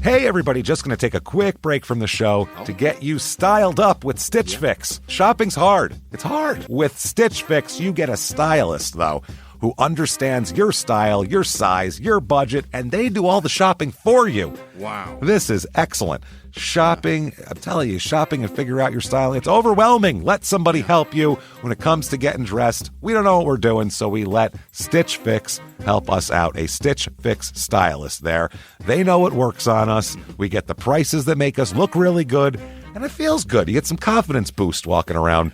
Hey everybody, just going to take a quick break from the show to get you styled up with Stitch Fix. Shopping's hard. It's hard. With Stitch Fix, you get a stylist, though, who understands your style, your size, your budget, and they do all the shopping for you. Wow. This is excellent. Shopping, I'm telling you, shopping and figure out your style, it's overwhelming. Let somebody help you when it comes to getting dressed. We don't know what we're doing, so we let Stitch Fix help us out. A Stitch Fix stylist there. They know what works on us. We get the prices that make us look really good, and it feels good. You get some confidence boost walking around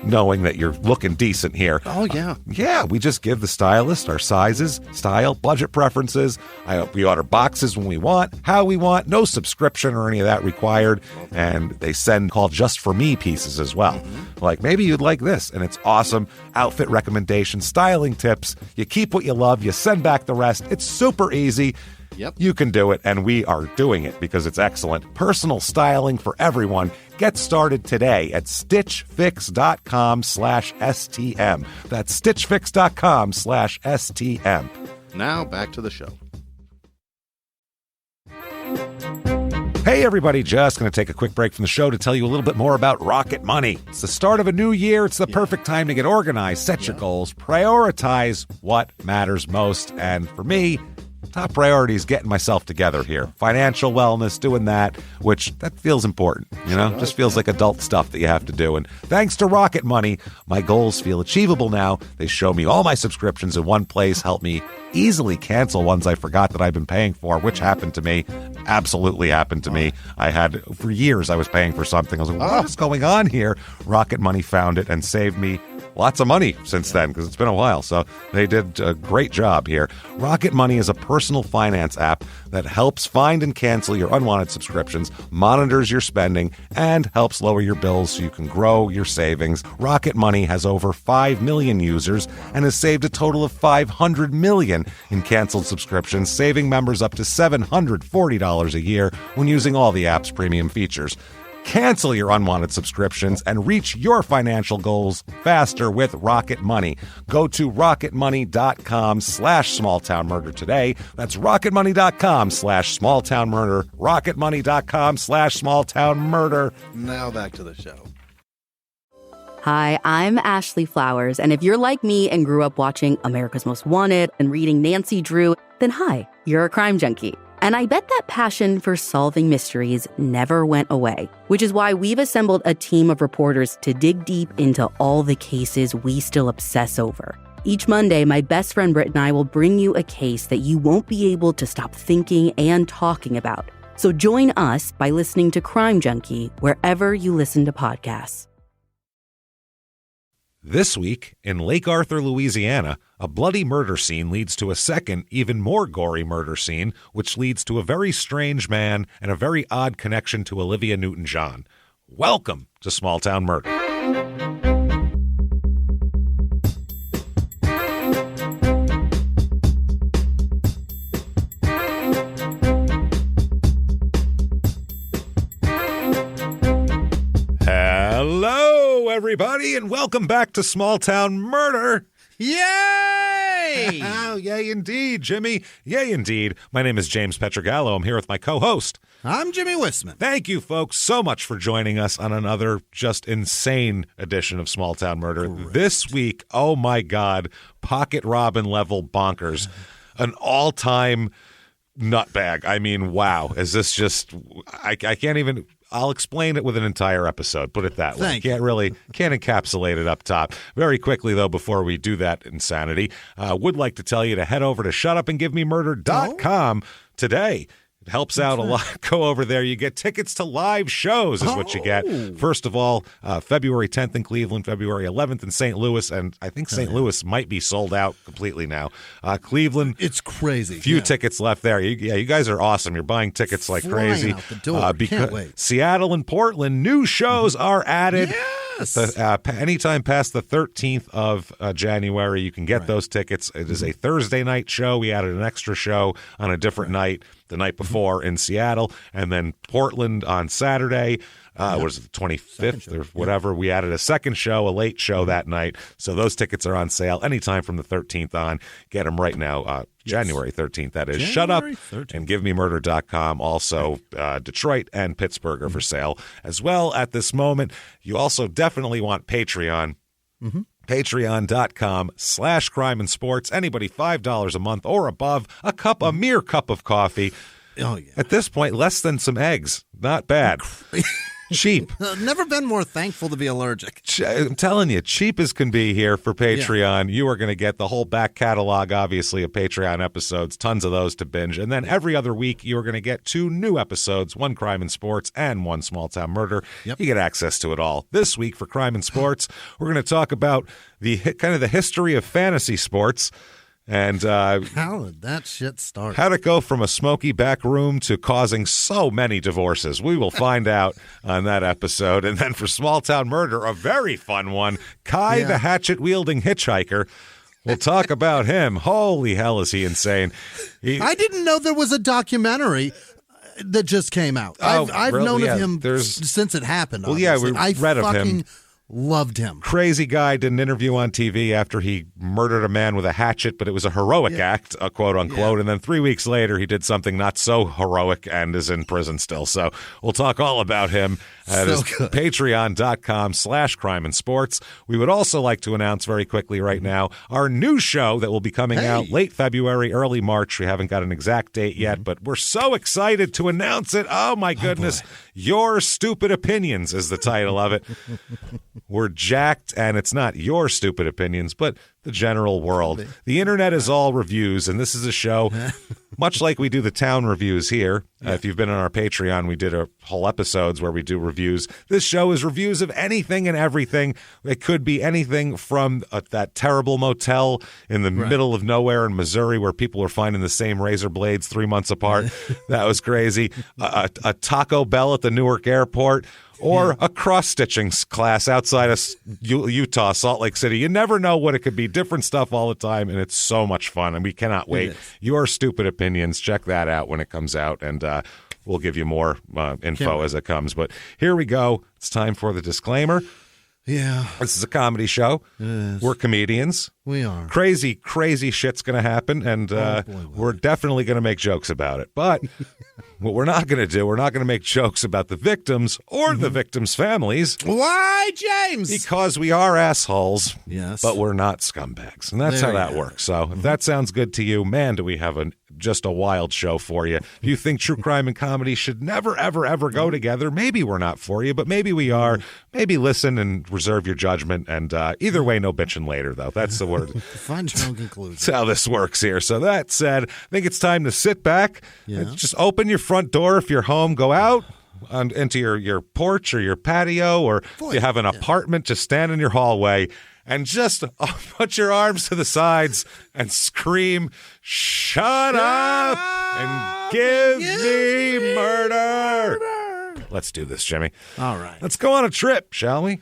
knowing that you're looking decent here. Oh, yeah. Yeah, we just give the stylist our sizes, style, budget preferences. We order boxes when we want, how we want, no subscription or any of that required. And they send called Just For Me pieces as well. Like, maybe you'd like this, and it's awesome. Outfit recommendations, styling tips. You keep what you love, you send back the rest. It's super easy. Yep. You can do it, and we are doing it because it's excellent. Personal styling for everyone. Get started today at stitchfix.com/STM. That's stitchfix.com/STM. Now back to the show. Hey everybody, just going to take a quick break from the show to tell you a little bit more about Rocket Money. It's the start of a new year. It's the perfect time to get organized, set your goals, prioritize what matters most. And for me, top priority is getting myself together here. Financial wellness, doing that, which that feels important, you know? Just feels like adult stuff that you have to do. And thanks to Rocket Money, my goals feel achievable now. They show me all my subscriptions in one place, help me easily cancel ones I forgot that I've been paying for, which happened to me. Absolutely happened to me. I had, for years, I was paying for something. I was like, what is going on here? Rocket Money found it and saved me lots of money since then, because it's been a while. So they did a great job here. Rocket Money is a personal finance app that helps find and cancel your unwanted subscriptions, monitors your spending, and helps lower your bills so you can grow your savings. Rocket Money has over 5 million users and has saved a total of $500 million in canceled subscriptions, saving members up to $740 a year when using all the app's premium features. Cancel your unwanted subscriptions and reach your financial goals faster with Rocket Money. Go to rocketmoney.com/smalltownmurder today. That's rocketmoney.com/smalltownmurder. rocketmoney.com/smalltownmurder. Now back to the show. Hi, I'm Ashley Flowers, and if you're like me and grew up watching America's Most Wanted and reading Nancy Drew, then hi, you're a crime junkie. And I bet that passion for solving mysteries never went away, which is why we've assembled a team of reporters to dig deep into all the cases we still obsess over. Each Monday, my best friend Britt and I will bring you a case that you won't be able to stop thinking and talking about. So join us by listening to Crime Junkie wherever you listen to podcasts. This week, in Lake Arthur, Louisiana, a bloody murder scene leads to a second, even more gory murder scene, which leads to a very strange man and a very odd connection to Olivia Newton John. Welcome to Small Town Murder. Hello, everybody, and welcome back to Small Town Murder. Yay! Oh, yay indeed, Jimmie. Yay indeed. My name is James Pietragallo. I'm here with my co-host. I'm Jimmie Whisman. Thank you, folks, so much for joining us on another just insane edition of Small Town Murder. Correct. This week, oh my God, Pocket Robin level bonkers. An all-time nutbag. I mean, wow. Is this just, I can't even... I'll explain it with an entire episode, put it that way. Can't encapsulate it up top. Very quickly, though, before we do that insanity, would like to tell you to head over to shutupandgivememurder.com today. It helps out a lot. Go over there. You get tickets to live shows is what you get. First of all, February 10th in Cleveland, February 11th in St. Louis, and I think St. Louis might be sold out completely now. Cleveland. It's crazy. Few tickets left there. You guys are awesome. You're buying tickets like crazy. Out the door. Can't wait. Seattle and Portland, new shows are added. Yes. Anytime past the 13th of January, you can get those tickets. It is a Thursday night show. We added an extra show on a different night, the night before in Seattle, and then Portland on Saturday. Was it the 25th or whatever? We added a second show, a late show that night. So those tickets are on sale anytime from the 13th on. Get them right now. January 13th, that is. Shut up 13th. And GiveMeMurder.com. Also, Detroit and Pittsburgh are for sale as well at this moment. You also definitely want Patreon. Patreon.com/crime and sports. Anybody $5 a month or above, a mere cup of coffee. Oh, yeah. At this point, less than some eggs. Not bad. Cheap. Never been more thankful to be allergic. I'm telling you, cheap as can be here for Patreon. You are going to get the whole back catalog, obviously, of Patreon episodes, tons of those to binge. And then every other week, you're going to get 2 new episodes, 1 Crime and Sports and 1 Small Town Murder. Yep. You get access to it all. This week for Crime and Sports, we're going to talk about the history of fantasy sports. And how did that shit start? How'd it go from a smoky back room to causing so many divorces? We will find out on that episode. And then for Small Town Murder, a very fun one, Kai the hatchet-wielding hitchhiker. We'll talk about him. Holy hell, is he insane. I didn't know there was a documentary that just came out. I've really? known of him since it happened. Well, yeah, we read of him. Loved him. Crazy guy, did an interview on TV after he murdered a man with a hatchet, but it was a heroic act, quote unquote. And then 3 weeks later, he did something not so heroic and is in prison still. So we'll talk all about him at patreon.com/crime and sports. We would also like to announce very quickly right now our new show that will be coming out late February, early March. We haven't got an exact date yet, but we're so excited to announce it. Oh, my goodness. Your Stupid Opinions is the title of it. We're jacked, and it's not your stupid opinions, but the general world. The internet is all reviews, and this is a show, much like we do the town reviews here. If you've been on our Patreon, we did a whole episodes where we do reviews. This show is reviews of anything and everything. It could be anything from that terrible motel in the middle of nowhere in Missouri where people were finding the same razor blades 3 months apart. That was crazy. A Taco Bell at the Newark airport. Or a cross-stitching class outside of Utah, Salt Lake City. You never know what it could be. Different stuff all the time, and it's so much fun, and we cannot wait. Your Stupid Opinions, check that out when it comes out, and we'll give you more info as it comes. But here we go. It's time for the disclaimer. Yeah. This is a comedy show. We're comedians. We are. Crazy, crazy shit's going to happen, and we're definitely going to make jokes about it. But what we're not going to do, we're not going to make jokes about the victims or the victims' families. Why, James? Because we are assholes, yes, but we're not scumbags. And that's how that works. So if that sounds good to you, man, do we have just a wild show for you. If you think true crime and comedy should never, ever, ever go together, maybe we're not for you, but maybe we are. Maybe listen and reserve your judgment. And either way, no bitching later, though. That's the word. Find your own conclusion. That's how this works here. So that said, I think it's time to sit back. Just open your front door if you're home. Go out into your porch or your patio, or if you have an apartment, just stand in your hallway and just put your arms to the sides and scream, "Shut up and give me murder." Let's do this, Jimmie. All right. Let's go on a trip, shall we?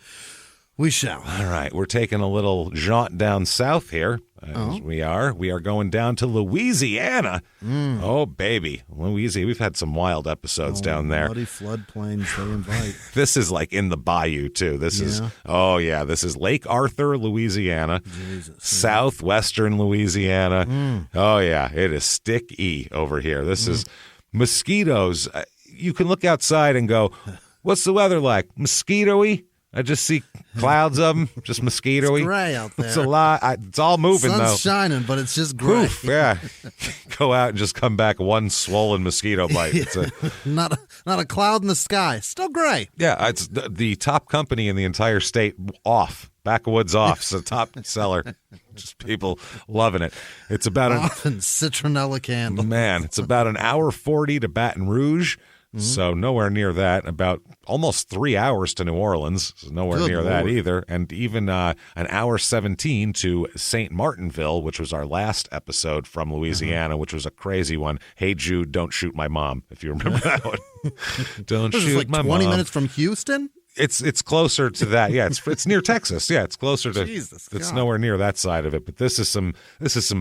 We shall. All right. We're taking a little jaunt down south here. We are going down to Louisiana. Oh, baby. Louisiana. We've had some wild episodes down there. Bloody floodplains they invite. This is like in the bayou, too. This is Lake Arthur, Louisiana. Jesus. Southwestern Louisiana. Oh, yeah. It is sticky over here. This is mosquitoes. You can look outside and go, what's the weather like? Mosquito-y? I just see clouds of them, just mosquito-y. It's gray out there. It's a lot. It's all moving, Sun's though. shining, but it's just gray. Oof, yeah. Go out and just come back one swollen mosquito bite. It's not a cloud in the sky. Still gray. Yeah, it's the top company in the entire state off. Backwoods off. It's the top seller. Just people loving it. It's about and citronella candle. Man, it's about an hour 40 to Baton Rouge. So nowhere near that. About almost 3 hours to New Orleans. So nowhere near that either. And even an hour 17 to St. Martinville, which was our last episode from Louisiana, which was a crazy one. Hey, Jude, don't shoot my mom, if you remember that one. Don't shoot like my 20 mom. minutes from Houston? It's closer to that. Yeah, it's near Texas. Yeah, it's closer to. Jesus it's God. Nowhere near that side of it. But this is some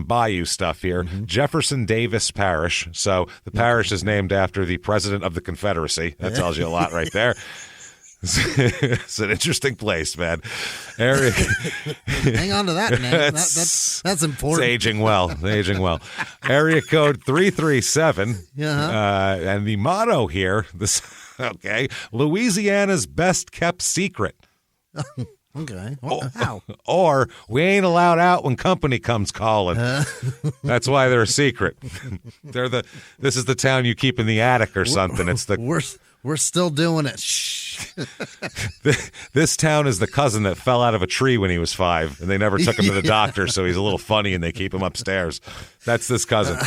bayou stuff here. Jefferson Davis Parish. So the parish is named after the president of the Confederacy. That tells you a lot right there. It's an interesting place, man. Area. Hang on to that, man. That's important. It's aging well. Area code 337. And the motto here, Louisiana's best kept secret. Okay. How? Or we ain't allowed out when company comes calling. That's why they're a secret. This is the town you keep in the attic or something. It's the we're still doing it. Shh. This town is the cousin that fell out of a tree when he was 5, and they never took him to the doctor, so he's a little funny, and they keep him upstairs. That's this cousin.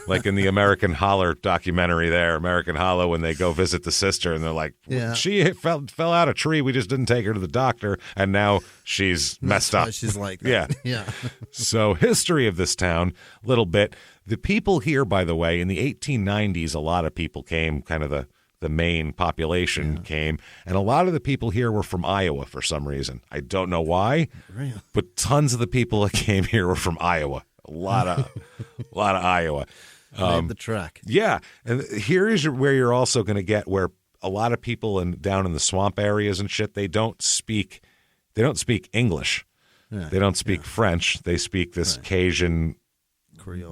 Like in the American Holler documentary there, American Hollow, when they go visit the sister, and they're like, she fell out of a tree, we just didn't take her to the doctor, and now she's messed up. She's like that. Yeah. So history of this town, little bit. The people here, by the way, in the 1890s, a lot of people came, kind of the main population came, and a lot of the people here were from Iowa for some reason. I don't know why, but tons of the people that came here were from Iowa. A lot of Iowa. Made the trek. Yeah, and here is where you're also going to get where a lot of people down in the swamp areas and shit, they don't speak English. Yeah, they don't speak French. They speak this Cajun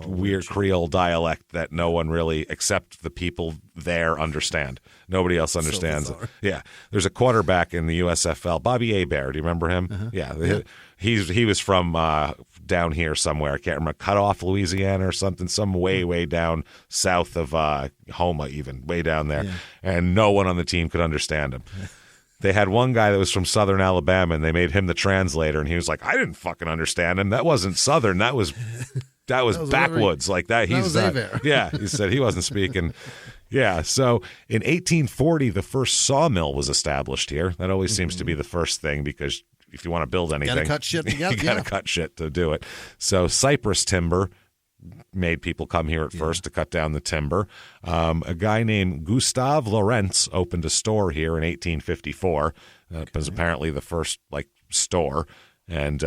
weird Creole dialect that no one really, except the people there, understand. Nobody else understands it. Yeah. There's a quarterback in the USFL, Bobby Hebert. Do you remember him? Yeah. He was from down here somewhere. I can't remember. Cutoff, Louisiana or something. Some way down south of Houma even. Way down there. Yeah. And no one on the team could understand him. They had one guy that was from southern Alabama, and they made him the translator, and he was like, I didn't fucking understand him. That wasn't southern. That was backwoods like that. He's yeah. He said he wasn't speaking. Yeah. So in 1840, the first sawmill was established here. That always seems to be the first thing, because if you want to build anything, you got to cut shit together. You got to cut shit to do it. So cypress timber made people come here at first to cut down the timber. A guy named Gustave Lorentz opened a store here in 1854. It was apparently the first store. And,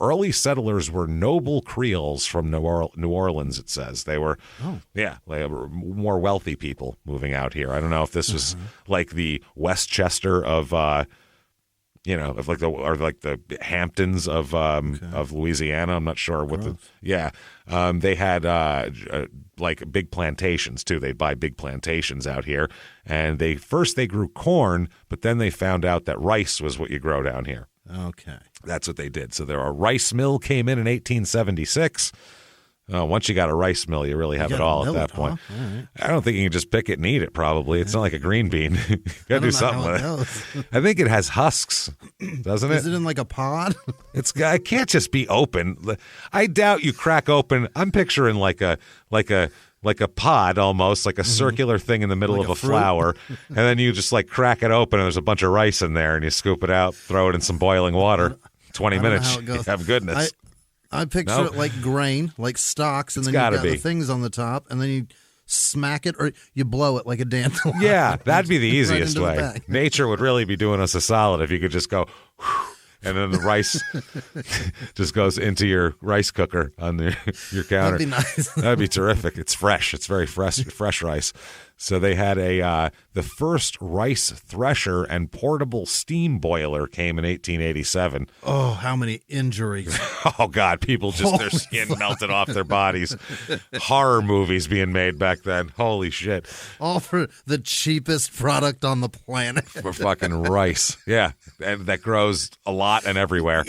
early settlers were noble Creoles from New Orleans, it says. They were, they were more wealthy people moving out here. I don't know if this was like the Westchester of, of the Hamptons of Louisiana. I'm not sure what they had, big plantations too. They'd buy big plantations out here. And they grew corn, but then they found out that rice was what you grow down here. Okay. That's what they did. So a rice mill came in 1876. Once you got a rice mill, you really have it all at that point. Huh? Right. I don't think you can just pick it and eat it, probably. It's not like a green bean. You got to do something with it. I think it has husks, doesn't it? Is it in like a pod? It can't just be open. I doubt you crack open. I'm picturing like a pod almost, like a circular thing in the middle of a flower, and then you just crack it open and there's a bunch of rice in there and you scoop it out, throw it in some boiling water. 20 minutes, you have goodness. I picture it like grain, like stalks, and then you got the things on the top, and then you smack it or you blow it like a dandelion. Yeah, that'd be the easiest way. Nature would really be doing us a solid if you could just go, and then the rice just goes into your rice cooker on your counter. That'd be nice. That'd be terrific. It's fresh. It's very fresh rice. So they had the first rice thresher and portable steam boiler came in 1887. Oh, how many injuries. Oh, God. People their skin melted off their bodies. Horror movies being made back then. Holy shit. All for the cheapest product on the planet. For fucking rice. Yeah. And that grows a lot and everywhere.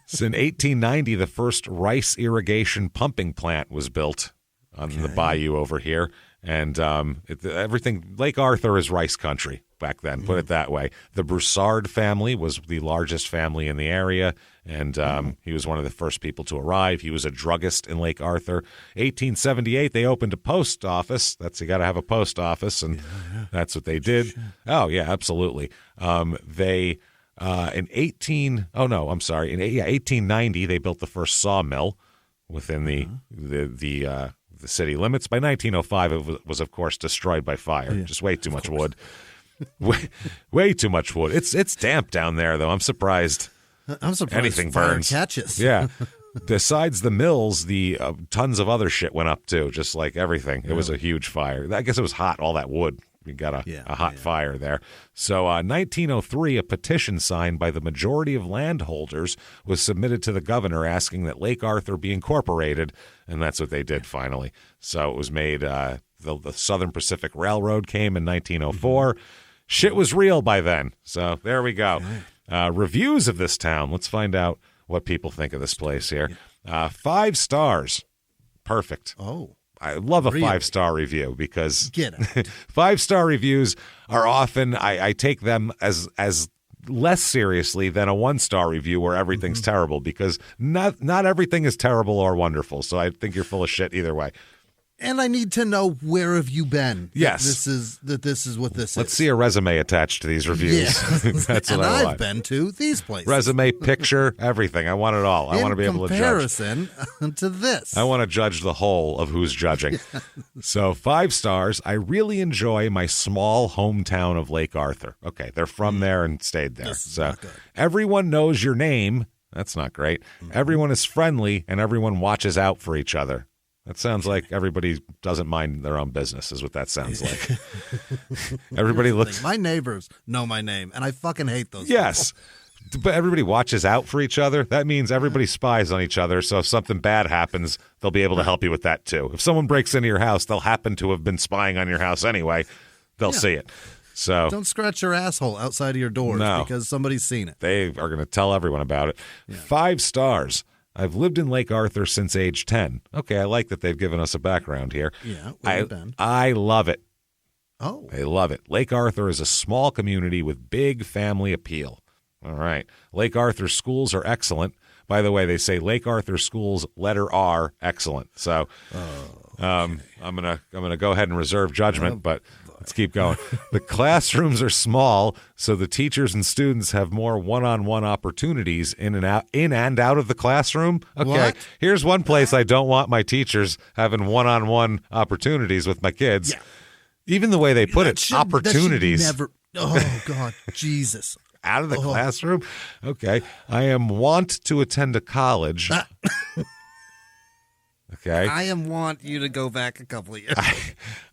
So in 1890, the first rice irrigation pumping plant was built on the bayou over here. And everything, Lake Arthur is rice country back then, put it that way. The Broussard family was the largest family in the area, and he was one of the first people to arrive. He was a druggist in Lake Arthur. 1878, they opened a post office. You got to have a post office, and that's what they did. Shit. Oh, yeah, absolutely. In 1890, they built the first sawmill within the city limits. By 1905, it was of course destroyed by fire. Just way too much wood. way too much wood. It's damp down there, though. I'm surprised. Anything burns. Catches. Yeah. Besides the mills, tons of other shit went up too. Just like everything, it was a huge fire. I guess it was hot. All that wood we got a hot fire there. So 1903, a petition signed by the majority of landholders was submitted to the governor asking that Lake Arthur be incorporated, and that's what they did finally. So it was made, the Southern Pacific Railroad came in 1904. Shit was real by then. So there we go. Reviews of this town. Let's find out what people think of this place here. 5 stars. Perfect. Oh. I love a 5-star review because Get it. 5-star reviews are often, I take them as less seriously than a 1-star review where everything's terrible, because not everything is terrible or wonderful. So I think you're full of shit either way. And I need to know, where have you been? Yes. This is what this is. Let's see a resume attached to these reviews. Yeah. That's what and I want. I've been to these places. Resume, picture, everything. I want it all. I want to be able to judge. In comparison to this. I want to judge the whole of who's judging. So 5 stars. I really enjoy my small hometown of Lake Arthur. Okay, they're from there and stayed there. This is So not good. everyone knows your name. That's not great. Everyone is friendly and everyone watches out for each other. That sounds like everybody doesn't mind their own business, is what that sounds like. Everybody looks. My neighbors know my name, and I fucking hate those. Yes. But everybody watches out for each other. That means everybody spies on each other. So if something bad happens, they'll be able to help you with that too. If someone breaks into your house, they'll happen to have been spying on your house anyway. They'll see it. So don't scratch your asshole outside of your doors because somebody's seen it. They are going to tell everyone about it. 5 stars. I've lived in Lake Arthur since age 10. Okay, I like that they've given us a background here. Yeah, where you been? I love it. Oh. I love it. Lake Arthur is a small community with big family appeal. All right. Lake Arthur schools are excellent. By the way, they say Lake Arthur schools, letter R, excellent. So I'm gonna go ahead and reserve judgment, but let's keep going. The classrooms are small, so the teachers and students have more one-on-one opportunities in and out of the classroom. Okay, What? Here's one place I don't want my teachers having one-on-one opportunities with my kids. Yeah. Even the way they put it, That should opportunities. never. Oh God, Jesus. Out of the classroom? Okay. I am want to attend a college. Okay. I want you to go back a couple of years.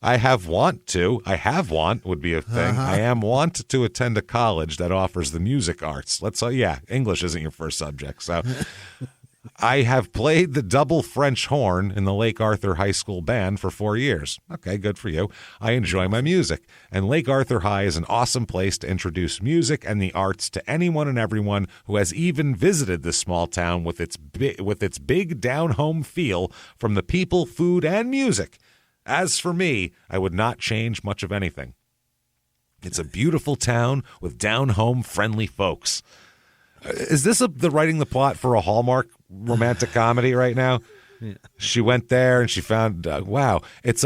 I have want would be a thing. I am want to attend a college that offers the music arts. English isn't your first subject. So I have played the double French horn in the Lake Arthur High School band for 4 years. Okay, good for you. I enjoy my music. And Lake Arthur High is an awesome place to introduce music and the arts to anyone and everyone who has even visited this small town with its big down-home feel from the people, food, and music. As for me, I would not change much of anything. It's a beautiful town with down-home friendly folks. Is this the writing the plot for a Hallmark romantic comedy right now? Yeah. She went there and she found, wow, it's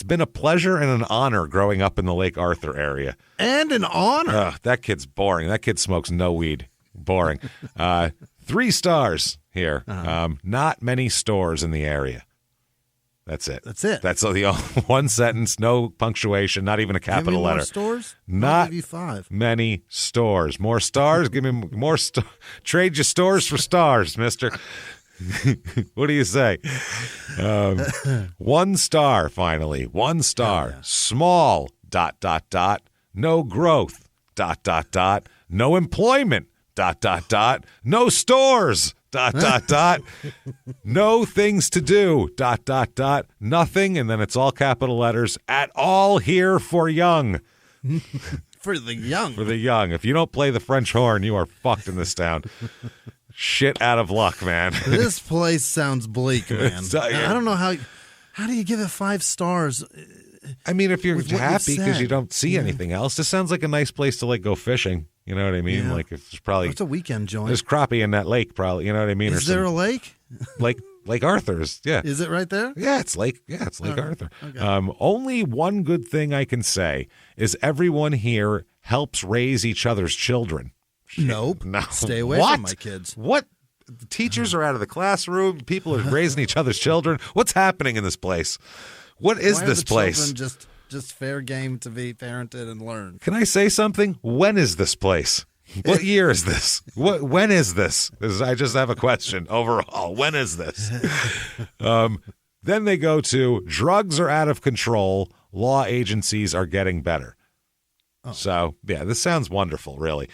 been a pleasure and an honor growing up in the Lake Arthur area. And an honor. That kid's boring. That kid smokes no weed. Boring. 3 stars here. Not many stores in the area. That's it. That's it. That's the one sentence, no punctuation, not even a capital letter. More stores? Not I'll give you 5. Many stores. More stars? Give me more. Trade your stores for stars, mister. What do you say? 1 star, finally. 1 star. Yeah. Small, ... No growth, ... No employment, ... No stores, ... No things to do, ... Nothing, and then it's all capital letters, at all here for young. For the young. For the young. If you don't play the French horn, you are fucked in this town. Shit out of luck, man. This place sounds bleak, man. I don't know how do you give it 5 stars? I mean, if you're happy because you don't see anything else, this sounds like a nice place to go fishing. You know what I mean? Yeah. Like it's probably it's a weekend joint. There's crappie in that lake, probably. You know what I mean? Is there a lake? Lake Arthur's, yeah. Is it right there? Yeah, it's Lake Arthur. Okay. Only one good thing I can say is everyone here helps raise each other's children. Nope. No. Stay away from my kids. What? The teachers are out of the classroom. People are raising each other's children. What's happening in this place? What is this place? Children just fair game to be parented and learn. Can I say something? When is this place? What year is this? When is this? I just have a question overall. When is this? Then they go to drugs are out of control. Law agencies are getting better. Oh. So, yeah, this sounds wonderful, really.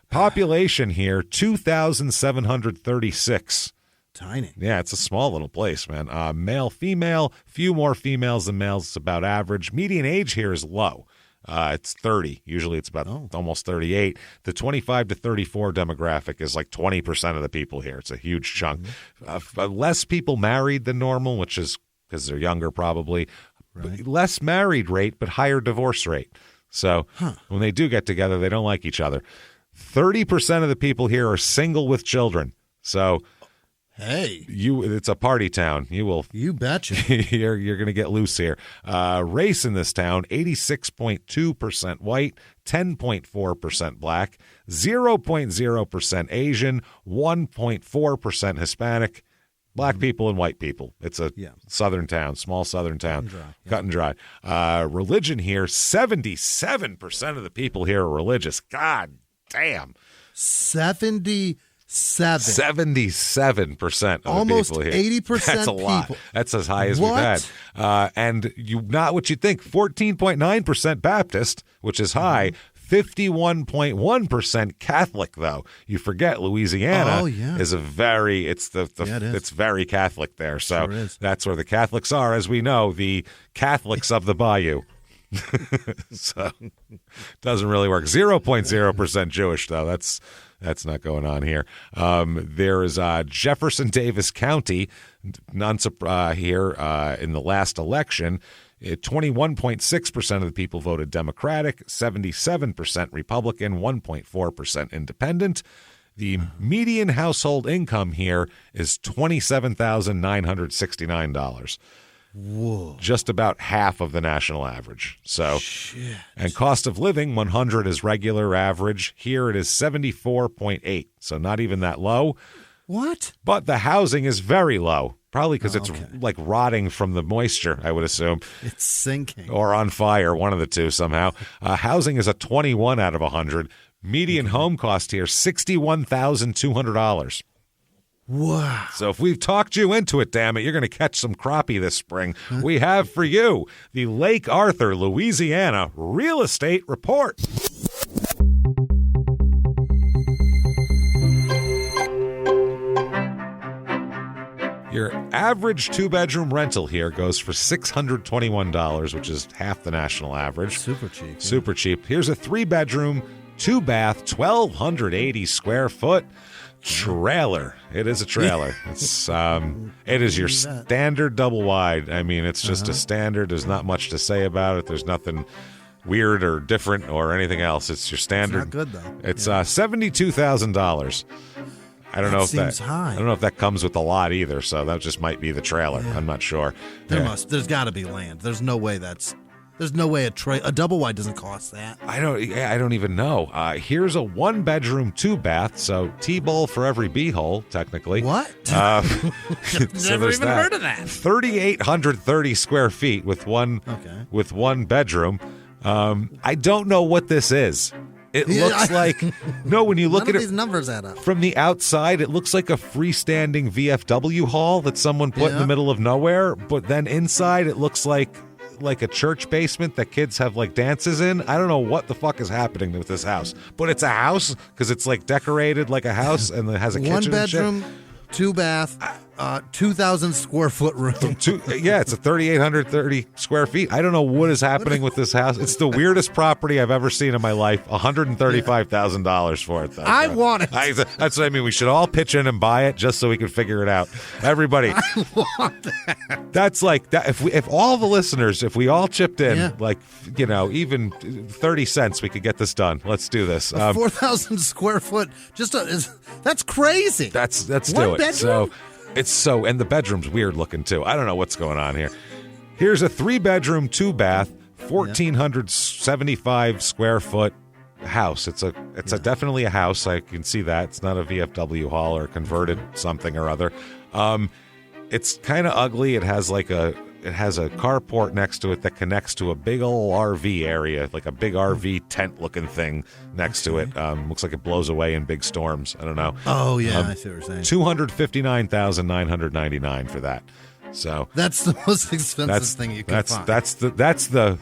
Population here, 2,736. Tiny. Yeah, it's a small little place, man. Male, female, few more females than males. It's about average. Median age here is low. It's 30. Usually it's about almost 38. The 25 to 34 demographic is like 20% of the people here. It's a huge chunk. Less people married than normal, which is because they're younger probably. Right. Less married rate, but higher divorce rate. So when they do get together, they don't like each other. 30% of the people here are single with children. So hey, it's a party town. You betcha. You're going to get loose here. Race in this town: 86.2% white, 10.4% black, 0.0% Asian, 1.4% Hispanic. Black people and white people. It's a southern town, small southern town. Cut and dry. Religion here: 77% of the people here are religious. God damn. 77% of almost the people here. 80% That's a lot. That's as high as we've had. And not what you think. 14.9% Baptist, which is high. 51.1% Catholic, though. You forget Louisiana is a very it's very Catholic there. So sure that's where the Catholics are, as we know, the Catholics of the Bayou. So doesn't really work. 0.0% Jewish, though. That's not going on here. There is Jefferson Davis County, here in the last election. 21.6% of the people voted Democratic, 77% Republican, 1.4% Independent. The median household income here is $27,969. Whoa. Just about half of the national average. So, shit. And cost of living, 100 is regular average. Here it is 74.8, so not even that low. What? But the housing is very low. Probably because it's like rotting from the moisture, I would assume. It's sinking. Or on fire, one of the two somehow. Housing is a 21 out of 100. Median home cost here, $61,200. Wow. So if we've talked you into it, damn it, you're going to catch some crappie this spring. We have for you the Lake Arthur, Louisiana Real Estate Report. Your average two-bedroom rental here goes for $621, which is half the national average. Super cheap. Yeah. Super cheap. Here's a three-bedroom, two-bath, 1,280 square foot trailer. It is a trailer. It's it is your standard double wide. I mean, it's just a standard. There's not much to say about it. There's nothing weird or different or anything else. It's your standard. It's not good though. It's $72,000. I don't know if that seems high. I don't know if that comes with the lot either. So that just might be the trailer. Yeah. I'm not sure. There's got to be land. There's no way a double wide doesn't cost that. I don't even know. Here's a one bedroom, two bath. So T-bowl for every B-hole, technically. What? Never even heard of that. 3,830 square feet with one bedroom. I don't know what this is. It looks like when you look at it, these numbers add up. From the outside, it looks like a freestanding VFW hall that someone put in the middle of nowhere. But then inside, it looks like a church basement that kids have like dances in. I don't know what the fuck is happening with this house, but it's a house because it's like decorated like a house and it has a kitchen. One bedroom, two bath, 2,000 square foot room. It's a 3,830 square feet. I don't know what is happening with this house. It's the weirdest property I've ever seen in my life. $135,000 for it, though. I want it. That's what I mean. We should all pitch in and buy it just so we can figure it out. Everybody. I want that. That's like that. If all the listeners, if we all chipped in, even 30 cents, we could get this done. Let's do this. 4,000 square foot. That's crazy. Let's do it. Bedroom? And the bedroom's weird looking too. I don't know what's going on here. Here's a 3-bedroom, 2-bath, 1,475 square foot house. It's definitely a house. I can see that. It's not a VFW hall or converted something or other. It's kind of ugly. It has a carport next to it that connects to a big old RV area, like a big RV tent looking thing next to it. Looks like it blows away in big storms. I don't know. Oh yeah, I see what you're saying. $259,999 for that. So that's the most expensive thing you can find. That's the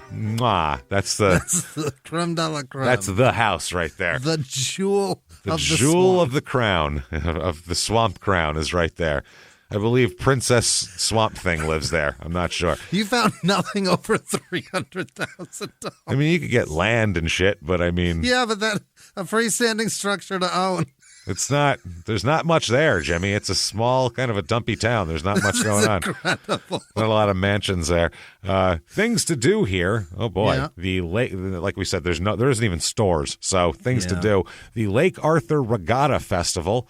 creme de la creme. That's the house right there. The jewel The of the jewel swamp. of the crown, of the swamp crown is right there. I believe Princess Swamp Thing lives there. I'm not sure. You found nothing over $300,000. I mean, you could get land and shit, but I mean... Yeah, but a freestanding structure to own. It's not, there's not much there, Jimmy. It's a small, kind of a dumpy town. There's not much going on. Incredible. Not a lot of mansions there. Things to do here. Oh boy. Yeah. The lake, like we said, there isn't even stores. So things to do. The Lake Arthur Regatta Festival.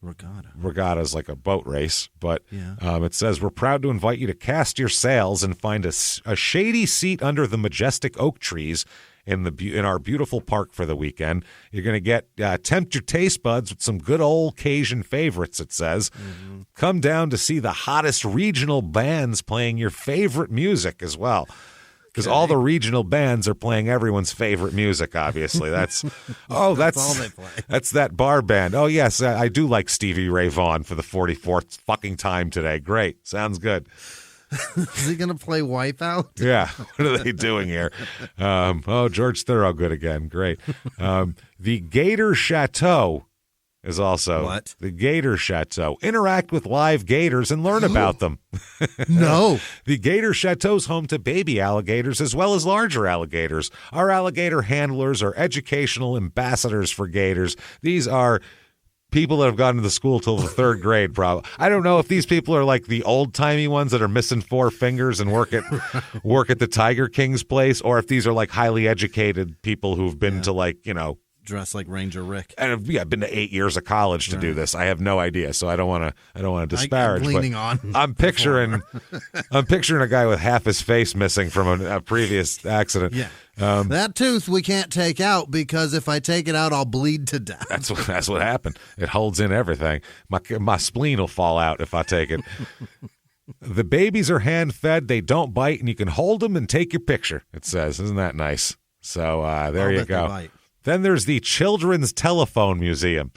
Regatta is like a boat race, but it says, we're proud to invite you to cast your sails and find a shady seat under the majestic oak trees in our beautiful park for the weekend. You're going to get tempt your taste buds with some good old Cajun favorites, it says. Mm-hmm. Come down to see the hottest regional bands playing your favorite music as well. Because all the regional bands are playing everyone's favorite music, obviously. That's all they play. That's that bar band. Oh, yes, I do like Stevie Ray Vaughan for the 44th fucking time today. Great. Sounds good. Is he going to play Wipeout? Yeah. What are they doing here? George Thorogood again. Great. The Gator Chateau is also what? The Gator Chateau. Interact with live gators and learn about them. No. The Gator Chateau is home to baby alligators as well as larger alligators. Our alligator handlers are educational ambassadors for gators. These are people that have gone to the school till the third grade, probably. I don't know if these people are like the old-timey ones that are missing 4 fingers and work at the Tiger King's place, or if these are like highly educated people who've been to dress like Ranger Rick. And I've been to 8 years of college to do this. I have no idea, so I don't want to disparage. I'm leaning on. I'm picturing a guy with half his face missing from a previous accident. Yeah. That tooth we can't take out because if I take it out, I'll bleed to death. That's what happened. It holds in everything. My spleen will fall out if I take it. The babies are hand-fed. They don't bite, and you can hold them and take your picture, it says. Isn't that nice? So there you go. Then there's the Children's Telephone Museum.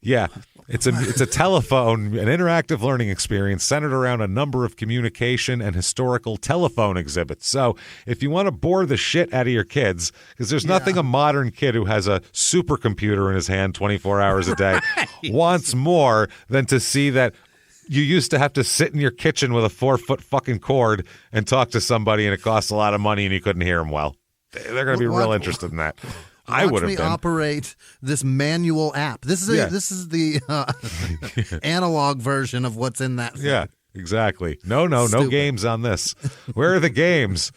Yeah, it's a telephone, an interactive learning experience centered around a number of communication and historical telephone exhibits. So if you want to bore the shit out of your kids, because there's nothing a modern kid who has a supercomputer in his hand 24 hours a day wants more than to see that you used to have to sit in your kitchen with a 4-foot fucking cord and talk to somebody, and it costs a lot of money, and you couldn't hear them well. They're going to be real interested in that. I would have been. Watch me operate this manual app. This is the analog version of what's in that thing. Yeah, exactly. No games on this. Where are the games?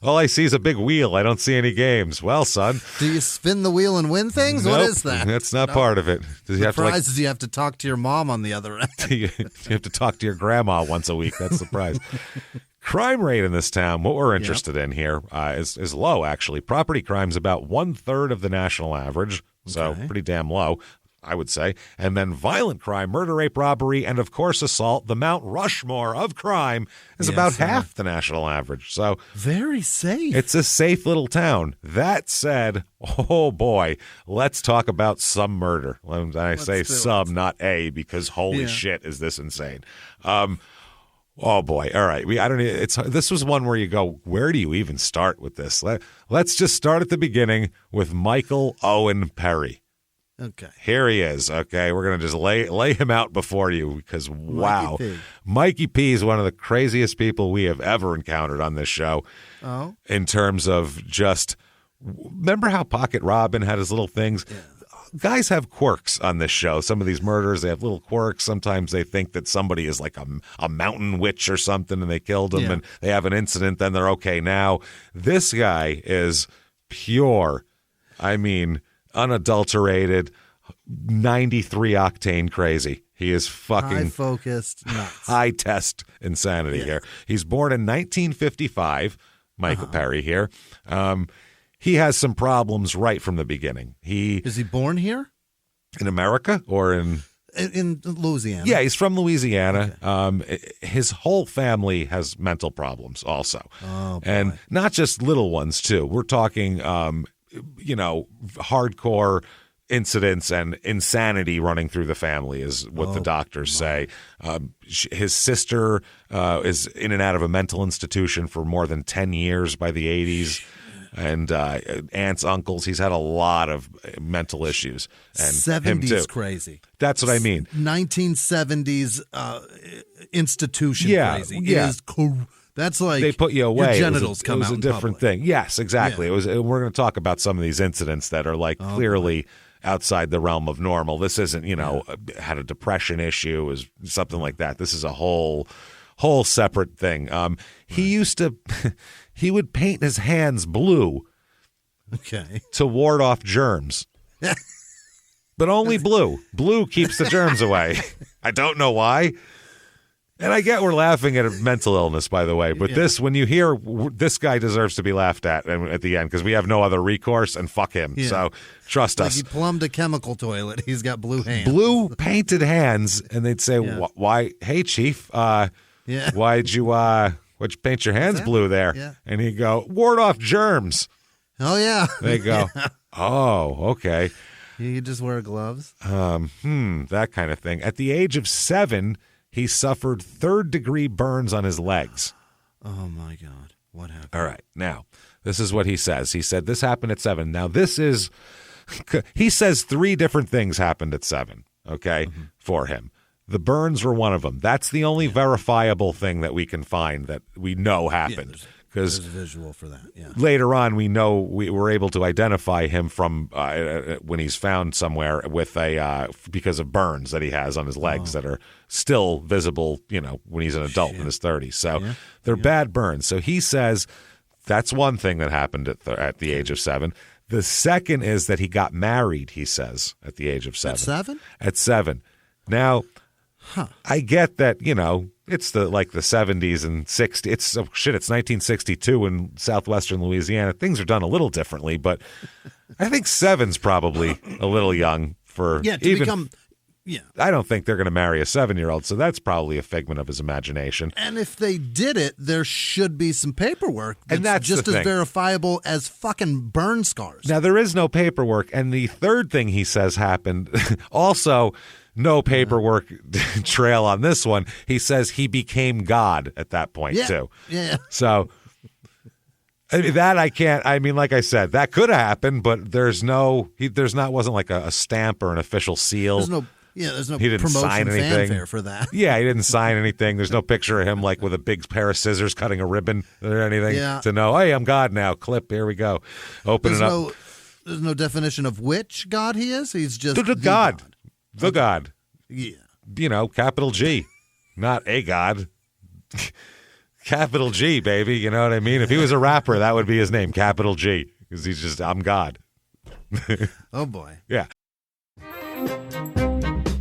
All I see is a big wheel. I don't see any games. Well, son. Do you spin the wheel and win things? Nope, what is that? That's not part of it. The prize is you have to talk to your mom on the other end. You have to talk to your grandma once a week. That's the prize. Crime rate in this town, what we're interested in here, is low, actually. Property crime's about 1/3 of the national average, so pretty damn low, I would say. And then violent crime, murder, rape, robbery, and, of course, assault, the Mount Rushmore of crime, is about half the national average. So very safe. It's a safe little town. That said, oh, boy, let's talk about some murder. I say some, not a, because holy shit, is this insane. Oh boy! All right, this was one where you go, where do you even start with this? Let's just start at the beginning with Michael Owen Perry. Okay, here he is. Okay, we're gonna just lay him out before you because wow, Mikey P is one of the craziest people we have ever encountered on this show. Oh, in terms of just remember how Pocket Robin had his little things. Yeah. Guys have quirks on this show. Some of these murders, they have little quirks. Sometimes they think that somebody is like a mountain witch or something and they killed him and they have an incident, then they're okay now. This guy is pure, I mean, unadulterated, 93 octane crazy. He is fucking high-focused, nuts. High-test insanity here. He's born in 1955, Michael Perry here. He has some problems right from the beginning. Is he born here? In America or in Louisiana? Yeah, he's from Louisiana. Okay. His whole family has mental problems also. Oh, boy. And not just little ones, too. We're talking, hardcore incidents and insanity running through the family is what the doctors say. His sister is in and out of a mental institution for more than 10 years by the 80s. And aunts, uncles, he's had a lot of mental issues. And 70s crazy. That's what I mean. 1970s institution crazy. Yeah. That's like they put you away. Your genitals come out. It was a different thing. Yes, exactly. Yeah. We're going to talk about some of these incidents that are like clearly outside the realm of normal. This isn't, had a depression issue, is something like that. This is a whole separate thing. He used to, he would paint his hands blue, to ward off germs, but only blue. Blue keeps the germs away. I don't know why. And I get we're laughing at a mental illness, by the way, but this, when you hear this guy deserves to be laughed at the end because we have no other recourse and fuck him. Yeah. So trust us. He plumbed a chemical toilet. He's got blue hands. Blue painted hands. And they'd say, why? Hey, Chief, why'd you paint your hands blue there? Yeah. And he'd go, ward off germs. Oh, yeah. They go, oh, okay. You just wear gloves? That kind of thing. At the age of 7, he suffered third-degree burns on his legs. Oh, my God. What happened? All right. Now, this is what he says. He said this happened at 7. Now, he says 3 different things happened at 7, for him. The burns were one of them. That's the only verifiable thing that we can find that we know happened. There's a visual for that. Yeah. Later on, we know we were able to identify him from when he's found somewhere with because of burns that he has on his legs that are still visible, when he's an adult in his 30s. So they're bad burns. So he says that's one thing that happened at the age of 7. The second is that he got married, he says, at the age of 7. At 7? At 7. Now, I get that, it's the 70s and 60s. It's 1962 in southwestern Louisiana. Things are done a little differently, but I think 7's probably a little young for become. Yeah, I don't think they're going to marry a 7-year-old, so that's probably a figment of his imagination. And if they did it, there should be some paperwork that's just as verifiable as fucking burn scars. Now, there is no paperwork, and the third thing he says happened also. No paperwork trail on this one. He says he became God at that point, too. Yeah. So that I can't. I mean, like I said, that could have happened, but wasn't like a stamp or an official seal. There's no he didn't promotion sign anything. Fanfare for that. Yeah, he didn't sign anything. There's no picture of him with a big pair of scissors cutting a ribbon or anything to know, hey, I'm God now. Clip, here we go. Open it up. There's no definition of which God he is. He's just the God. The God. Yeah. Capital G. Not a God. Capital G, baby. You know what I mean? If he was a rapper, that would be his name, Capital G. Because he's just, I'm God. Oh, boy. Yeah.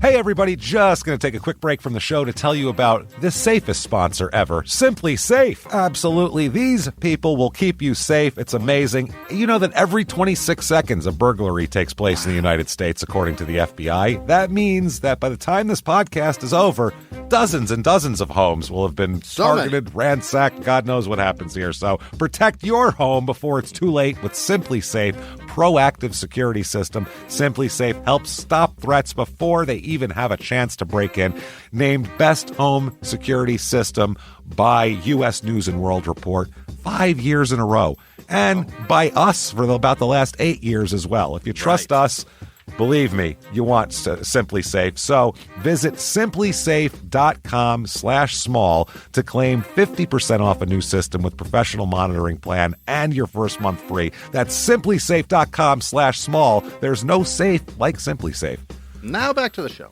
Hey, everybody, just going to take a quick break from the show to tell you about the safest sponsor ever, Simply Safe. Absolutely. These people will keep you safe. It's amazing. You know that every 26 seconds a burglary takes place in the United States, according to the FBI. That means that by the time this podcast is over, dozens and dozens of homes will have been targeted, ransacked. God knows what happens here. So protect your home before it's too late with Simply Safe proactive security system. Simply Safe helps stop threats before they even have a chance to break in. Named Best Home Security System by U.S. News and World Report 5 years in a row. And by us for about the last 8 years as well. If you trust us, believe me, you want Simply Safe. So visit simplysafe.com/small to claim 50% off a new system with professional monitoring plan and your first month free. That's simplysafe.com/small. There's no safe like Simply Safe. Now back to the show.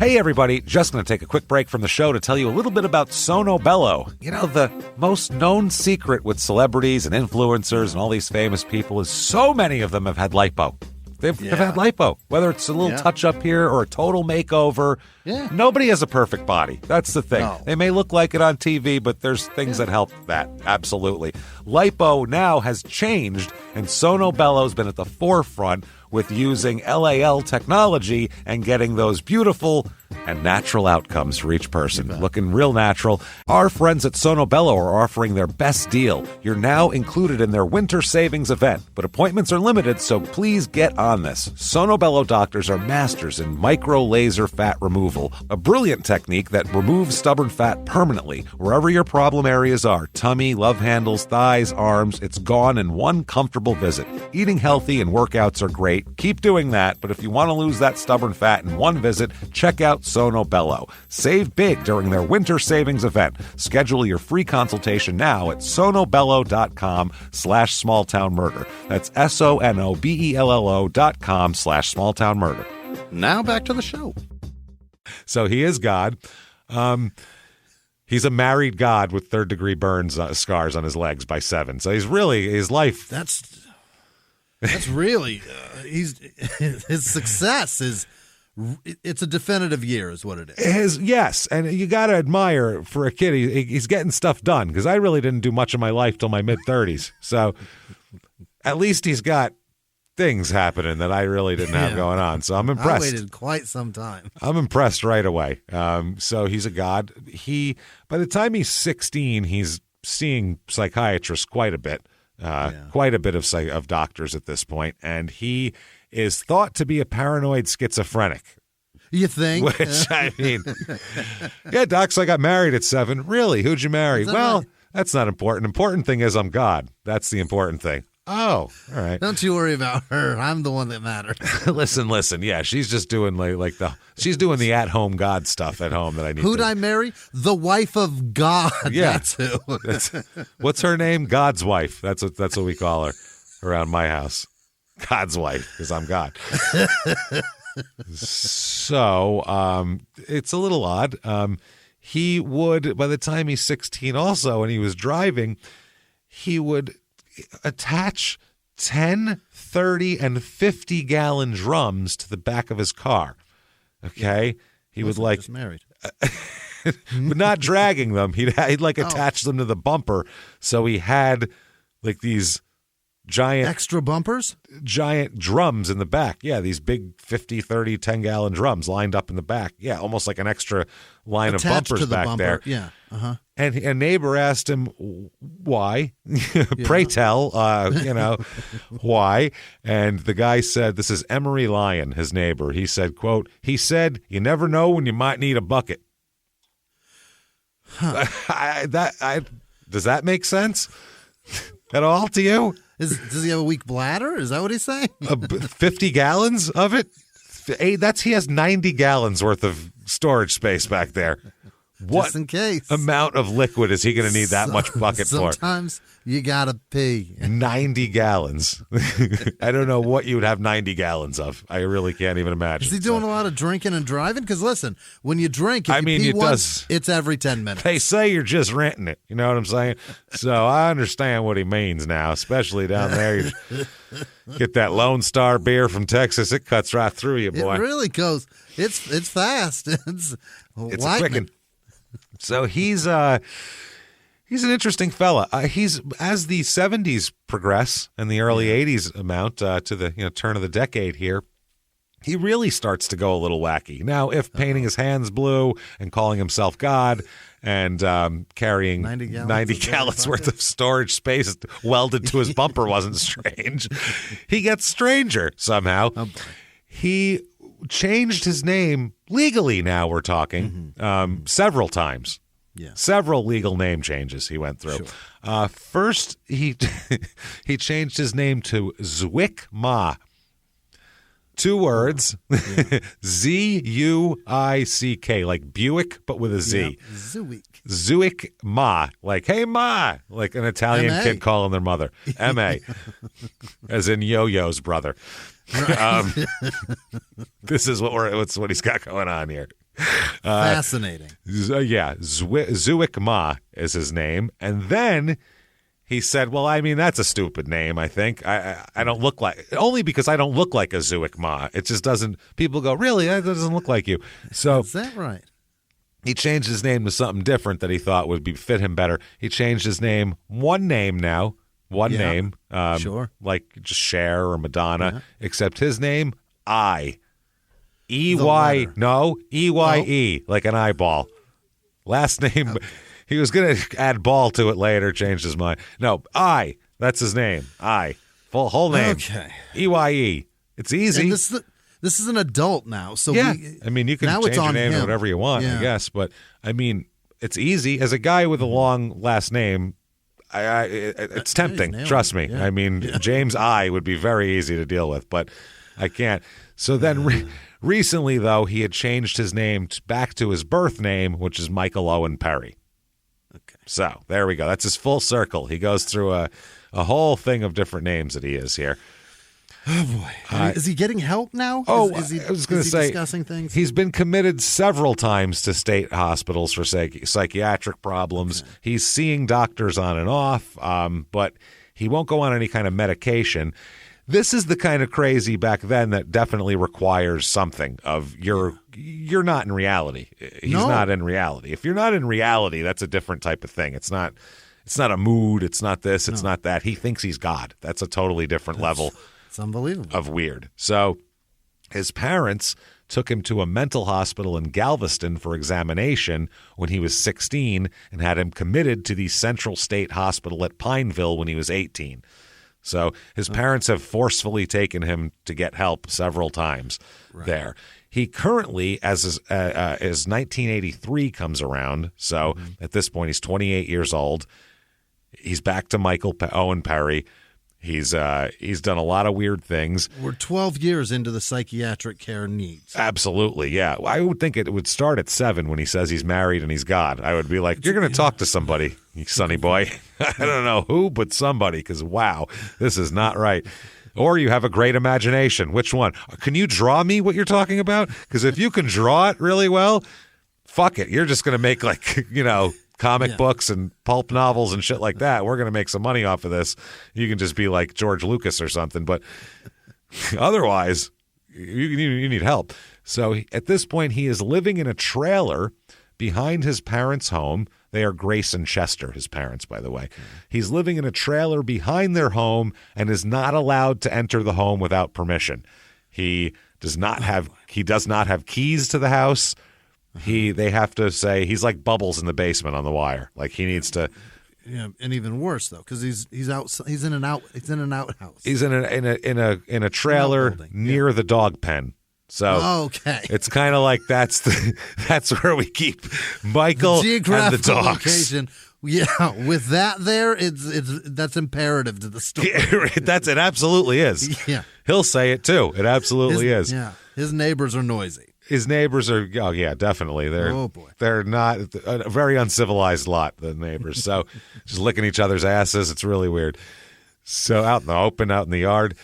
Hey, everybody, just going to take a quick break from the show to tell you a little bit about Sono Bello. You know, the most known secret with celebrities and influencers and all these famous people is so many of them have had lipo. They've had lipo, whether it's a little touch-up here or a total makeover. Yeah. Nobody has a perfect body. That's the thing. No. They may look like it on TV, but there's things that help that. Absolutely. Lipo now has changed, and Sono Bello's been at the forefront with using LAL technology and getting those beautiful and natural outcomes for each person. Looking real natural. Our friends at Sonobello are offering their best deal. You're now included in their winter savings event, but appointments are limited, so please get on this. Sonobello doctors are masters in micro laser fat removal, a brilliant technique that removes stubborn fat permanently. Wherever your problem areas are, tummy, love handles, thighs, arms, it's gone in one comfortable visit. Eating healthy and workouts are great. Keep doing that, but if you want to lose that stubborn fat in one visit, check out Sonobello. Save big during their winter savings event. Schedule your free consultation now at sonobello.com/smalltownmurder. That's SONOBELLO.com/smalltownmurder. Now back to the show. So he is God. He's a married God with third-degree burns, scars on his legs by 7. So he's really, his life. That's really, his success is, it's a definitive year is what it is. Yes, and you got to admire for a kid, he's getting stuff done, because I really didn't do much of my life till my mid-30s. So at least he's got things happening that I really didn't have going on. So I'm impressed. I waited quite some time. I'm impressed right away. So he's a God. By the time he's 16, he's seeing psychiatrists quite a bit. Quite a bit of doctors at this point, and he is thought to be a paranoid schizophrenic. You think? Which, I mean, yeah, Doc, so I got married at 7. Really? Who'd you marry? Well, that's not important. Important thing is I'm God. That's the important thing. Oh, all right. Don't you worry about her. I'm the one that matters. Listen. Yeah, she's just doing she's doing the at-home God stuff at home that I need. Who'd I marry? The wife of God. Yeah. That's who. What's her name? God's wife. That's what we call her around my house. God's wife, because I'm God. So it's a little odd. He would, by the time he's 16 also, and he was driving, he would attach 10, 30, and 50-gallon drums to the back of his car. Okay? He would just married. But not dragging them. He'd attach them to the bumper. So he had like these giant extra bumpers, giant drums in the back. Yeah, these big 50, 30, 10-gallon drums lined up in the back. Yeah, almost like an extra line attached of bumpers to the back bumper. there. Yeah. Uh-huh. And a neighbor asked him why. Pray tell, why? And the guy said, this is Emery Lyon, his neighbor. He said, quote, he said, you never know when you might need a bucket. Huh. Does that make sense at all to you? Does he have a weak bladder? Is that what he's saying? 50 gallons of it? He has 90 gallons worth of storage space back there. What just in case amount of liquid is he going to need that much bucket for? Sometimes you gotta pee. 90 gallons. I don't know what you would have 90 gallons of. I really can't even imagine. Is he doing a lot of drinking and driving? Because listen, when you drink, if you pee once, it's every 10 minutes. They say you're just renting it. You know what I'm saying? So I understand what he means now, especially down there. You get that Lone Star beer from Texas. It cuts right through you, boy. It really goes. It's fast. It's a quicken. So he's an interesting fella. He's, as the 70s progress and the early 80s amount to the turn of the decade here, he really starts to go a little wacky. Now, if painting his hands blue and calling himself God and carrying 90 gallons worth of storage space welded to his bumper wasn't strange, he gets stranger somehow. He changed his name legally. Now we're talking several times. Yeah, several legal name changes he went through. Sure. First, he changed his name to Zuick Ma. 2 words, Z-U-I-C-K, like Buick, but with a Z. Yep. Zuick Ma, like, hey, Ma, like an Italian M.A. kid calling their mother. M.A., as in Yo-Yo's brother. This is what he's got going on here. Fascinating. Zuick Ma is his name. And then he said, well, I mean, that's a stupid name, I think. I don't look like, only because I don't look like a Zuick Ma. It just doesn't, people go, really? That doesn't look like you. So is that right? He changed his name to something different that he thought would fit him better. He changed his name, one name now, one name, sure, like just Cher or Madonna, except his name, I. E-Y, no, E-Y-E, like an eyeball. Last name, he was going to add ball to it later, changed his mind. No, I, that's his name, I. Whole name. Okay. E-Y-E. It's easy. And this is an adult now. So yeah. I mean, you can change your name to whatever you want, I guess. But, I mean, it's easy. As a guy with a long last name, it's tempting. Trust me. Yeah. I mean, James I would be very easy to deal with, but I can't. So then recently, though, he had changed his name back to his birth name, which is Michael Owen Perry. Okay. So there we go. That's his full circle. He goes through a whole thing of different names that he is here. Oh, boy. Is he getting help now? Oh, is he, I was going to say, discussing things? He's been committed several times to state hospitals for psychiatric problems. Okay. He's seeing doctors on and off, but he won't go on any kind of medication. This is the kind of crazy back then that definitely requires something of you're not in reality. He's not in reality. If you're not in reality, that's a different type of thing. It's not a mood. It's not this. It's not that. He thinks he's God. That's a totally different level. It's unbelievable. Of weird. So his parents took him to a mental hospital in Galveston for examination when he was 16 and had him committed to the Central State Hospital at Pineville when he was 18. So his parents have forcefully taken him to get help several times there. He currently, as 1983 comes around, so at this point he's 28 years old, he's back to Michael Owen Perry. He's done a lot of weird things. We're 12 years into the psychiatric care needs. Absolutely, yeah. I would think it would start at 7 when he says he's married and he's God. I would be like, you're going to talk to somebody, you sonny boy. I don't know who, but somebody, because, wow, this is not right. Or you have a great imagination. Which one? Can you draw me what you're talking about? Because if you can draw it really well, fuck it. You're just going to make, like, comic books and pulp novels and shit like that. We're going to make some money off of this. You can just be like George Lucas or something. But otherwise, you need help. So at this point, he is living in a trailer behind his parents' home. They are Grace and Chester, his parents, by the way. He's living in a trailer behind their home and is not allowed to enter the home without permission. He does not have keys to the house. They have to say he's like Bubbles in the basement on the wire. Like he needs to. Yeah, and even worse though, because he's in an outhouse. He's in a trailer near the dog pen. So it's kind of like that's where we keep Michael and the dogs. Location. Yeah, with that there, that's imperative to the story. It absolutely is. Yeah, he'll say it too. It absolutely is. Yeah, his neighbors are noisy. His neighbors are, oh yeah, definitely. They're not a very uncivilized lot, the neighbors. So just licking each other's asses. It's really weird. So out in the open, out in the yard.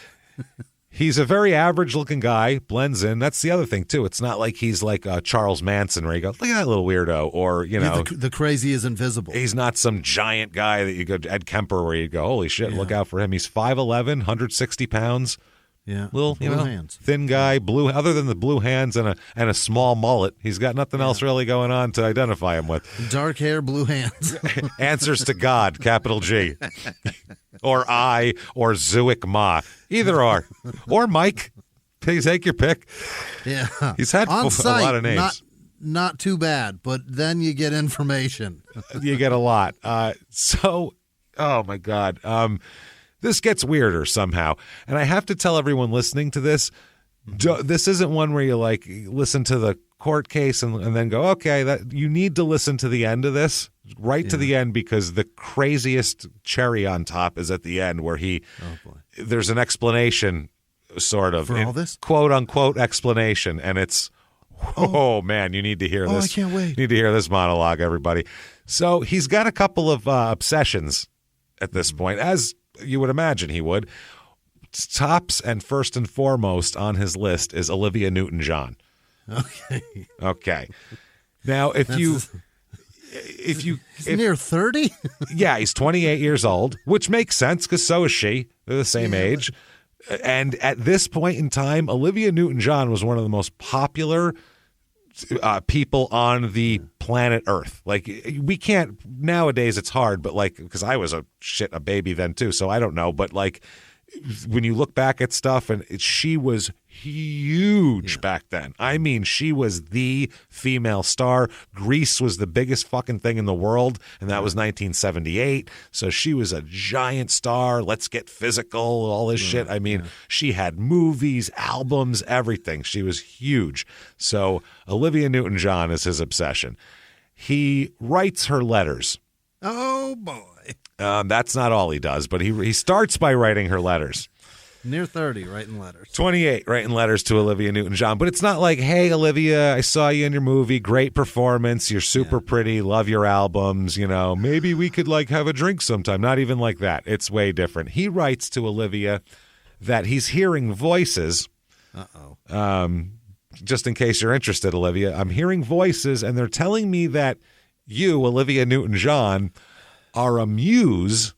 He's a very average-looking guy, blends in. That's the other thing, too. It's not like he's like Charles Manson where you go, look at that little weirdo, or, the crazy is invisible. He's not some giant guy that you go, Ed Kemper, where you go, holy shit, look out for him. He's 5'11", 160 pounds. Yeah, little, hands. Thin guy, blue. Other than the blue hands and a small mullet, he's got nothing else really going on to identify him with. Dark hair, blue hands. Answers to God, capital G, or I, or Zuik Ma, either or Mike. Please take your pick. Yeah, he's had on site, a lot of names. Not too bad, but then you get information. You get a lot. So, oh my God. This gets weirder somehow. And I have to tell everyone listening to this, this isn't one where you like listen to the court case and then go, okay, that you need to listen to the end of this, to the end, because the craziest cherry on top is at the end where there's an explanation, sort of. For all this? Quote unquote explanation. And it's, oh man, you need to hear this. I can't wait. You need to hear this monologue, everybody. So he's got a couple of obsessions at this point, as you would imagine he would. Tops and first and foremost on his list is Olivia Newton John. Okay. Now, if near 30? Yeah, he's 28 years old, which makes sense because so is she. They're the same age. And at this point in time, Olivia Newton John was one of the most popular people on the planet Earth. Like, we can't nowadays. It's hard, but like, because I was a baby then too, so I don't know. But like, when you look back at stuff, and she was huge back then. I mean, she was the female star. Grease was the biggest fucking thing in the world, and that was 1978. So she was a giant star. Let's Get Physical, all this shit. I mean, she had movies, albums, everything. She was huge. So Olivia Newton John is his obsession. He writes her letters. Oh, boy. That's not all he does, but he starts by writing her letters. Near 30, writing letters. 28, writing letters to Olivia Newton John. But it's not like, hey, Olivia, I saw you in your movie. Great performance. You're super pretty. Love your albums. You know, maybe we could like have a drink sometime. Not even like that. It's way different. He writes to Olivia that he's hearing voices. Just in case you're interested, Olivia, I'm hearing voices, and they're telling me that you, Olivia Newton John, are a muse,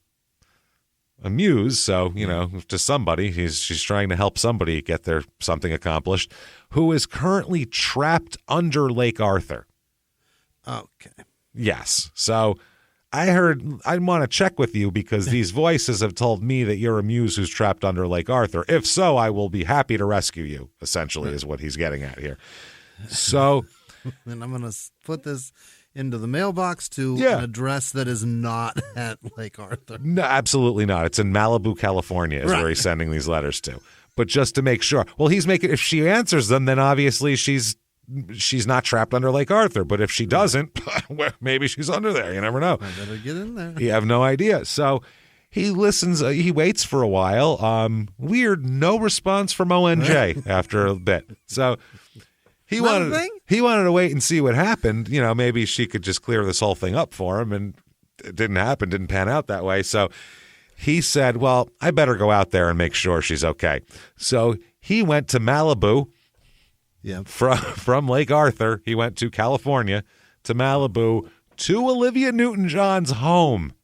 so, you know, to somebody, she's trying to help somebody get their something accomplished, who is currently trapped under Lake Arthur. Okay. Yes. So I want to check with you because these voices have told me that you're a muse who's trapped under Lake Arthur. If so, I will be happy to rescue you, essentially, is what he's getting at here. So. And I'm going to put this into the mailbox to an address that is not at Lake Arthur. No, absolutely not. It's in Malibu, California is where he's sending these letters to. But just to make sure. Well, he's making, if she answers them, then obviously she's not trapped under Lake Arthur. But if she doesn't, well, maybe she's under there. You never know. I better get in there. You have no idea. So he listens. He waits for a while. Weird, no response from ONJ after a bit. So He wanted to wait and see what happened. You know, maybe she could just clear this whole thing up for him, and it didn't happen, didn't pan out that way. So he said, well, I better go out there and make sure she's okay. So he went to Malibu from Lake Arthur. He went to California, to Malibu, to Olivia Newton John's home.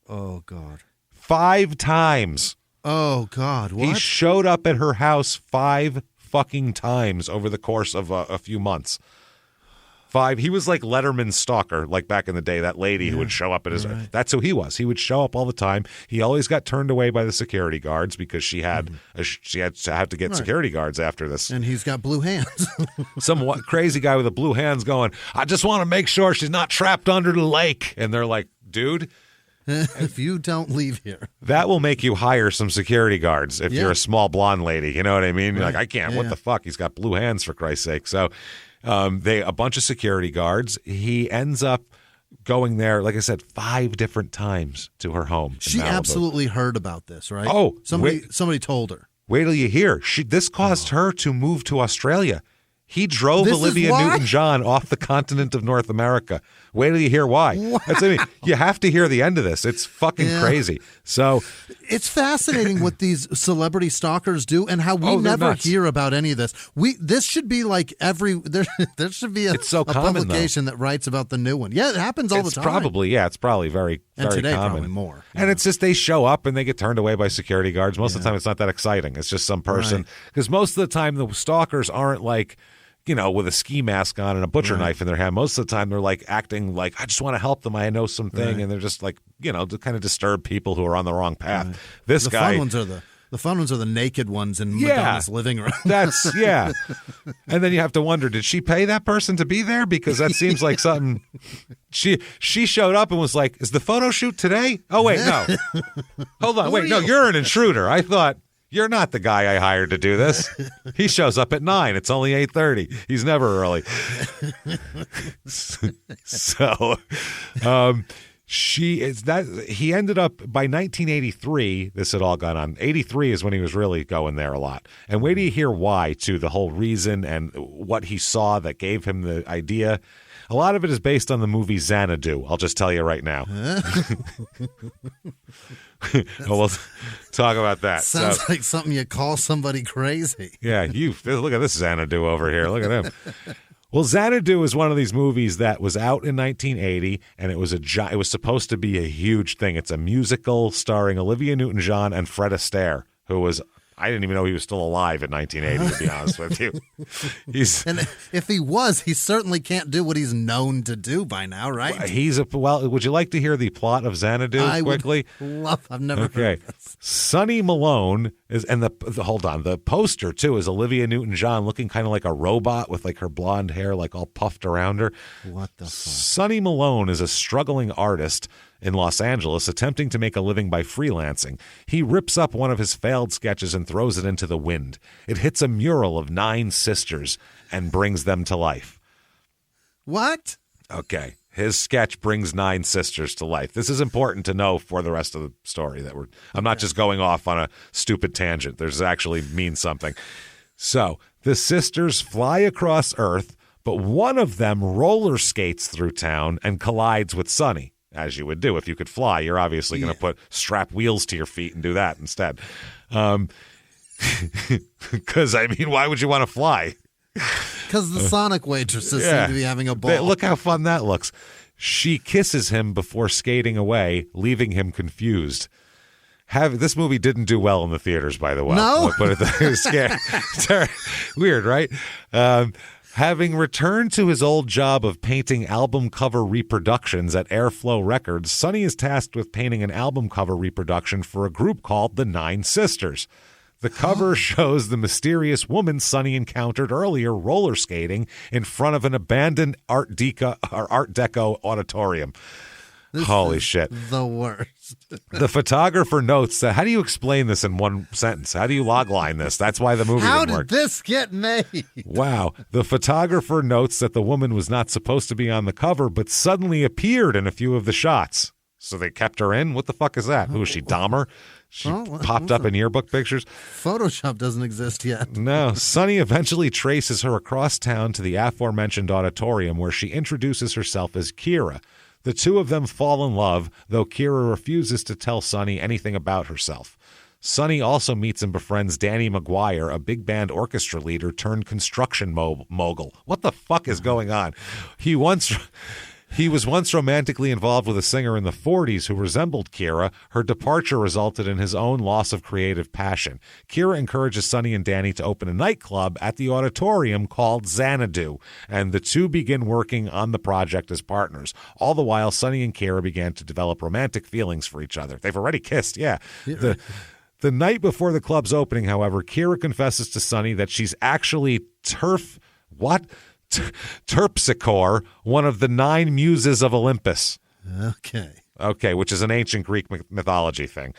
Oh, God. 5 times. Oh, God. What? He showed up at her house 5 fucking times over the course of a few months. 5. He was like Letterman's stalker, like back in the day, that lady who would show up at his. Right. That's who he was. He would show up all the time. He always got turned away by the security guards because she had to have to get security guards after this. And he's got blue hands. Some crazy guy with the blue hands going, I just want to make sure she's not trapped under the lake. And they're like, dude, if you don't leave here, that will make you hire some security guards if you're a small blonde lady. You know what I mean? You're like, I can't. What the fuck? He's got blue hands, for Christ's sake. So a bunch of security guards. He ends up going there, like I said, 5 different times to her home. She absolutely heard about this, right? Oh, somebody told her. Wait till you hear. This caused her to move to Australia. He drove Olivia Newton John off the continent of North America. Wait till you hear why. You have to hear the end of this. It's fucking crazy. So it's fascinating what these celebrity stalkers do and how we never hear about any of this. This should be like there should be a publication that writes about the new one. Yeah, it happens all the time. It's probably very, very today, common. Probably more. And it's just they show up and they get turned away by security guards. Most of the time, it's not that exciting. It's just some person. Because most of the time, the stalkers aren't like, you know, with a ski mask on and a butcher knife in their hand. Most of the time, they're like acting like, I just want to help them. I know something. And they're just like, you know, to kind of disturb people who are on the wrong path. Right. The fun ones are the naked ones in Madonna's living room. And then you have to wonder, did she pay that person to be there? Because that seems like something. She showed up and was like, is the photo shoot today? Oh, wait, no. Hold on. Wait, no, you're an intruder. I thought. You're not the guy I hired to do this. He shows up at 9. It's only 8:30. He's never early. So, he ended up by 1983. This had all gone on. 83 is when he was really going there a lot. And wait till you hear why, too. The whole reason and what he saw that gave him the idea. A lot of it is based on the movie Xanadu. I'll just tell you right now. We'll talk about that. Sounds like something you call somebody crazy. Yeah, look at this Xanadu over here. Look at him. Well, Xanadu is one of these movies that was out in 1980, and it was supposed to be a huge thing. It's a musical starring Olivia Newton John and Fred Astaire, who was I didn't even know he was still alive in 1980, to be honest with you. And if he was, he certainly can't do what he's known to do by now, right? Would you like to hear the plot of Xanadu quickly? I've never heard of this. Sonny Malone is, and the poster too is Olivia Newton John looking kind of like a robot with like her blonde hair like all puffed around her. What the fuck? Sonny Malone is a struggling artist in Los Angeles attempting to make a living by freelancing. He rips up one of his failed sketches and throws it into the wind. It hits a mural of 9 sisters and brings them to life. What? Okay. His sketch brings 9 sisters to life. This is important to know for the rest of the story. I'm not just going off on a stupid tangent. There's actually means something. So the sisters fly across Earth, but one of them roller skates through town and collides with Sonny. As you would do if you could fly, you're obviously going to strap wheels to your feet and do that instead. Because why would you want to fly? Because the Sonic waitresses seem to be having a ball. Look how fun that looks. She kisses him before skating away, leaving him confused. This movie didn't do well in the theaters, by the way. No, but it was scary. Weird, right? Having returned to his old job of painting album cover reproductions at Airflow Records, Sonny is tasked with painting an album cover reproduction for a group called the 9 Sisters. The cover shows the mysterious woman Sonny encountered earlier roller skating in front of an abandoned Art Deco auditorium. Holy shit. The worst. The photographer notes that, how do you explain this in one sentence? How do you logline this? That's why the movie didn't work. How did this get made? Wow. The photographer notes that the woman was not supposed to be on the cover, but suddenly appeared in a few of the shots. So they kept her in? What the fuck is that? Who is she, Dahmer? She popped up in yearbook pictures? Photoshop doesn't exist yet. No. Sonny eventually traces her across town to the aforementioned auditorium where she introduces herself as Kira. The two of them fall in love, though Kira refuses to tell Sonny anything about herself. Sonny also meets and befriends Danny McGuire, a big band orchestra leader turned construction mogul. What the fuck is going on? He was once romantically involved with a singer in the 40s who resembled Kira. Her departure resulted in his own loss of creative passion. Kira encourages Sonny and Danny to open a nightclub at the auditorium called Xanadu, and the two begin working on the project as partners. All the while, Sonny and Kira began to develop romantic feelings for each other. They've already kissed, yeah. The night before the club's opening, however, Kira confesses to Sonny that she's actually Terpsichore, one of the 9 muses of Olympus. Okay, which is an ancient Greek mythology thing.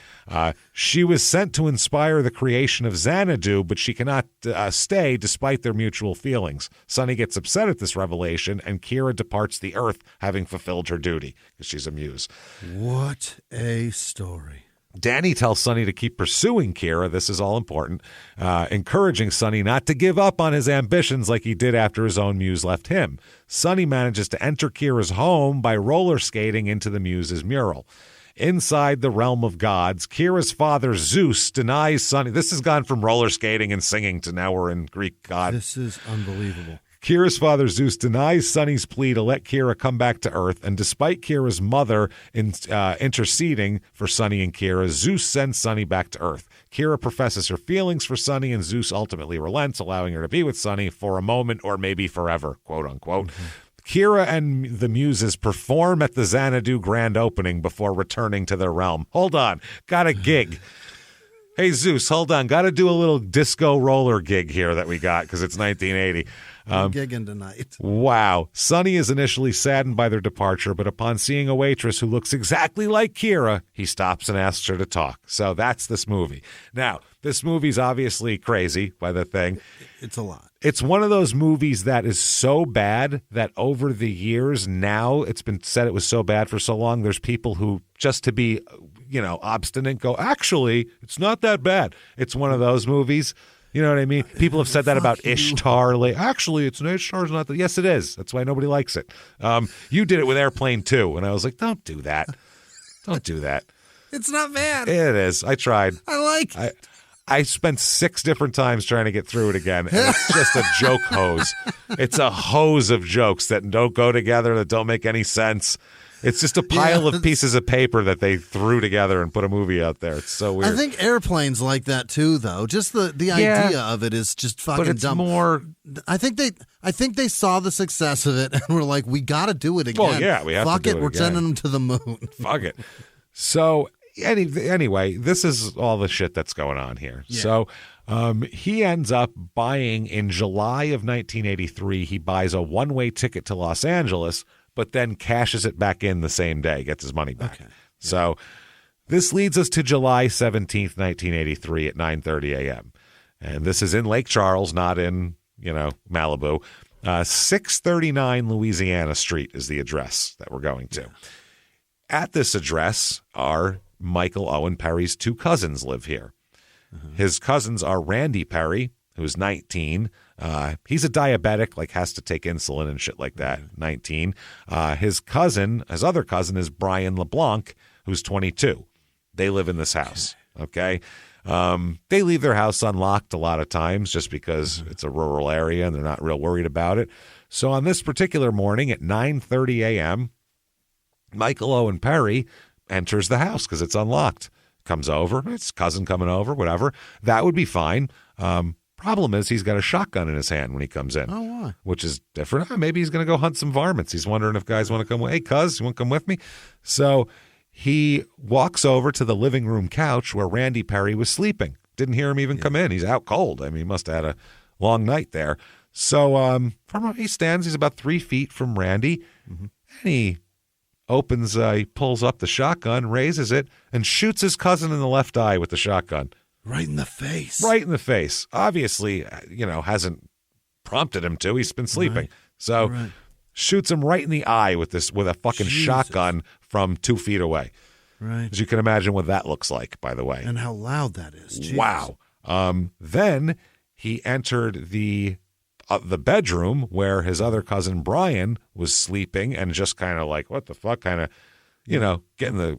She was sent to inspire the creation of Xanadu, but she cannot stay despite their mutual feelings. Sonny gets upset at this revelation, and Kira departs the earth, having fulfilled her duty, because she's a muse. What a story. Danny tells Sonny to keep pursuing Kira. This is all important, encouraging Sonny not to give up on his ambitions like he did after his own muse left him. Sonny manages to enter Kira's home by roller skating into the muse's mural. Inside the realm of gods, Kira's father, Zeus, denies Sonny. This has gone from roller skating and singing to now we're in Greek god. This is unbelievable. Kira's father, Zeus, denies Sonny's plea to let Kira come back to Earth, and despite Kira's mother interceding for Sonny and Kira, Zeus sends Sonny back to Earth. Kira professes her feelings for Sonny, and Zeus ultimately relents, allowing her to be with Sonny for a moment or maybe forever, quote unquote. Mm-hmm. Kira and the Muses perform at the Xanadu grand opening before returning to their realm. Hold on, got a gig. Hey, Zeus, hold on. Got to do a little disco roller gig here that we got because it's 1980. Gigging tonight. Wow. Sonny is initially saddened by their departure, but upon seeing a waitress who looks exactly like Kira, he stops and asks her to talk. So that's this movie. Now, this movie's obviously crazy by the thing. It's a lot. It's one of those movies that is so bad that over the years now, it's been said it was so bad for so long, there's people who, just to be, obstinate, go, actually, it's not that bad. It's one of those movies. You know what I mean? People have said that about Ishtar. Actually, Ishtar's not that. Yes, it is. That's why nobody likes it. You did it with Airplane 2, and I was like, don't do that. Don't do that. It's not bad. It is. I tried. I like it. I spent 6 different times trying to get through it again, and it's just a joke hose. It's a hose of jokes that don't go together, that don't make any sense. It's just a pile of pieces of paper that they threw together and put a movie out there. It's so weird. I think airplanes like that too, though. Just the idea of it is just fucking but it's dumb. More. I think they saw the success of it and were like, we got to do it again. Well, yeah, we have Fuck to do it. it We're again. sending them to the moon. Fuck it. So anyway, this is all the shit that's going on here. Yeah. So he ends up buying in July of 1983. He buys a one-way ticket to Los Angeles, but then cashes it back in the same day, gets his money back. Okay. Yeah. So this leads us to July 17th, 1983 at 9:30 a.m. And this is in Lake Charles, not in, Malibu. 639 Louisiana Street is the address that we're going to. Yeah. At this address are Michael Owen Perry's two cousins live here. Mm-hmm. His cousins are Randy Perry, who's 19. He's a diabetic, has to take insulin and shit like that. 19. His other cousin is Brian LeBlanc, who's 22. They live in this house. Okay. They leave their house unlocked a lot of times just because it's a rural area and they're not real worried about it. So on this particular morning at 9:30 a.m., Michael Owen Perry enters the house because it's unlocked. Comes over. It's cousin coming over, whatever. That would be fine. Problem is he's got a shotgun in his hand when he comes in. Oh, why? Which is different. Maybe he's going to go hunt some varmints. He's wondering if guys want to come. Hey, cuz, you want to come with me? So he walks over to the living room couch where Randy Perry was sleeping. Didn't hear him even come in. He's out cold. He must have had a long night there. So from where he stands, he's about 3 feet from Randy. Mm-hmm. And he pulls up the shotgun, raises it, and shoots his cousin in the left eye with the shotgun. Right in the face. Right in the face. Obviously, hasn't prompted him to. He's been sleeping. Right. So shoots him right in the eye with a fucking shotgun from 2 feet away. Right. As you can imagine what that looks like, by the way. And how loud that is. Jeez. Wow. Then he entered the bedroom where his other cousin Brian was sleeping and just kind of what the fuck, kind of, getting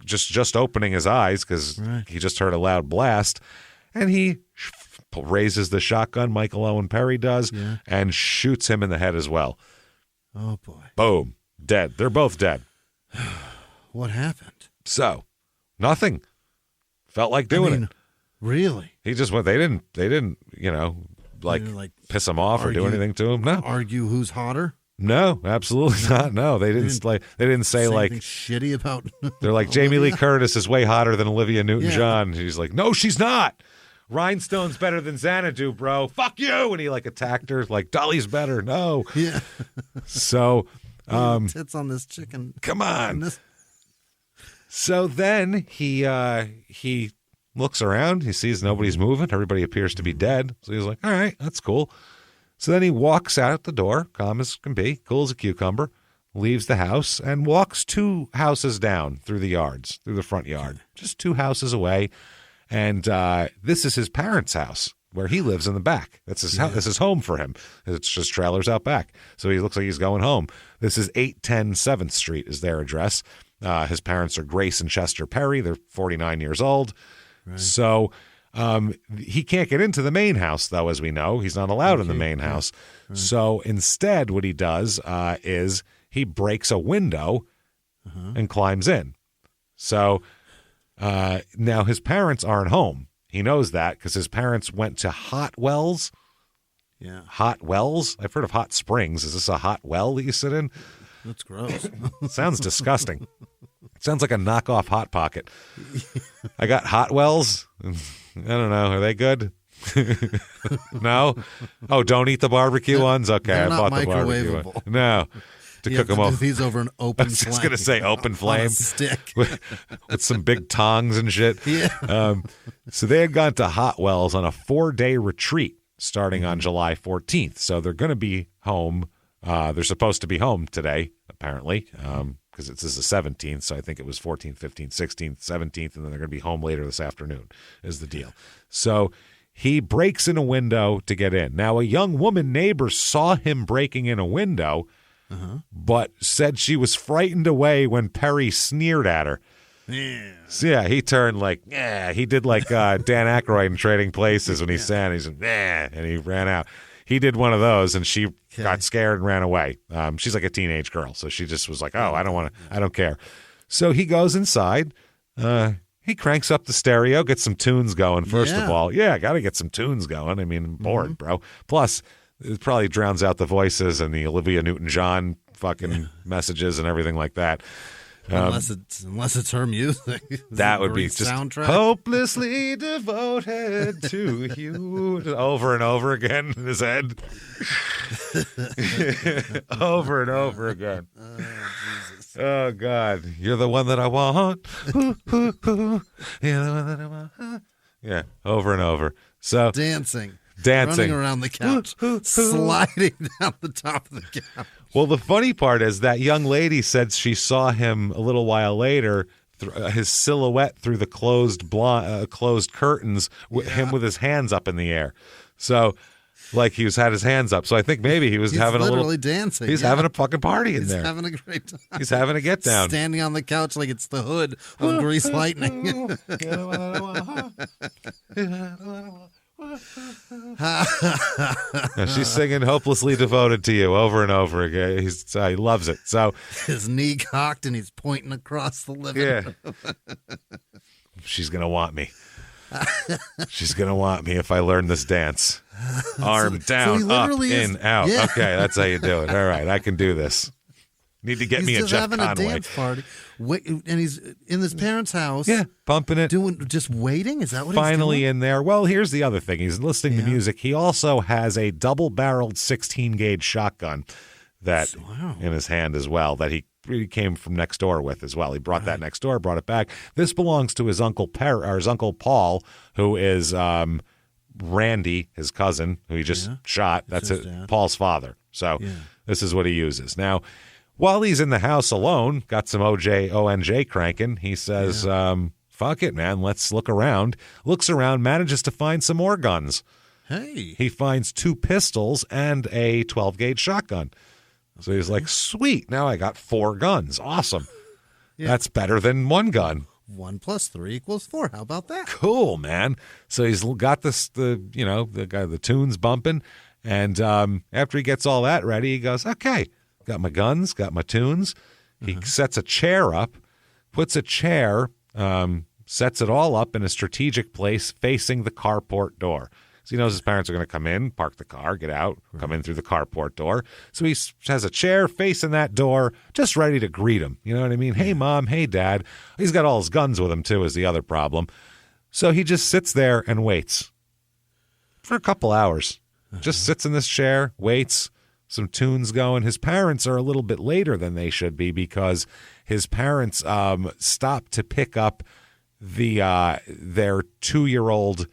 just opening his eyes because he just heard a loud blast, and he raises the shotgun. Michael Owen Perry does and shoots him in the head as well. Oh boy! Boom, dead. They're both dead. What happened? So, nothing. Felt like doing it. Really? He just went. They didn't. Piss him off or do anything to him. No. Argue who's hotter? No, absolutely not. No, they didn't say anything shitty about. They're like Jamie Lee Curtis is way hotter than Olivia Newton John. He's like, no, she's not. Rhinestone's better than Xanadu, bro. Fuck you. And he attacked her like Dolly's better. No. Yeah. So tits on this chicken. Come on. So then he looks around. He sees nobody's moving. Everybody appears to be dead. So he's like, all right, that's cool. So then he walks out the door, calm as can be, cool as a cucumber, leaves the house, and walks 2 houses down through the front yard, just 2 houses away. And this is his parents' house where he lives in the back. That's his house. This is home for him. It's just trailers out back. So he looks like he's going home. This is 810 7th Street is their address. His parents are Grace and Chester Perry. They're 49 years old. Right. So he can't get into the main house, though, as we know. He's not allowed in the main house. Right. So instead, what he does is he breaks a window and climbs in. So now his parents aren't home. He knows that because his parents went to Hot Wells. Yeah. Hot Wells? I've heard of hot springs. Is this a hot well that you sit in? That's gross. Sounds disgusting. Sounds like a knockoff Hot Pocket. I got Hot Wells. I don't know. Are they good? No? Oh, don't eat the barbecue ones? Okay, I bought the barbecue one. No. To cook them up. These over an open flame. I was going to say open flame. On a stick. with some big tongs and shit. Yeah. So they had gone to Hot Wells on a 4-day retreat starting on July 14th. So they're going to be home. They're supposed to be home today, apparently, because this is the 17th. So I think it was 14th, 15th, 16th, 17th, and then they're going to be home later this afternoon is the deal. So he breaks in a window to get in. Now, a young woman neighbor saw him breaking in a window, but said she was frightened away when Perry sneered at her. Yeah. So, yeah, he turned he did like Dan Aykroyd in Trading Places when he sang. He's like, and he ran out. he did one of those, and she got scared and ran away. She's like a teenage girl, so she just was like, "Oh, I don't care." So he goes inside. He cranks up the stereo, gets some tunes going. First of all, got to get some tunes going. I mean, I'm bored, bro. Plus, it probably drowns out the voices and the Olivia Newton John fucking messages and everything like that. Unless it's her music. That would be just soundtrack. Hopelessly devoted to you. Over and over again in his head. Over and over again. Oh, Jesus. Oh, God. You're the one that I want. Ooh, ooh, ooh. You're the one that I want. Yeah, over and over. So Dancing. Dancing. Running around the couch. Sliding down the top of the couch. Well, the funny part is that young lady said she saw him a little while later, his silhouette through the closed curtains, him with his hands up in the air. So, like he had his hands up. So I think maybe he's having literally dancing. He's having a fucking party in there. He's having a great time. He's having a get down. Standing on the couch like it's the hood of Grease Lightning. She's singing "Hopelessly Devoted to You" over and over again. He loves it. So his knee cocked and he's pointing across the living room. She's gonna want me. She's gonna want me if I learn this dance. Arm down, up, in, out. Yeah. Okay, that's how you do it. All right, I can do this. Need to get me a Jeff Conway. He's just having a dance party, and he's in his parents' house. Yeah, pumping it, just waiting. Is that what finally he's doing? In there? Well, here's the other thing. He's listening to music. He also has a double-barreled 16-gauge shotgun that in his hand as well. That he came from next door with as well. He brought that next door, brought it back. This belongs to his uncle his uncle Paul, who is Randy, his cousin, who he just shot. That's Paul's father. So this is what he uses now. While he's in the house alone, got some ONJ cranking, he says, fuck it, man, let's look around. Looks around, manages to find some more guns. Hey. He finds 2 pistols and a 12-gauge shotgun. So he's like, sweet, now I got 4 guns. Awesome. Yeah. That's better than 1 gun. 1 + 3 = 4. How about that? Cool, man. So he's got the tunes bumping, and after he gets all that ready, he goes, okay. Got my guns, got my tunes. He sets a chair up, puts a chair, sets it all up in a strategic place facing the carport door. So he knows his parents are going to come in, park the car, get out, come in through the carport door. So he has a chair facing that door, just ready to greet him. You know what I mean? Hey, Mom. Hey, Dad. He's got all his guns with him, too, is the other problem. So he just sits there and waits for a couple hours. Just sits in this chair, waits. Some tunes going. His parents are a little bit later than they should be because his parents stopped to pick up their 2-year-old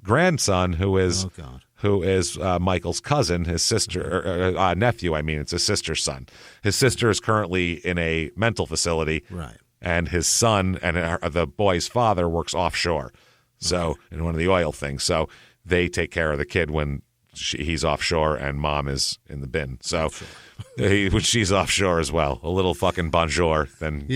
grandson, who is Michael's cousin, his sister nephew. I mean, it's his sister's son. His sister is currently in a mental facility, right? And his son and the boy's father works offshore, so in one of the oil things. So they take care of the kid when he's offshore and Mom is in the bin. So she's offshore as well. A little fucking bonjour. Then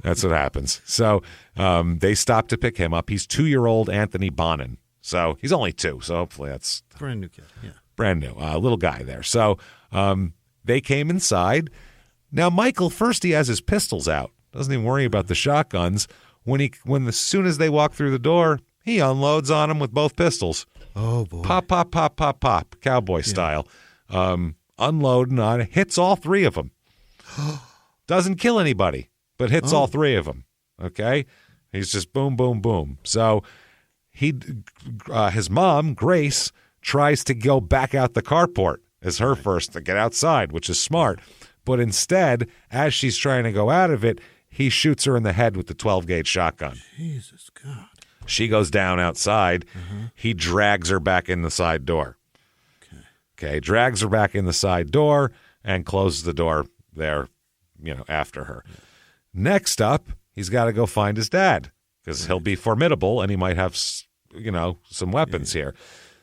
that's what happens. So they stop to pick him up. He's 2-year-old Anthony Bonin. So he's only 2. So hopefully that's brand new kid. Yeah, brand new little guy there. So they came inside. Now Michael, first he has his pistols out. Doesn't even worry about the shotguns. As soon as they walk through the door, he unloads on them with both pistols. Oh, boy. Pop, pop, pop, pop, pop, cowboy style. Unloading on it, hits all 3 of them. Doesn't kill anybody, but hits all 3 of them. Okay? He's just boom, boom, boom. So his mom, Grace, tries to go back out the carport as her first to get outside, which is smart. But instead, as she's trying to go out of it, he shoots her in the head with the 12-gauge shotgun. Jesus God. She goes down outside. He drags her back in the side door. Okay, drags her back in the side door and closes the door there, after her. Next up, he's got to go find his dad because he'll be formidable and he might have, some weapons here.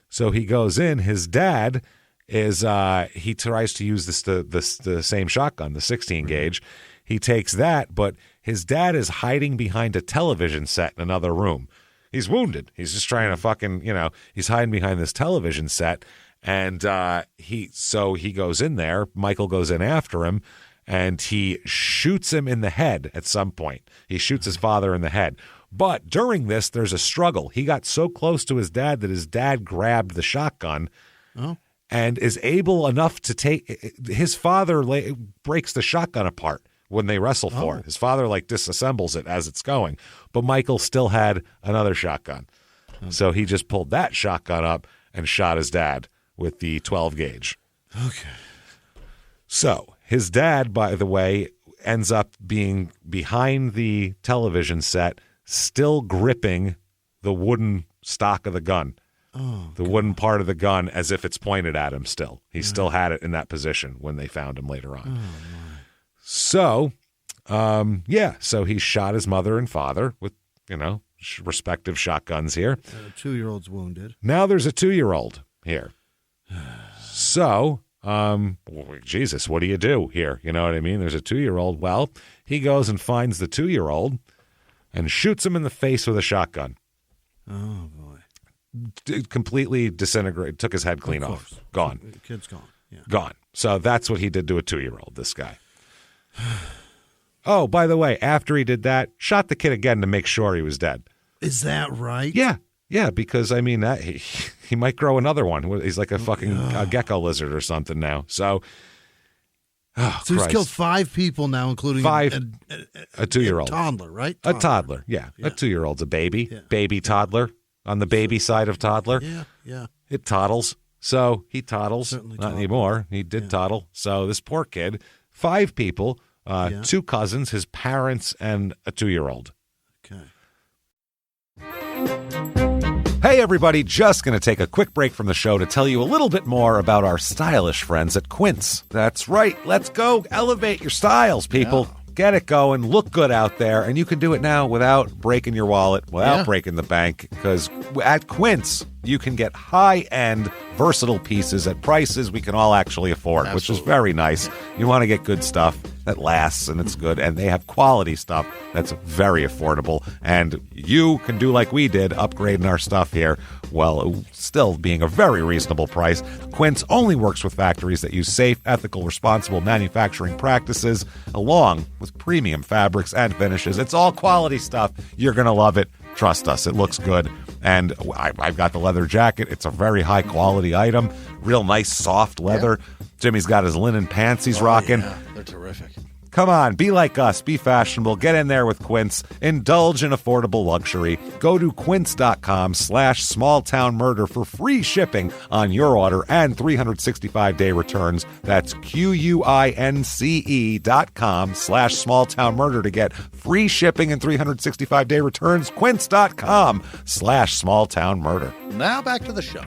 So he goes in. His dad is he tries to use the same shotgun, the 16-gauge. He takes that, but his dad is hiding behind a television set in another room. He's wounded. He's just trying to fucking, he's hiding behind this television set. And he goes in there. Michael goes in after him, and he shoots him in the head at some point. He shoots his father in the head. But during this, there's a struggle. He got so close to his dad that his dad grabbed the shotgun and is able enough to take – his father breaks the shotgun apart when they wrestle for it. His father, disassembles it as it's going. But Michael still had another shotgun. So he just pulled that shotgun up and shot his dad with the 12 gauge. Okay. So his dad, by the way, ends up being behind the television set, still gripping the wooden stock of the gun, the wooden part of the gun, as if it's pointed at him still. He still had it in that position when they found him later on. So, so he shot his mother and father with, respective shotguns here. 2-year-old's wounded. Now there's a 2-year-old here. So, Jesus, what do you do here? You know what I mean? There's a 2-year-old. Well, he goes and finds the 2-year-old and shoots him in the face with a shotgun. Oh, boy. Completely disintegrated, took his head clean off. Gone. The kid's gone. Yeah. Gone. So that's what he did to a 2-year-old, this guy. Oh, by the way, after he did that, shot the kid again to make sure he was dead. Is that right? Yeah. Yeah, because, he might grow another one. He's like a fucking gecko lizard or something now. So... so he's killed 5 people now, including a 2-year-old. A toddler, right? A toddler, yeah. A 2-year-old's a baby. Yeah. Baby toddler. On the baby side of toddler. Yeah. It toddles. So he toddles. Certainly Not anymore. He did toddle. So this poor kid, 5 people, 2 cousins, his parents, and a 2-year-old. Okay. Hey, everybody, just going to take a quick break from the show to tell you a little bit more about our stylish friends at Quince. That's right. Let's go elevate your styles, people. Yeah. Get it going. Look good out there. And you can do it now without breaking your wallet, without breaking the bank, because at Quince, you can get high-end, versatile pieces at prices we can all actually afford, which is very nice. You want to get good stuff that lasts and it's good, and they have quality stuff that's very affordable. And you can do like we did, upgrading our stuff here, while still being a very reasonable price. Quince only works with factories that use safe, ethical, responsible manufacturing practices, along with premium fabrics and finishes. It's all quality stuff. You're going to love it. Trust us, it looks good. And I've got the leather jacket. It's a very high-quality item. Real nice, soft leather. Yeah. Jimmie's got his linen pants he's rocking. Yeah, they're terrific. Come on, be like us. Be fashionable. Get in there with Quince. Indulge in affordable luxury. Go to quince.com/smalltownmurder for free shipping on your order and 365-day returns. That's QUINCE.com/smalltownmurder to get free shipping and 365-day returns. Quince.com/smalltownmurder. Now back to the show.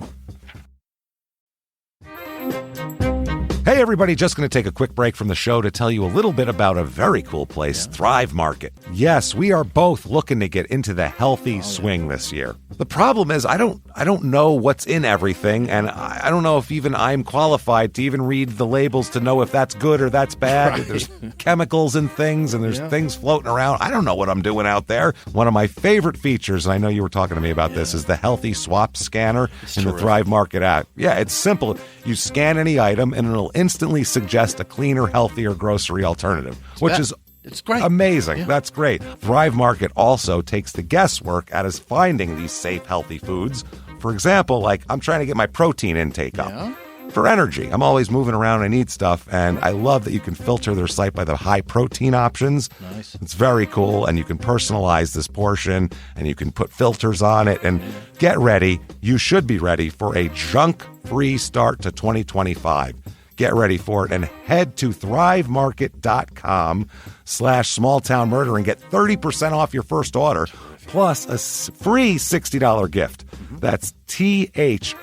Hey, everybody, just going to take a quick break from the show to tell you a little bit about a very cool place, Thrive Market. Yes, we are both looking to get into the healthy swing this year. The problem is I don't know what's in everything, and I don't know if even I'm qualified to even read the labels to know if that's good or that's bad. Right. There's chemicals and things, and there's things floating around. I don't know what I'm doing out there. One of my favorite features, and I know you were talking to me about this, is the Healthy Swap Scanner in the Thrive Market app. Yeah, it's simple. You scan any item, and it'll instantly suggest a cleaner, healthier grocery alternative, which is it's great. Amazing. Yeah. That's great. Thrive Market also takes the guesswork out of finding these safe, healthy foods. For example, like I'm trying to get my protein intake up for energy. I'm always moving around. I need stuff. And I love that you can filter their site by the high protein options. Nice. It's very cool. And you can personalize this portion and you can put filters on it. And get ready. You should be ready for a junk-free start to 2025. Get ready for it and head to thrivemarket.com/smalltownmurder and get 30% off your first order plus a free $60 gift. That's THRIVE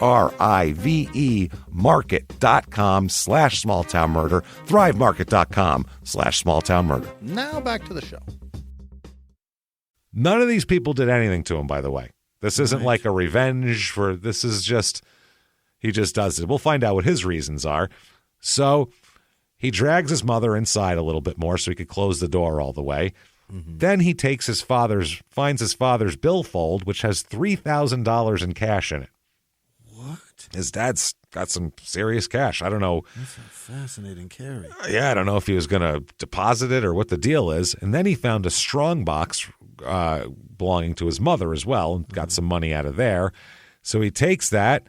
market.com/smalltownmurder, thrivemarket.com/smalltownmurder. Now back to the show. None of these people did anything to him, by the way. This isn't like a revenge for, this is just, he just does it. We'll find out what his reasons are. So he drags his mother inside a little bit more so he could close the door all the way. Mm-hmm. Then he takes finds his father's billfold, which has $3,000 in cash in it. What? His dad's got some serious cash. I don't know. That's a fascinating carry. Yeah, I don't know if he was going to deposit it or what the deal is. And then he found a strong box belonging to his mother as well and got some money out of there. So he takes that,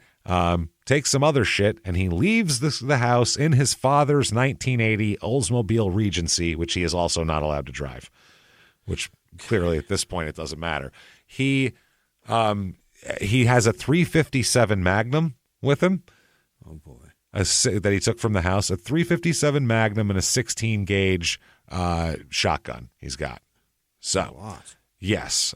takes some other shit, and he leaves the house in his father's 1980 Oldsmobile Regency, which he is also not allowed to drive, which clearly at this point it doesn't matter. He has a 357 Magnum with him. Oh, boy. That he took from the house, a 357 Magnum and a 16-gauge shotgun he's got. So, a lot. Yes.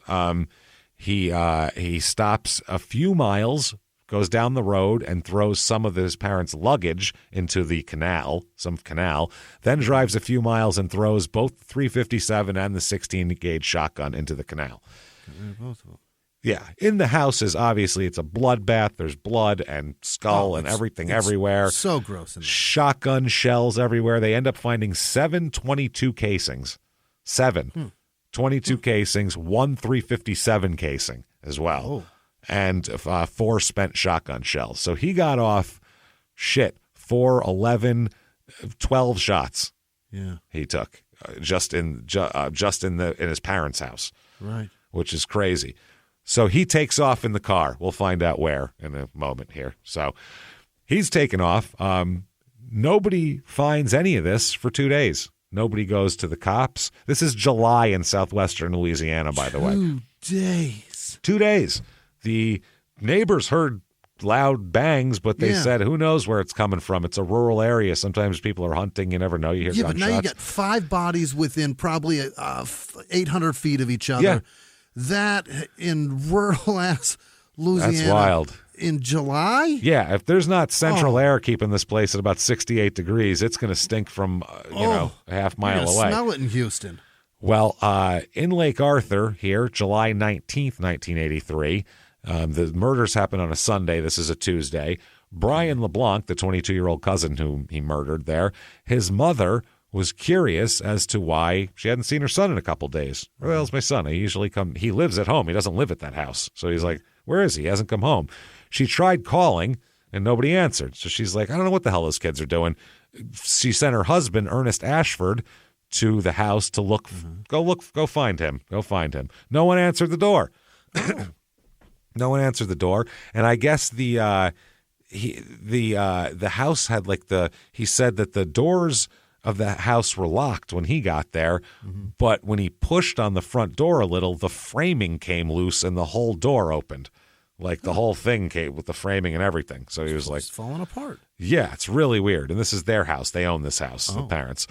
He stops a few miles, goes down the road, and throws some of his parents' luggage into the canal, then drives a few miles and throws both the 357 and the 16-gauge shotgun into the canal. Both of them. Yeah. In the house is obviously it's a bloodbath. There's blood and skull and everything everywhere. So gross. In there. Shotgun shells everywhere. They end up finding 7 .22 casings. 7 .22 casings, 1 .357 casing as well. Oh. And 4 spent shotgun shells. So he got off 4, 11, 12 shots. Yeah. He took just in his parents' house. Right. Which is crazy. So he takes off in the car. We'll find out where in a moment here. So he's taken off. Nobody finds any of this for 2 days. Nobody goes to the cops. This is July in southwestern Louisiana, by the way. 2 days. 2 days. The neighbors heard loud bangs, but they said, who knows where it's coming from? It's a rural area. Sometimes people are hunting. You never know. You hear gunshots. But now you got 5 bodies within probably 800 feet of each other. Yeah. That in rural-ass Louisiana. That's wild. In July? Yeah, if there's not central air keeping this place at about 68 degrees, it's going to stink from, a half mile away. Smell it in Houston. Well, in Lake Arthur here, July 19th, 1983, the murders happened on a Sunday. This is a Tuesday. Brian LeBlanc, the 22-year-old cousin whom he murdered there, his mother was curious as to why she hadn't seen her son in a couple days. Where the hell's my son? He lives at home. He doesn't live at that house. So he's like, where is he? He hasn't come home. She tried calling, and nobody answered. So she's like, I don't know what the hell those kids are doing. She sent her husband, Ernest Ashford, to the house to look. Go find him. Go find him. No one answered the door. No one answered the door. And I guess the house had he said that the doors of the house were locked when he got there, but when he pushed on the front door a little, the framing came loose and the whole door opened. Like the whole thing came with the framing and everything. So he was like, it's falling apart. Yeah, it's really weird. And this is their house. They own this house, the parents.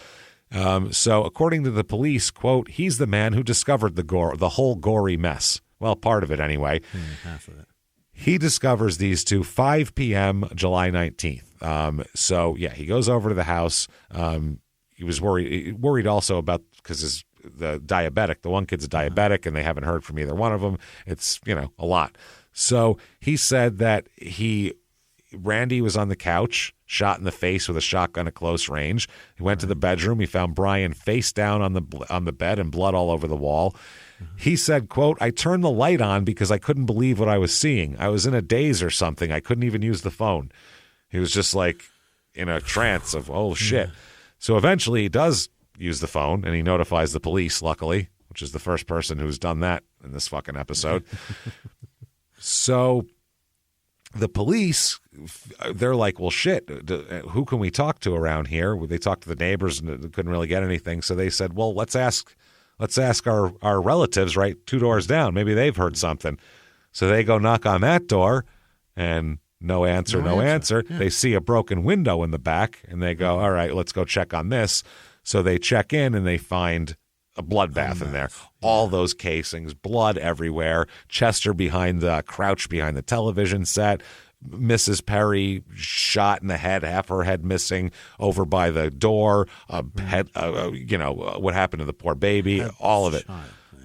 So according to the police, quote, he's the man who discovered the whole gory mess. Well, part of it anyway. Half of it. He discovers these two 5 p.m. July 19th. So, yeah, he goes over to the house. He was worried also about because the diabetic. The one kid's a diabetic, and they haven't heard from either one of them. It's, a lot. So he said that Randy was on the couch, shot in the face with a shotgun at close range. He went to the bedroom. He found Brian face down on the bed and blood all over the wall. He said, quote, I turned the light on because I couldn't believe what I was seeing. I was in a daze or something. I couldn't even use the phone. He was just like in a trance of, oh, shit. So eventually he does use the phone and he notifies the police, luckily, which is the first person who's done that in this fucking episode. So the police, they're like, well, shit, who can we talk to around here? They talked to the neighbors and couldn't really get anything. So they said, well, let's ask our relatives right 2 doors down. Maybe they've heard something. So they go knock on that door and no answer. Yeah. They see a broken window in the back and they go, all right, let's go check on this. So they check in and they find a bloodbath in there. All those casings, blood everywhere. Chester crouched behind the television set. Mrs. Perry shot in the head, half her head missing over by the door. What happened to the poor baby? All of it.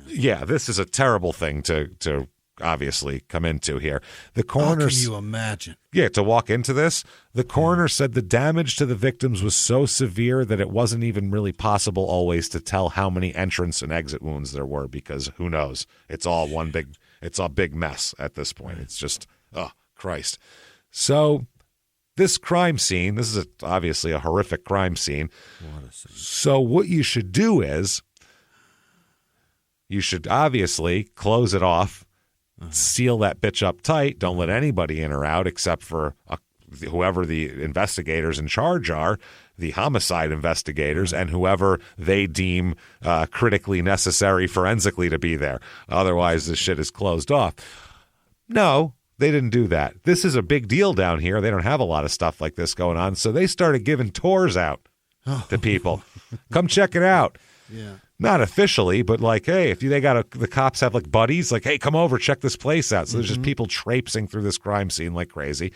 Yeah, this is a terrible thing to obviously come into here. The coroner. How can you imagine? Yeah, to walk into this. The coroner said the damage to the victims was so severe that it wasn't even really possible always to tell how many entrance and exit wounds there were because who knows? It's all a big mess at this point. It's just, oh, Christ. So this crime scene, this is obviously a horrific crime scene. What a scene. So what you should do is you should obviously close it off, seal that bitch up tight. Don't let anybody in or out except for whoever the investigators in charge are, the homicide investigators, and whoever they deem critically necessary forensically to be there. Otherwise, this shit is closed off. No, they didn't do that. This is a big deal down here. They don't have a lot of stuff like this going on. So they started giving tours out to people. Come check it out. Yeah. Not officially, but like, hey, if they got the cops have like buddies, like, hey, come over, check this place out. So there's just people traipsing through this crime scene like crazy.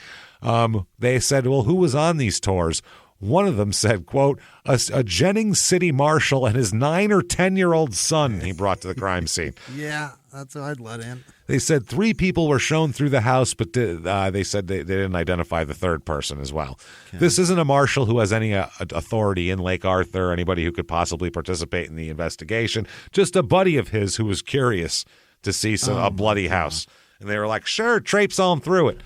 They said, well, who was on these tours? One of them said, quote, a Jennings city marshal and his 9 or 10-year-old son he brought to the crime scene. Yeah, that's what I'd let in. They said 3 people were shown through the house, but they said they didn't identify the third person as well. Okay. This isn't a marshal who has any authority in Lake Arthur, anybody who could possibly participate in the investigation, just a buddy of his who was curious to see a bloody house. And they were like, sure, traipse on through it.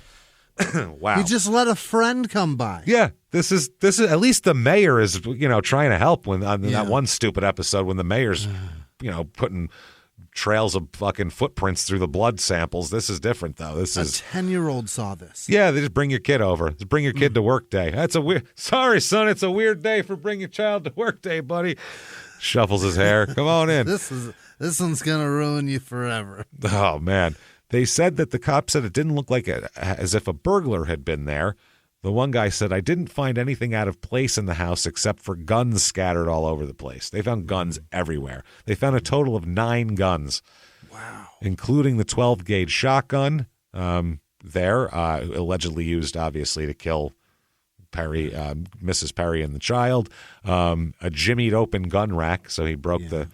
Wow. You just let a friend come by. Yeah. This is at least the mayor is, trying to help when that one stupid episode when the mayor's, putting trails of fucking footprints through the blood samples. This is different though. This is a 10-year-old saw this. Yeah, they just bring your kid over. Just bring your kid to work day. That's sorry, son, it's a weird day for bring your child to work day, buddy. Shuffles his hair. Come on in. This one's gonna ruin you forever. Oh man. They said that the cops said it didn't look like as if a burglar had been there. The one guy said, I didn't find anything out of place in the house except for guns scattered all over the place. They found guns everywhere. They found a total of 9 guns. Wow. Including the 12-gauge shotgun allegedly used, obviously, to kill Perry, Mrs. Perry and the child. A Jimmie open gun rack, so he broke the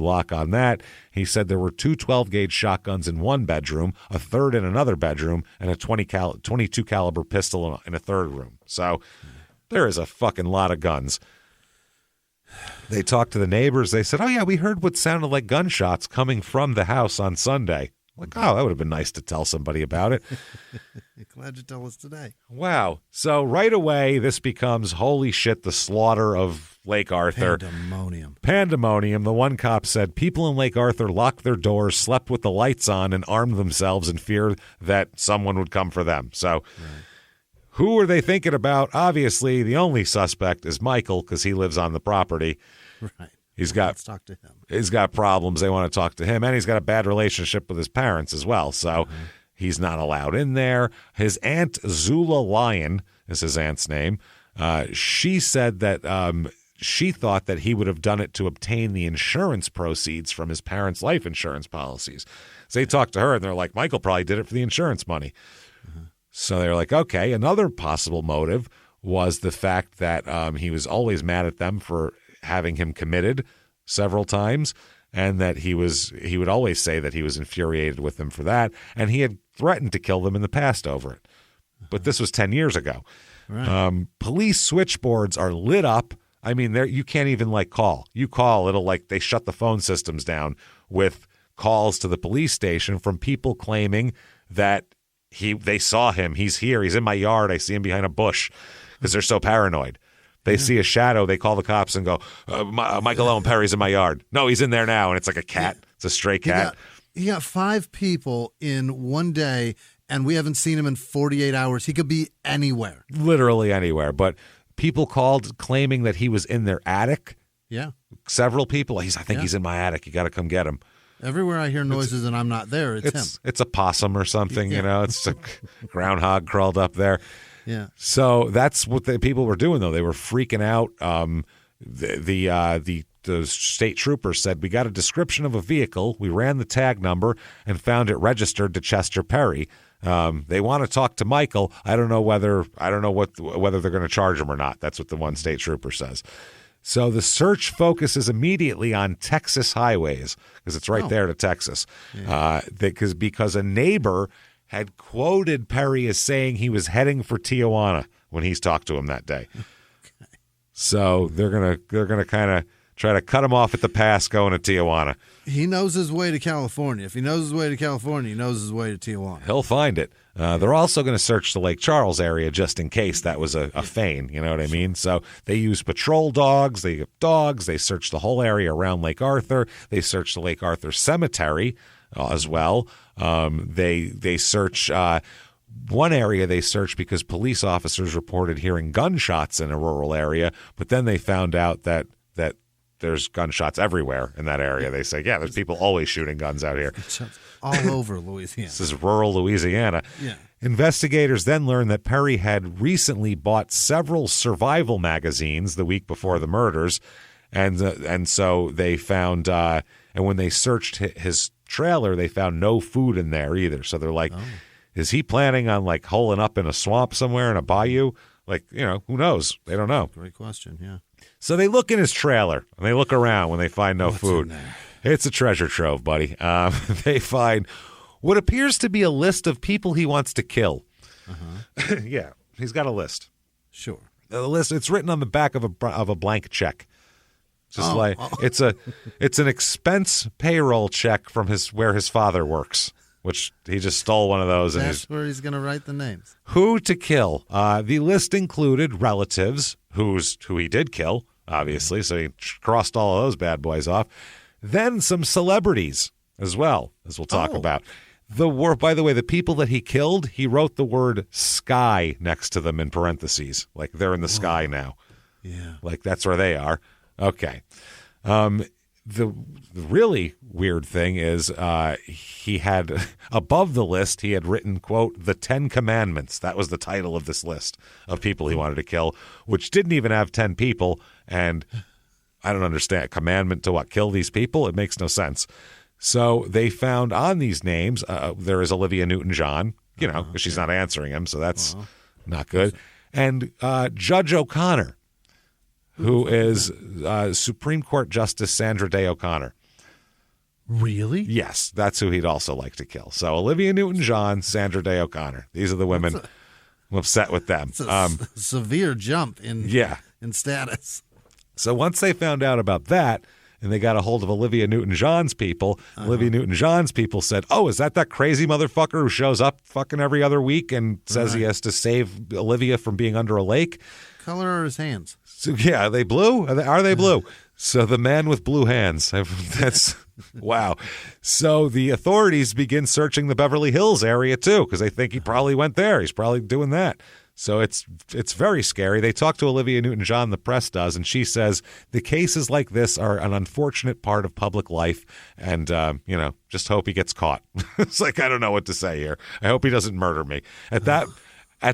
lock on that. He said there were 2 12-gauge shotguns in one bedroom, a third in another bedroom, and a 22 caliber pistol in a third room. So there is a fucking lot of guns. They talked to the neighbors. They said, oh, yeah, we heard what sounded like gunshots coming from the house on Sunday. Like, oh, that would have been nice to tell somebody about it. Glad you tell us today. Wow. So right away, this becomes, holy shit, the slaughter of Lake Arthur. Pandemonium. The one cop said people in Lake Arthur locked their doors, slept with the lights on, and armed themselves in fear that someone would come for them. So who are they thinking about? Obviously, the only suspect is Michael because he lives on the property. Right. Let's talk to him. He's got problems. They want to talk to him, and he's got a bad relationship with his parents as well. So he's not allowed in there. His aunt, Zula Lyon, is his aunt's name. She said that she thought that he would have done it to obtain the insurance proceeds from his parents' life insurance policies. So they talked to her, and they're like, Michael probably did it for the insurance money. So they're like, okay. Another possible motive was the fact that he was always mad at them for having him committed several times, and that he would always say that he was infuriated with them for that, and he had threatened to kill them in the past over it. But this was 10 years ago. Right. Police switchboards are lit up. I mean, you can't even call. You call, it'll they shut the phone systems down with calls to the police station from people claiming that they saw him. He's here. He's in my yard. I see him behind a bush, because they're so paranoid. They see a shadow, they call the cops and go, Michael Owen Perry's in my yard. No, he's in there now. And it's like a cat. It's a stray cat. He got 5 people in one day, and we haven't seen him in 48 hours. He could be anywhere. Literally anywhere. But people called claiming that he was in their attic. Yeah. Several people. I think he's in my attic. You got to come get him. Everywhere I hear noises and I'm not there, it's him. It's a possum or something, It's a groundhog crawled up there. Yeah. So that's what the people were doing, though. They were freaking out. The state trooper said, we got a description of a vehicle. We ran the tag number and found it registered to Chester Perry. They want to talk to Michael. I don't know whether they're going to charge him or not. That's what the one state trooper says. So the search focuses immediately on Texas highways because it's right there to Texas. Yeah. Because a neighbor had quoted Perry as saying he was heading for Tijuana when he's talked to him that day. Okay. So they're gonna kind of Try to cut him off at the pass going to Tijuana. He knows his way to California. If he knows his way to California, he knows his way to Tijuana. He'll find it. They're also going to search the Lake Charles area just in case that was a feign. You know what I mean? So they use patrol dogs. They have dogs. They search the whole area around Lake Arthur. They search the Lake Arthur Cemetery as well. They search one area. They searched because police officers reported hearing gunshots in a rural area, but then they found out that there's gunshots everywhere in that area. They say, yeah, there's people always shooting guns out here. All over Louisiana. This is rural Louisiana. Yeah. Investigators then learned that Perry had recently bought several survival magazines the week before the murders, and so they found and when they searched his trailer, they found no food in there either. So they're like, is he planning on like holing up in a swamp somewhere in a bayou? Like, who knows? They don't know. Great question, yeah. So they look in his trailer, and they look around when they find no food. It's a treasure trove, buddy. They find what appears to be a list of people he wants to kill. Uh-huh. Yeah, he's got a list. Sure. The list, it's written on the back of a blank check. It's an expense payroll check from where his father works, which he just stole one of those. That's where he's going to write the names. Who to kill. The list included relatives, who he did kill, obviously, so he crossed all of those bad boys off. Then some celebrities as well, as we'll talk about. By the way, the people that he killed, he wrote the word sky next to them in parentheses, like they're in the sky now. Yeah. Like that's where they are. Okay. The really weird thing is he had, above the list, he had written, quote, the 10 Commandments. That was the title of this list of people he wanted to kill, which didn't even have 10 people. And I don't understand. Commandment to what? Kill these people? It makes no sense. So they found on these names, there is Olivia Newton John, because she's not answering him, so that's not good. And Judge O'Connor, who is Supreme Court Justice Sandra Day O'Connor. Really? Yes, that's who he'd also like to kill. So Olivia Newton John, Sandra Day O'Connor. These are the women. I'm upset with them. It's a severe jump in status. So once they found out about that, and they got a hold of Olivia Newton John's people, Olivia Newton John's people said, oh, is that crazy motherfucker who shows up fucking every other week and says he has to save Olivia from being under a lake? Color are his hands. So, yeah, are they blue? Are they blue? So the man with blue hands. That's wow. So the authorities begin searching the Beverly Hills area too, because they think he probably went there. He's probably doing that. So it's very scary. They talk to Olivia Newton John, the press does, and she says the cases like this are an unfortunate part of public life, and just hope he gets caught. It's like, I don't know what to say here. I hope he doesn't murder me. At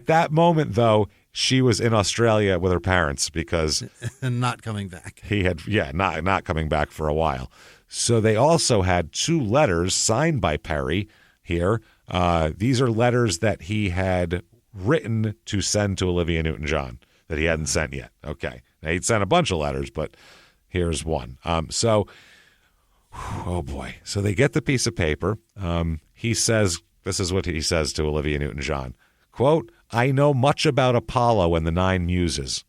that moment, though, she was in Australia with her parents because and not coming back. He had not coming back for a while. So they also had 2 letters signed by Perry here. These are letters that he had written to send to Olivia Newton John that he hadn't sent yet. Okay. Now he'd sent a bunch of letters, but here's one. So they get the piece of paper. He says, this is what he says to Olivia Newton John. Quote, I know much about Apollo and the 9 muses.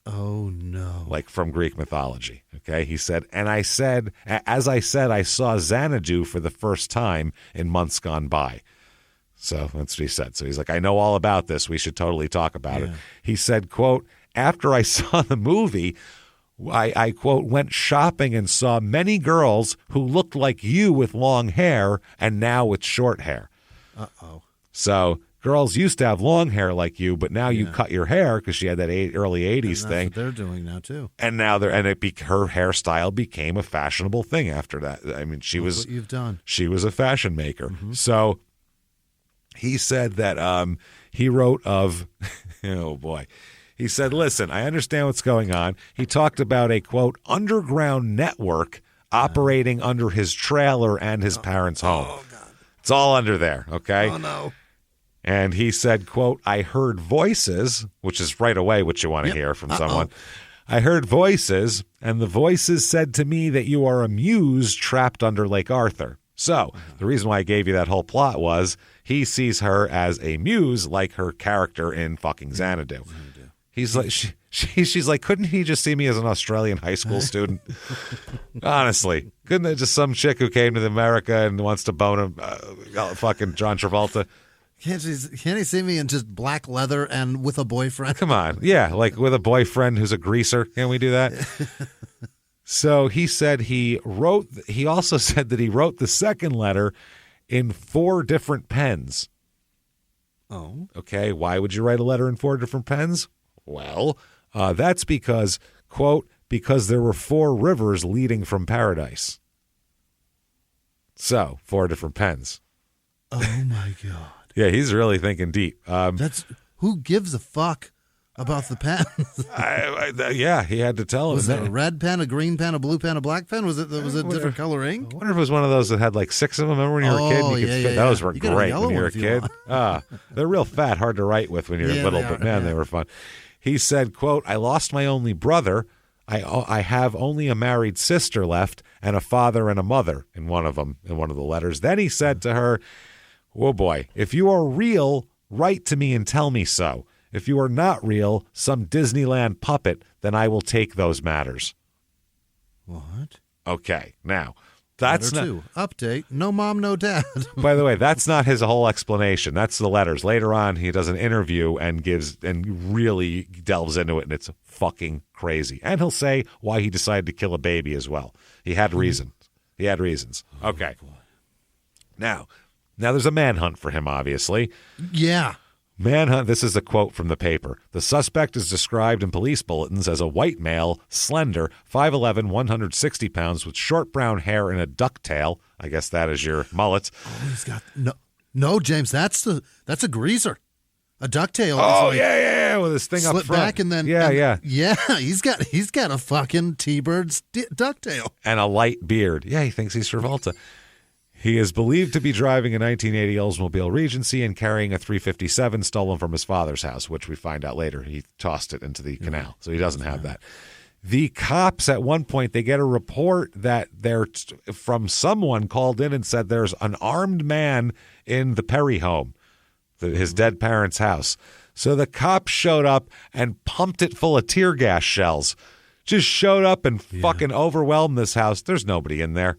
Oh, no. Like from Greek mythology. Okay. He said, and I said, as I said, I saw Xanadu for the first time in months gone by. So that's what he said. So he's like, I know all about this. We should totally talk about it. He said, quote, after I saw the movie, I quote, went shopping and saw many girls who looked like you with long hair and now with short hair. Uh-oh. So girls used to have long hair like you, but now you cut your hair because she had that early 80s thing. That's what they're doing now, too. And now her hairstyle became a fashionable thing after that. I mean, what you've done. She was a fashion maker. Mm-hmm. So he said that he wrote of, oh boy, he said, listen, I understand what's going on. He talked about a, quote, underground network operating under his trailer and his parents' home. Oh, God. It's all under there, okay? Oh, no. And he said, quote, I heard voices, which is right away what you want to hear from someone. I heard voices, and the voices said to me that you are a muse trapped under Lake Arthur. So the reason why I gave you that whole plot was he sees her as a muse like her character in fucking Xanadu. He's like, She's like, couldn't he just see me as an Australian high school student? Honestly, couldn't it just some chick who came to America and wants to bone him, fucking John Travolta? Can't he see me in just black leather and with a boyfriend? Come on. Yeah, like with a boyfriend who's a greaser. Can we do that? So he said he also said that he wrote the second letter in 4 different pens. Oh. Okay, why would you write a letter in 4 different pens? Well, that's because, quote, because there were 4 rivers leading from paradise. So, 4 different pens. Oh, my God. Yeah, he's really thinking deep. Who gives a fuck about the pens? Yeah, he had to tell him. Was it a red pen, a green pen, a blue pen, a black pen? Was it different color ink? I wonder if it was one of those that had like 6 of them. Remember when you were a kid? Those were great when you were a kid. They're real fat, hard to write with when you're little, but man, they were fun. He said, quote, I lost my only brother. I have only a married sister left and a father and a mother in one of the letters. Then he said to her, oh boy, if you are real, write to me and tell me so. If you are not real, some Disneyland puppet, then I will take those matters. What? Okay, now, that's not... Update, no mom, no dad. By the way, that's not his whole explanation. That's the letters. Later on, he does an interview and really delves into it, and it's fucking crazy. And he'll say why he decided to kill a baby as well. He had reasons. Okay. Now there's a manhunt for him, obviously. Yeah. Manhunt, this is a quote from the paper. The suspect is described in police bulletins as a white male, slender, 5'11", 160 pounds, with short brown hair and a ducktail. I guess that is your mullet. Oh, he's got... No, James, that's a greaser. A ducktail. Oh, yeah, with his thing up front. Slip back and then... Yeah. Yeah, he's got a fucking T-Bird's ducktail. And a light beard. Yeah, he thinks he's Travolta. He is believed to be driving a 1980 Oldsmobile Regency and carrying a 357 stolen from his father's house, which we find out later. He tossed it into the canal, so he doesn't have that. The cops, at one point, they get a report that from someone called in and said there's an armed man in the Perry home, his dead parents' house. So the cops showed up and pumped it full of tear gas shells. Just showed up and fucking overwhelmed this house. There's nobody in there.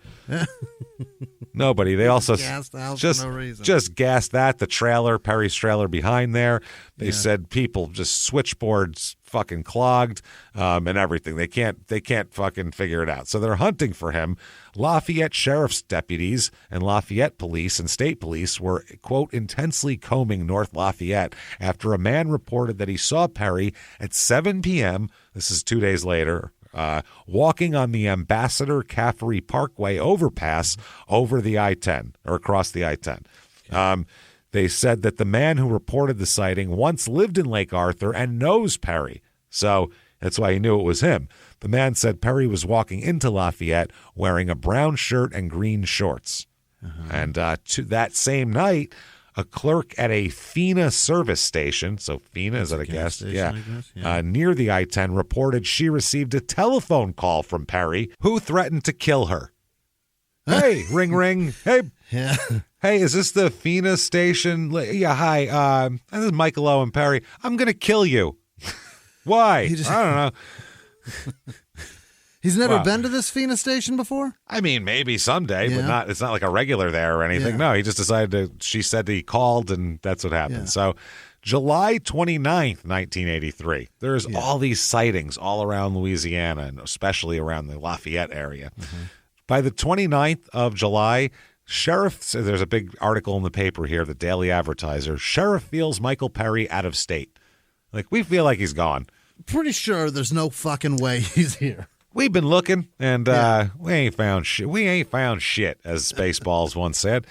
Nobody. They also gassed the house for no reason. Just gassed that, the trailer, Perry's trailer behind there. They said people just switchboards fucking clogged and everything. They can't fucking figure it out. So they're hunting for him. Lafayette Sheriff's deputies and Lafayette police and state police were, quote, intensely combing North Lafayette after a man reported that he saw Perry at 7 p.m. This is 2 days later. Walking on the Ambassador Caffery Parkway overpass over the I-10 or across the I-10. They said that the man who reported the sighting once lived in Lake Arthur and knows Perry. So that's why he knew it was him. The man said Perry was walking into Lafayette wearing a brown shirt and green shorts. And to that same night, a clerk at a FINA service station, so FINA is that a gas station? Yeah. Near the I-10 reported she received a telephone call from Perry, who threatened to kill her. Hey, ring, ring. Hey, hey, is this the FINA station? Yeah, hi. This is Michael Owen Perry. I'm going to kill you. Why? I don't know. He's never been to this FINA station before? I mean, maybe someday, but it's not like a regular there or anything. Yeah. No, he just decided she said he called, and that's what happened. Yeah. So July 29th, 1983, there's all these sightings all around Louisiana, and especially around the Lafayette area. Mm-hmm. By the 29th of July, there's a big article in the paper here, the Daily Advertiser, Sheriff feels Michael Perry out of state. Like, we feel like he's gone. Pretty sure there's no fucking way he's here. We've been looking, and we ain't found shit. We ain't found shit, as Spaceballs once said.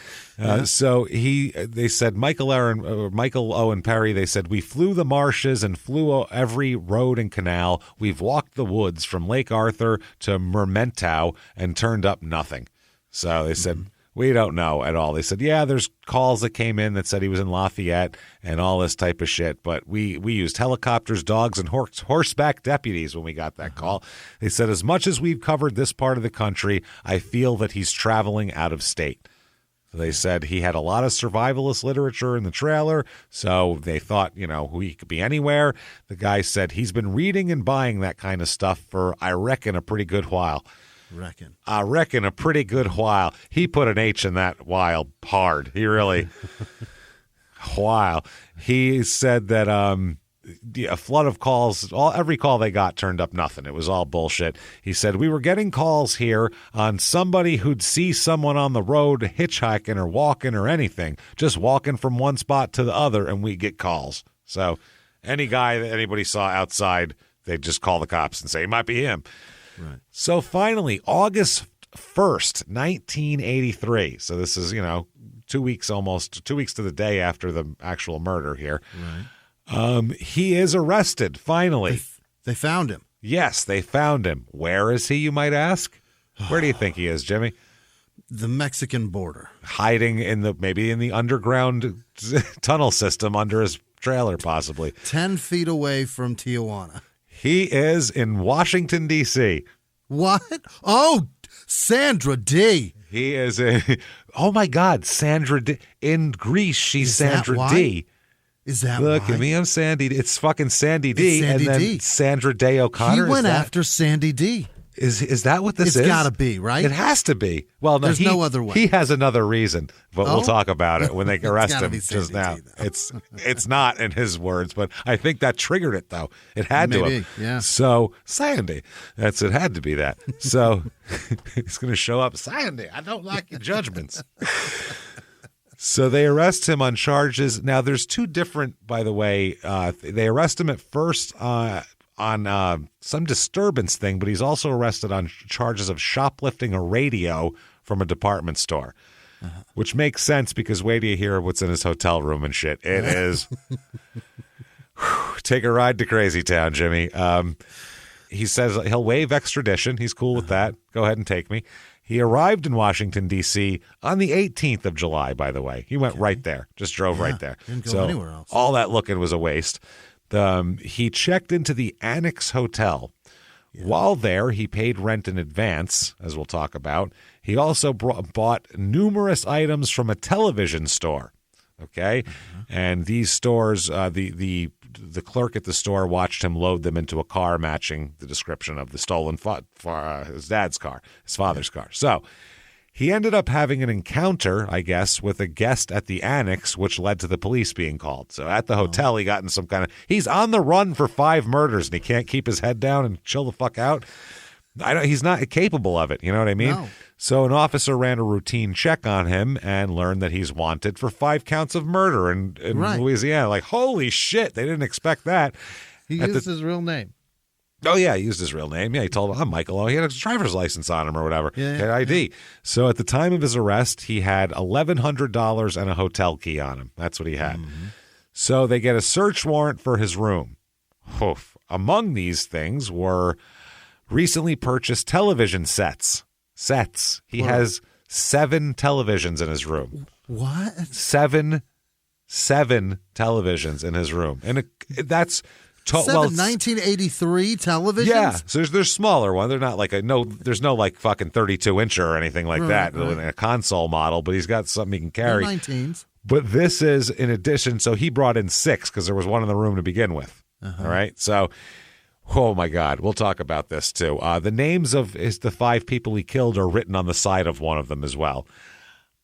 So they said Michael Owen Perry. They said we flew the marshes and flew every road and canal. We've walked the woods from Lake Arthur to Mermentau and turned up nothing. So they said we don't know at all. They said there's calls that came in that said he was in Lafayette and all this type of shit. But we used helicopters, dogs, and horseback deputies when we got that call. They said as much as we've covered this part of the country, I feel that he's traveling out of state. They said he had a lot of survivalist literature in the trailer, so they thought, he could be anywhere. The guy said he's been reading and buying that kind of stuff for, I reckon, a pretty good while. I reckon a pretty good while. He put an H in that while hard. He really, while. He said that a flood of calls, every call they got turned up nothing. It was all bullshit. He said, we were getting calls here on somebody who'd see someone on the road hitchhiking or walking or anything, just walking from one spot to the other, and we get calls. So any guy that anybody saw outside, they'd just call the cops and say, it might be him. Right. So finally, August 1st, 1983. So this is, 2 weeks to the day after the actual murder here. Right. He is arrested, finally. They found him. Yes, they found him. Where is he, you might ask? Where do you think he is, Jimmy? The Mexican border. Hiding maybe in the underground tunnel system under his trailer, possibly. 10 feet away from Tijuana. He is in Washington, D.C. What? Oh, Sandra D. He is oh my God, Sandra D. In Greece, she's Is Sandra that D. Is that Look why? at me, I'm Sandy. It's fucking Sandy D. It's Sandy and then D. Sandra Day O'Connor. He went after Sandy D. Is that what this is? It's got to be, right? It has to be. Well, no, There's no other way. He has another reason, but we'll talk about it when they arrest him be just Sandy now. D, though. It's not in his words, but I think that triggered it, though. It had to Maybe, have. yeah. So, Sandy. It had to be that. So, he's going to show up. Sandy, I don't like your judgments. So they arrest him on charges. Now, there's two different, by the way. They arrest him at first on some disturbance thing, but he's also arrested on charges of shoplifting a radio from a department store, which makes sense because wait till you hear what's in his hotel room and shit. It is take a ride to Crazy Town, Jimmy. He says he'll waive extradition. He's cool with that. Go ahead and take me. He arrived in Washington, D.C. on the 18th of July, by the way. He went right there, just drove right there. Didn't go anywhere else. All that looking was a waste. He checked into the Annex Hotel. Yeah. While there, he paid rent in advance, as we'll talk about. He also bought numerous items from a television store. Okay, and these stores, the clerk at the store watched him load them into a car matching the description of the stolen his dad's car, his father's car. So he ended up having an encounter, I guess, with a guest at the Annex, which led to the police being called. So at the hotel, he got in some kind of – he's on the run for 5 murders, and he can't keep his head down and chill the fuck out. He's not capable of it. You know what I mean? No. So an officer ran a routine check on him and learned that he's wanted for 5 counts of murder in Right. Louisiana. Like, holy shit, they didn't expect that. He used his real name. Oh, yeah, he used his real name. Yeah, he told him, I'm Michael. Oh, he had a driver's license on him or whatever. Yeah, He had ID. Yeah. So at the time of his arrest, he had $1,100 and a hotel key on him. That's what he had. Mm-hmm. So they get a search warrant for his room. Oof. Among these things were recently purchased television sets. He has 7 televisions in his room. What? 7 televisions in his room. And that's... 1983 televisions? Yeah, so there's smaller one. They're not like there's no like fucking 32-incher or anything like that, right. A console model, but he's got something he can carry. 19s. But this is in addition, so he brought in 6 because there was one in the room to begin with. All right, so... Oh, my God. We'll talk about this, too. The names of the 5 people he killed are written on the side of one of them as well.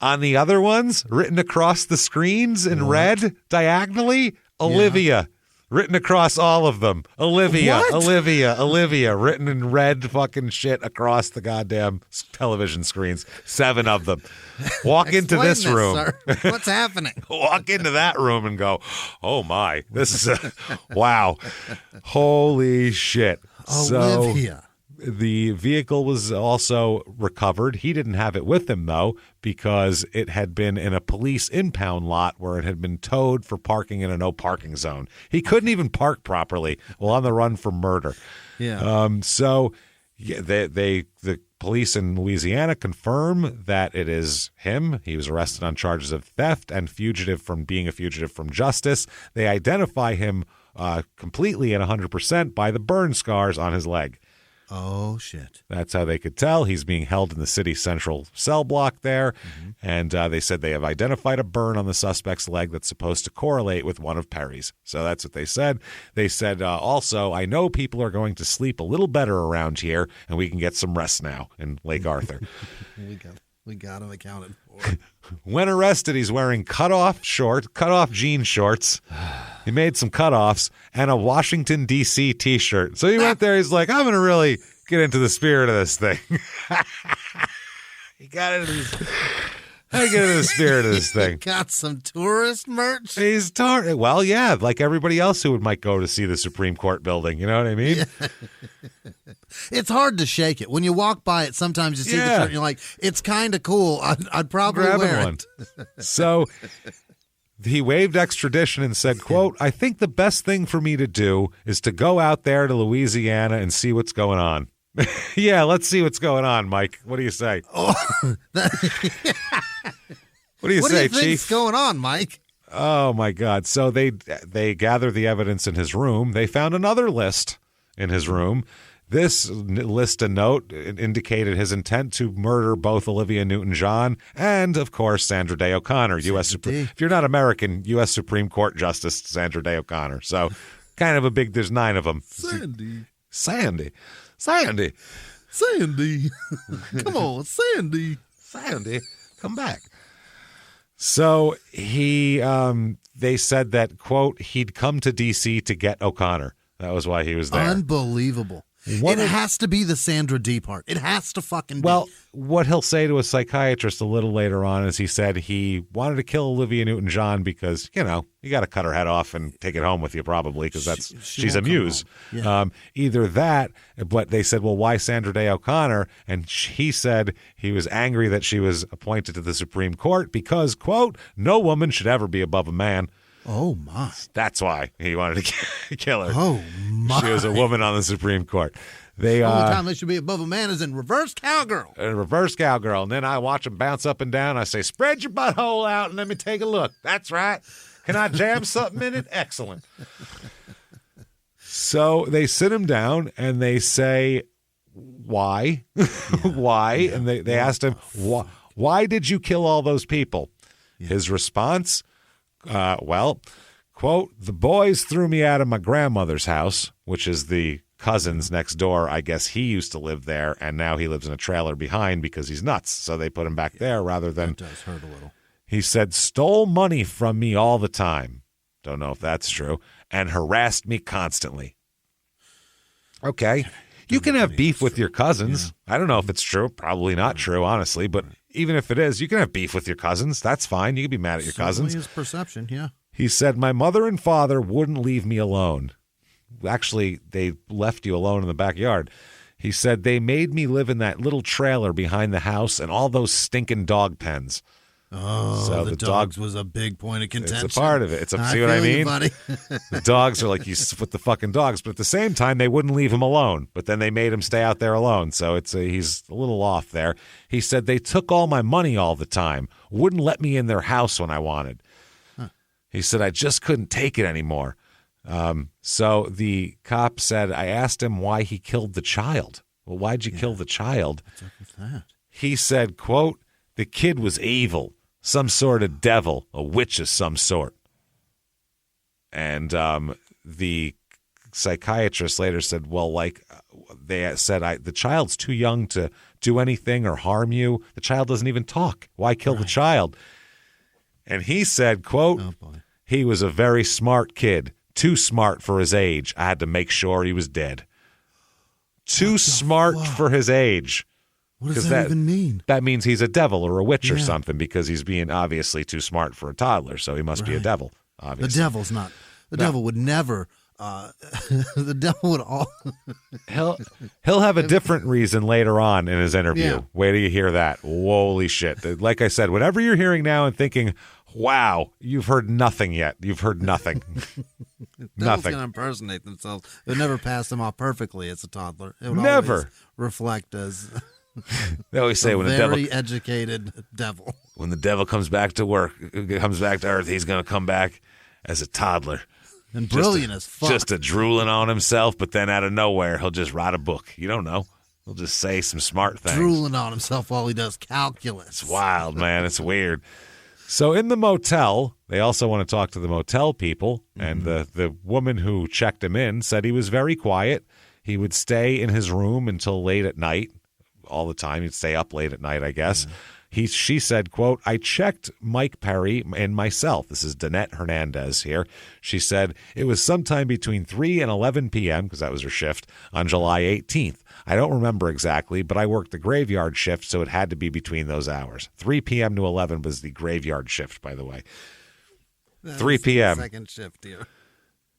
On the other ones, written across the screens in red, diagonally, Olivia. Written across all of them. Olivia, written in red fucking shit across the goddamn television screens. 7 of them. Walk into this room. Sir. What's happening? Walk into that room and go, oh my, this is wow. Holy shit. Olivia. So the vehicle was also recovered. He didn't have it with him, though, because it had been in a police impound lot where it had been towed for parking in a no parking zone. He couldn't even park properly while on the run for murder. Yeah. So the police in Louisiana confirm that it is him. He was arrested on charges of theft and being a fugitive from justice. They identify him completely and 100% by the burn scars on his leg. Oh, shit. That's how they could tell. He's being held in the city central cell block there. Mm-hmm. And they said they have identified a burn on the suspect's leg that's supposed to correlate with one of Perry's. So that's what they said. They said, also, I know people are going to sleep a little better around here, and we can get some rest now in Lake Arthur. We got him accounted for. When arrested, he's wearing cutoff jean shorts. He made some cutoffs and a Washington, D.C. T-shirt. So he went there. He's like, I'm going to really get into the spirit of this thing. He got into the spirit of this thing. Got some tourist merch? Well, yeah, like everybody else who might go to see the Supreme Court building. You know what I mean? Yeah. It's hard to shake it. When you walk by it, sometimes you see the shirt and you're like, it's kind of cool. I'd probably wear it. So he waived extradition and said, quote, I think the best thing for me to do is to go out there to Louisiana and see what's going on. Yeah, let's see what's going on, Mike. What do you say? What do you say, think's Chief? Going on, Mike? Oh, my God. So they gathered the evidence in his room. They found another list in his room. This list and note indicated his intent to murder both Olivia Newton John and, of course, Sandra Day O'Connor, if you're not American, U.S. Supreme Court Justice Sandra Day O'Connor. So kind of there's 9 of them. Sandy. Come on, Sandy. Sandy, come back. So they said that, quote, he'd come to D.C. to get O'Connor. That was why he was there. Unbelievable. It has to be the Sandra D part. It has to fucking be. Well, what he'll say to a psychiatrist a little later on is he said he wanted to kill Olivia Newton John because, you got to cut her head off and take it home with you probably because she's a muse. Yeah. Either that, but they said, well, why Sandra Day O'Connor? And he said he was angry that she was appointed to the Supreme Court because, quote, no woman should ever be above a man. Oh, my. That's why he wanted to kill her. Oh, my. She was a woman on the Supreme Court. The only time they should be above a man is in reverse cowgirl. And then I watch them bounce up and down. I say, spread your butthole out and let me take a look. That's right. Can I jam something in it? Excellent. So they sit him down and they say, why? Why? Yeah. And they asked him, why did you kill all those people? Yeah. His response, quote, the boys threw me out of my grandmother's house, which is the cousins next door. I guess he used to live there, and now he lives in a trailer behind because he's nuts. So they put him back there rather than... That does hurt a little. He said, stole money from me all the time. Don't know if that's true. And harassed me constantly. Okay. You can have beef with your cousins. Yeah. I don't know if it's true. Probably not true, honestly. But even if it is, you can have beef with your cousins. That's fine. You can be mad at your cousins. His perception, yeah. He said, my mother and father wouldn't leave me alone. Actually, they left you alone in the backyard. He said, they made me live in that little trailer behind the house and all those stinking dog pens. Oh, so the dogs was a big point of contention. It's a part of it. See what I mean? The dogs are like, you with the fucking dogs. But at the same time, they wouldn't leave him alone. But then they made him stay out there alone. So he's a little off there. He said, they took all my money all the time. Wouldn't let me in their house when I wanted. Huh. He said, I just couldn't take it anymore. So the cop said, I asked him why he killed the child. Well, why'd you kill the child? What's up with that? He said, quote, the kid was evil. Some sort of devil, a witch of some sort. And the psychiatrist later said, well, they said, the child's too young to do anything or harm you. The child doesn't even talk. Why kill the child? And he said, quote, he was a very smart kid, too smart for his age. I had to make sure he was dead. Too smart for his age. What does that even mean? That means he's a devil or a witch or something because he's being obviously too smart for a toddler, so he must be a devil, obviously. The devil's not. The devil would never. The devil would all. He'll have a different reason later on in his interview. Yeah. Wait till you hear that. Holy shit. Like I said, whatever you're hearing now and thinking, wow, you've heard nothing yet. You've heard nothing. Nothing. Going to impersonate themselves. It would never pass them off perfectly as a toddler. It would never always reflect as... They always say when the devil, very educated devil. When the devil comes back to work, comes back to Earth, he's going to come back as a toddler. And brilliant as fuck. Just a drooling on himself, but then out of nowhere, he'll just write a book. You don't know. He'll just say some smart things. Drooling on himself while he does calculus. It's wild, man. It's weird. So in the motel, they also want to talk to the motel people, and the woman who checked him in said he was very quiet. He would stay in his room until late at night, all the time. He'd stay up late at night, I guess. She said, quote, I checked Mike Perry and myself. This is Danette Hernandez here. She said it was sometime between 3 and 11 p.m., because that was her shift, on July 18th. I don't remember exactly, but I worked the graveyard shift, so it had to be between those hours. 3 p.m. to 11 was the graveyard shift, by the way. 3 p.m. Second shift here.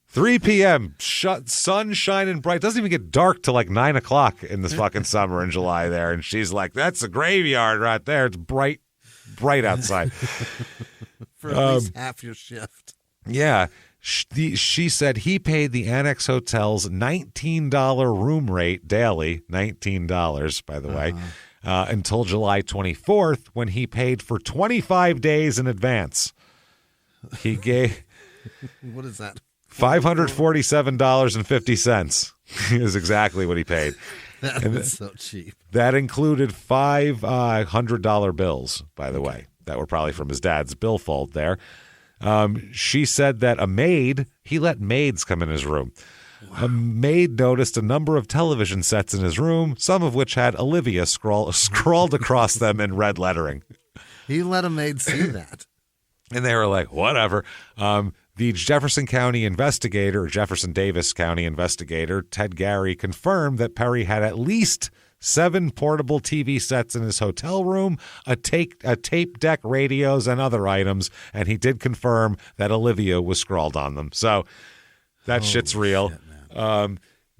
3 p.m., sun shining bright. Doesn't even get dark till like 9 o'clock in this fucking summer in July there. And she's like, that's a graveyard right there. It's bright outside. For at least half your shift. Yeah. She said he paid the Annex Hotel's $19 room rate daily, $19, by the way, until July 24th, when he paid for 25 days in advance. He gave... What is that? $547.50 is exactly what he paid. That's so cheap. That included $500 bills, by the way, that were probably from his dad's billfold there. She said that he let maids come in his room. Wow. A maid noticed a number of television sets in his room, some of which had Olivia scrawled across them in red lettering. He let a maid see that. And they were like, whatever. The Jefferson Davis County investigator, Ted Gary, confirmed that Perry had at least 7 portable TV sets in his hotel room, a tape deck, radios, and other items, and he did confirm that Olivia was scrawled on them. So that shit's real. Shit,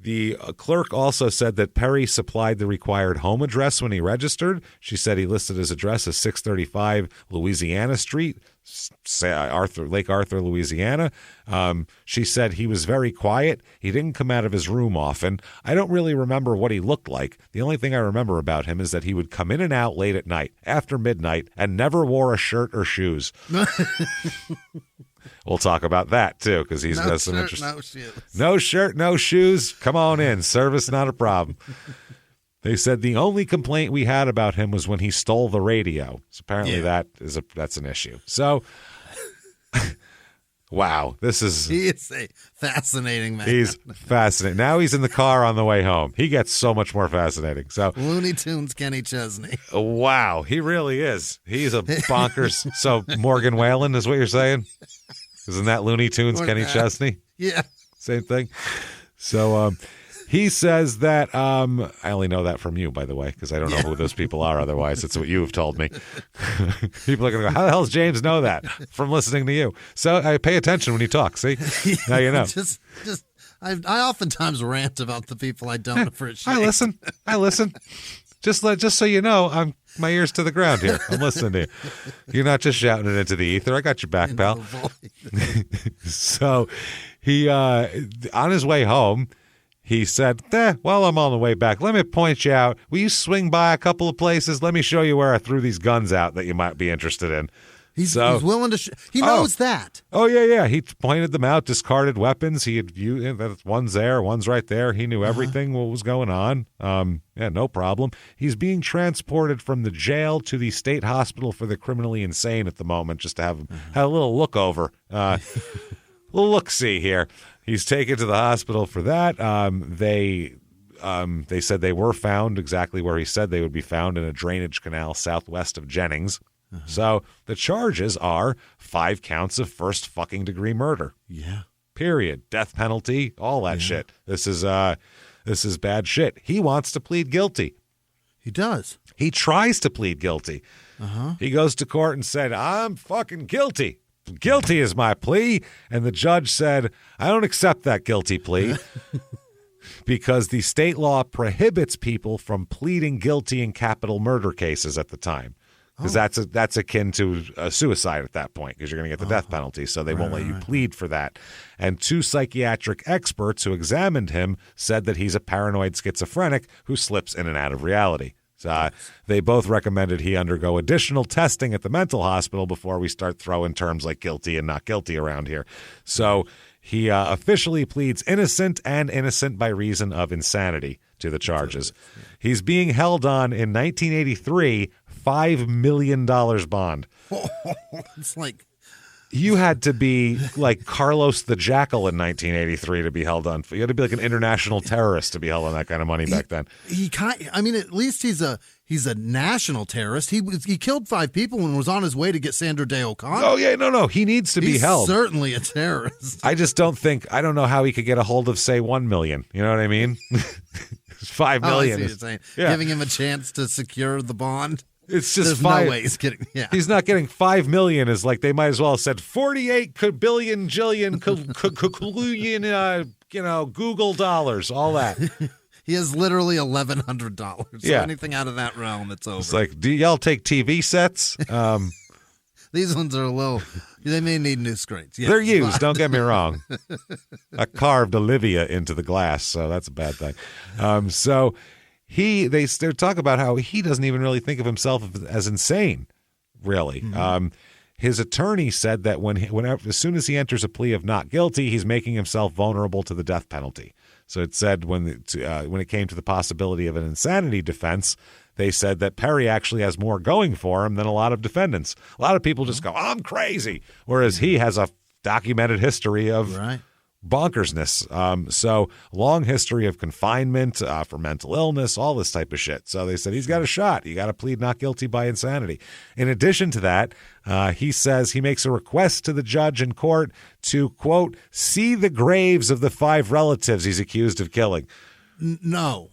the clerk also said that Perry supplied the required home address when he registered. She said he listed his address as 635 Louisiana Street, Lake Arthur, Louisiana. She said he was very quiet. He didn't come out of his room often. I don't really remember what he looked like. The only thing I remember about him is that he would come in and out late at night, after midnight, and never wore a shirt or shoes. We'll talk about that, too, because he's got some interest. No shoes. No shirt, no shoes. Come on in. Service, not a problem. They said the only complaint we had about him was when he stole the radio. So apparently that's an issue. So, wow, he is a fascinating man. He's fascinating. Now he's in the car on the way home. He gets so much more fascinating. So Looney Tunes Kenny Chesney. Wow, he really is. He's a bonkers. So Morgan Whalen is what you're saying? Isn't that Looney Tunes Kenny Chesney? Yeah. Same thing. So he says that I only know that from you, by the way, because I don't know who those people are otherwise. It's what you have told me. People are going to go, how the hell does James know that? From listening to you. So I pay attention when you talk. See? Now you know. I oftentimes rant about the people I don't appreciate. I listen. Just so you know, my ears to the ground here. I'm listening to you. You're not just shouting it into the ether. I got your back, pal. So he, on his way home, he said, while I'm on the way back, let me point you out. Will you swing by a couple of places? Let me show you where I threw these guns out that you might be interested in. He's willing to. He knows that. Oh yeah. He pointed them out. Discarded weapons. He had viewed. One's there. One's right there. He knew everything. What was going on? No problem. He's being transported from the jail to the state hospital for the criminally insane at the moment, just to have a little look over, little look see here. He's taken to the hospital for that. They said they were found exactly where he said they would be found, in a drainage canal southwest of Jennings. So the charges are 5 counts of first fucking degree murder. Yeah. Period. Death penalty, all that shit. This is bad shit. He wants to plead guilty. He does. He tries to plead guilty. He goes to court and said, I'm fucking guilty. Guilty is my plea. And the judge said, I don't accept that guilty plea. Because the state law prohibits people from pleading guilty in capital murder cases at the time. Because that's akin to suicide at that point, because you're going to get the death penalty, so they won't let you plead for that. And 2 psychiatric experts who examined him said that he's a paranoid schizophrenic who slips in and out of reality. So they both recommended he undergo additional testing at the mental hospital before we start throwing terms like guilty and not guilty around here. So He officially pleads innocent and innocent by reason of insanity to the charges. He's being held on, in 1983, $5 million bond. It's like... You had to be like Carlos the Jackal in 1983 to be held on. You had to be like an international terrorist to be held on that kind of money back then. At least he's a national terrorist. He killed 5 people and was on his way to get Sandra Day O'Connor. Oh yeah, no, he needs to be held. He's certainly a terrorist. I don't know how he could get a hold of, say, 1 million. You know what I mean? 5 million. I see what you're saying. Yeah. Giving him a chance to secure the bond. It's just There's no way he's getting. Yeah, he's not getting 5 million. Is like they might as well have said 48 billion jillion Google dollars, all that. He has literally $1,100. So anything out of that realm, it's over. It's like, do y'all take TV sets? These ones are a little. They may need new screens. Yeah, they're used. Don't get me wrong. I carved Olivia into the glass, so that's a bad thing. They talk about how he doesn't even really think of himself as insane, really. Mm-hmm. His attorney said that as soon as he enters a plea of not guilty, he's making himself vulnerable to the death penalty. So it said when it came to the possibility of an insanity defense, they said that Perry actually has more going for him than a lot of defendants. A lot of people just go, I'm crazy, whereas he has a documented history of bonkersness. So long history of confinement for mental illness, all this type of shit. So they said he's got a shot. You got to plead not guilty by insanity. In addition to that, he says he makes a request to the judge in court to, quote, see the graves of the 5 relatives he's accused of killing. No.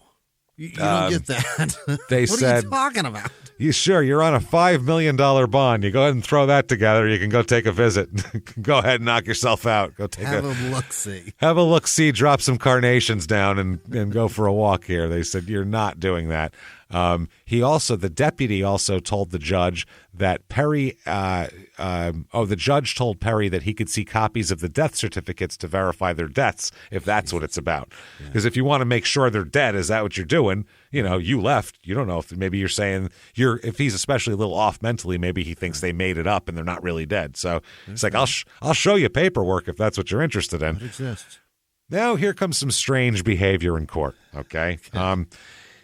You don't get that. They what said, are you talking about? You're on a $5 million bond. You go ahead and throw that together. You can go take a visit. Go ahead and knock yourself out. Have a look-see. Have a look-see. Drop some carnations down and go for a walk here. They said you're not doing that. The deputy also told the judge that Perry, the judge told Perry that he could see copies of the death certificates to verify their deaths, if that's what it's about. Because if you want to make sure they're dead, is that what you're doing? You left. You don't know if maybe you're saying if he's especially a little off mentally, maybe he thinks they made it up and they're not really dead. So it's like, I'll show you paperwork if that's what you're interested in. It exists. Now here comes some strange behavior in court. Okay.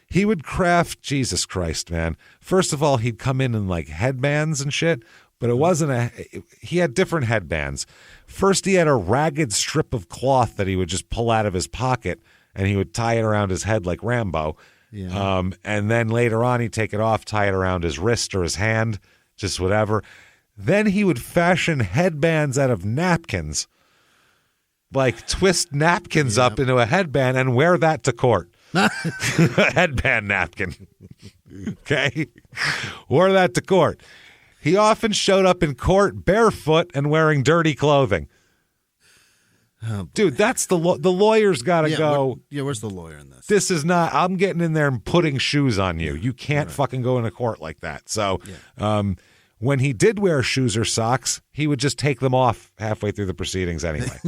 He would craft, Jesus Christ, man. First of all, he'd come in like headbands and shit, but it wasn't he had different headbands. First, he had a ragged strip of cloth that he would just pull out of his pocket and he would tie it around his head like Rambo. Yeah. And then later on, he'd take it off, tie it around his wrist or his hand, just whatever. Then he would fashion headbands out of napkins, like twist napkins up into a headband and wear that to court. A headband napkin. Okay? Wore that to court. He often showed up in court barefoot and wearing dirty clothing. Oh, dude, that's the lawyer's got to go. Where's the lawyer in this? This is not, I'm getting in there and putting shoes on you. You can't fucking go into court like that. So when he did wear shoes or socks, he would just take them off halfway through the proceedings anyway.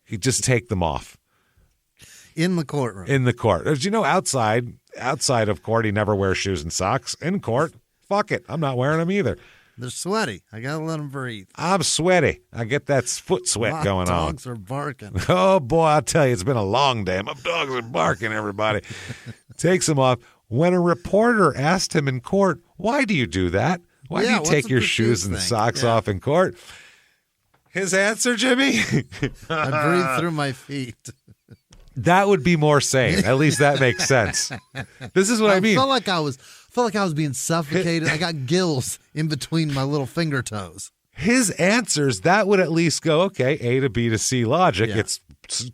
He'd just take them off. In the courtroom. In the court. As you know, outside of court, he never wears shoes and socks. In court, fuck it. I'm not wearing them either. They're sweaty. I got to let them breathe. I'm sweaty. I get that foot sweat going on. Dogs are barking. Oh, boy, I'll tell you, it's been a long day. My dogs are barking, everybody. Takes them off. When a reporter asked him in court, why do you do that? Why do you take your shoes and socks off in court? His answer, Jimmie? I breathe through my feet. That would be more sane. At least that makes sense. This is what I mean. I felt like I was being suffocated. I got gills in between my little finger toes. His answers, that would at least go, okay, A to B to C logic. Yeah. It's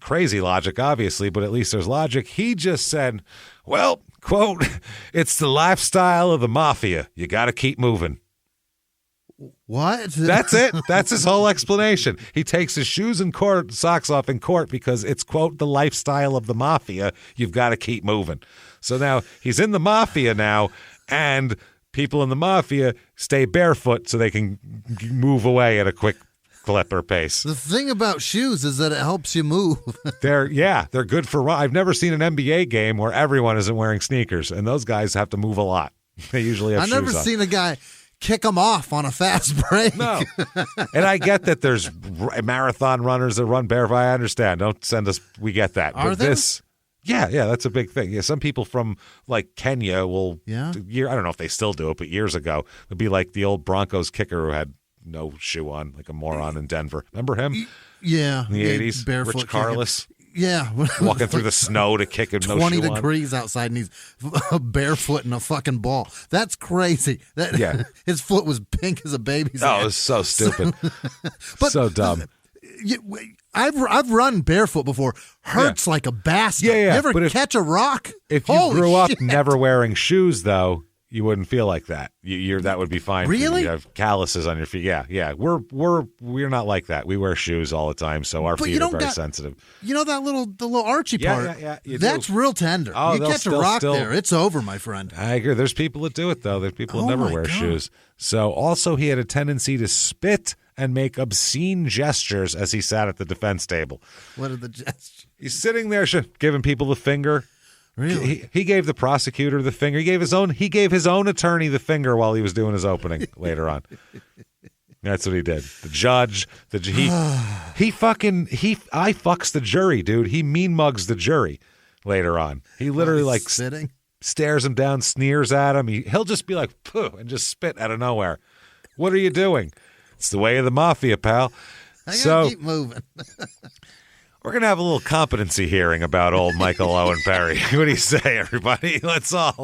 crazy logic, obviously, but at least there's logic. He just said, well, quote, it's the lifestyle of the mafia. You got to keep moving. What? That's it. That's his whole explanation. He takes his shoes in court, socks off in court because it's, quote, the lifestyle of the mafia. You've got to keep moving. So now he's in the mafia now, and people in the mafia stay barefoot so they can move away at a quick clip or pace. The thing about shoes is that it helps you move. They're good for I've never seen an NBA game where everyone isn't wearing sneakers, and those guys have to move a lot. They usually have shoes on. I've never seen a guy kick them off on a fast break. No. And I get that there's marathon runners that run barefoot. I understand. Don't send us. We get that. Are but there? Yeah, that's a big thing. Yeah, some people from like Kenya will. Yeah. I don't know if they still do it, but years ago it'd be like the old Broncos kicker who had no shoe on, like a moron in Denver. Remember him? Yeah. In the 80s, barefoot Rich Carless. Yeah. Walking through the snow to kick him, no 20 shoe on. degrees outside and he's barefoot in a fucking ball. That's crazy. Yeah. His foot was pink as a baby's Oh, head. it was so stupid. But so dumb. I've run barefoot before. Hurts like a bastard. Yeah. You ever But catch a rock? If you Holy grew up shit. never wearing shoes, though, you wouldn't feel like that. That would be fine. Really? You have calluses on your feet. Yeah. We're not like that. We wear shoes all the time, so our feet are very sensitive. You know the little Archie part? Yeah. That's real tender. Oh, you catch a rock there, it's over, my friend. I agree. There's people that do it, though. There's people that never my wear God. shoes. So also he had a tendency to spit and make obscene gestures as he sat at the defense table. What are the gestures? He's sitting there giving people the finger. Really? He gave the prosecutor the finger. He gave his own attorney the finger while he was doing his opening later on. That's what he did. The judge, I fucks the jury, dude. He mean mugs the jury later on. He literally spitting? Stares him down, sneers at him. He'll just be like, pooh, and just spit out of nowhere. What are you doing? It's the way of the mafia, pal. I gotta keep moving. We're going to have a little competency hearing about old Michael Owen Perry. What do you say, everybody? Let's all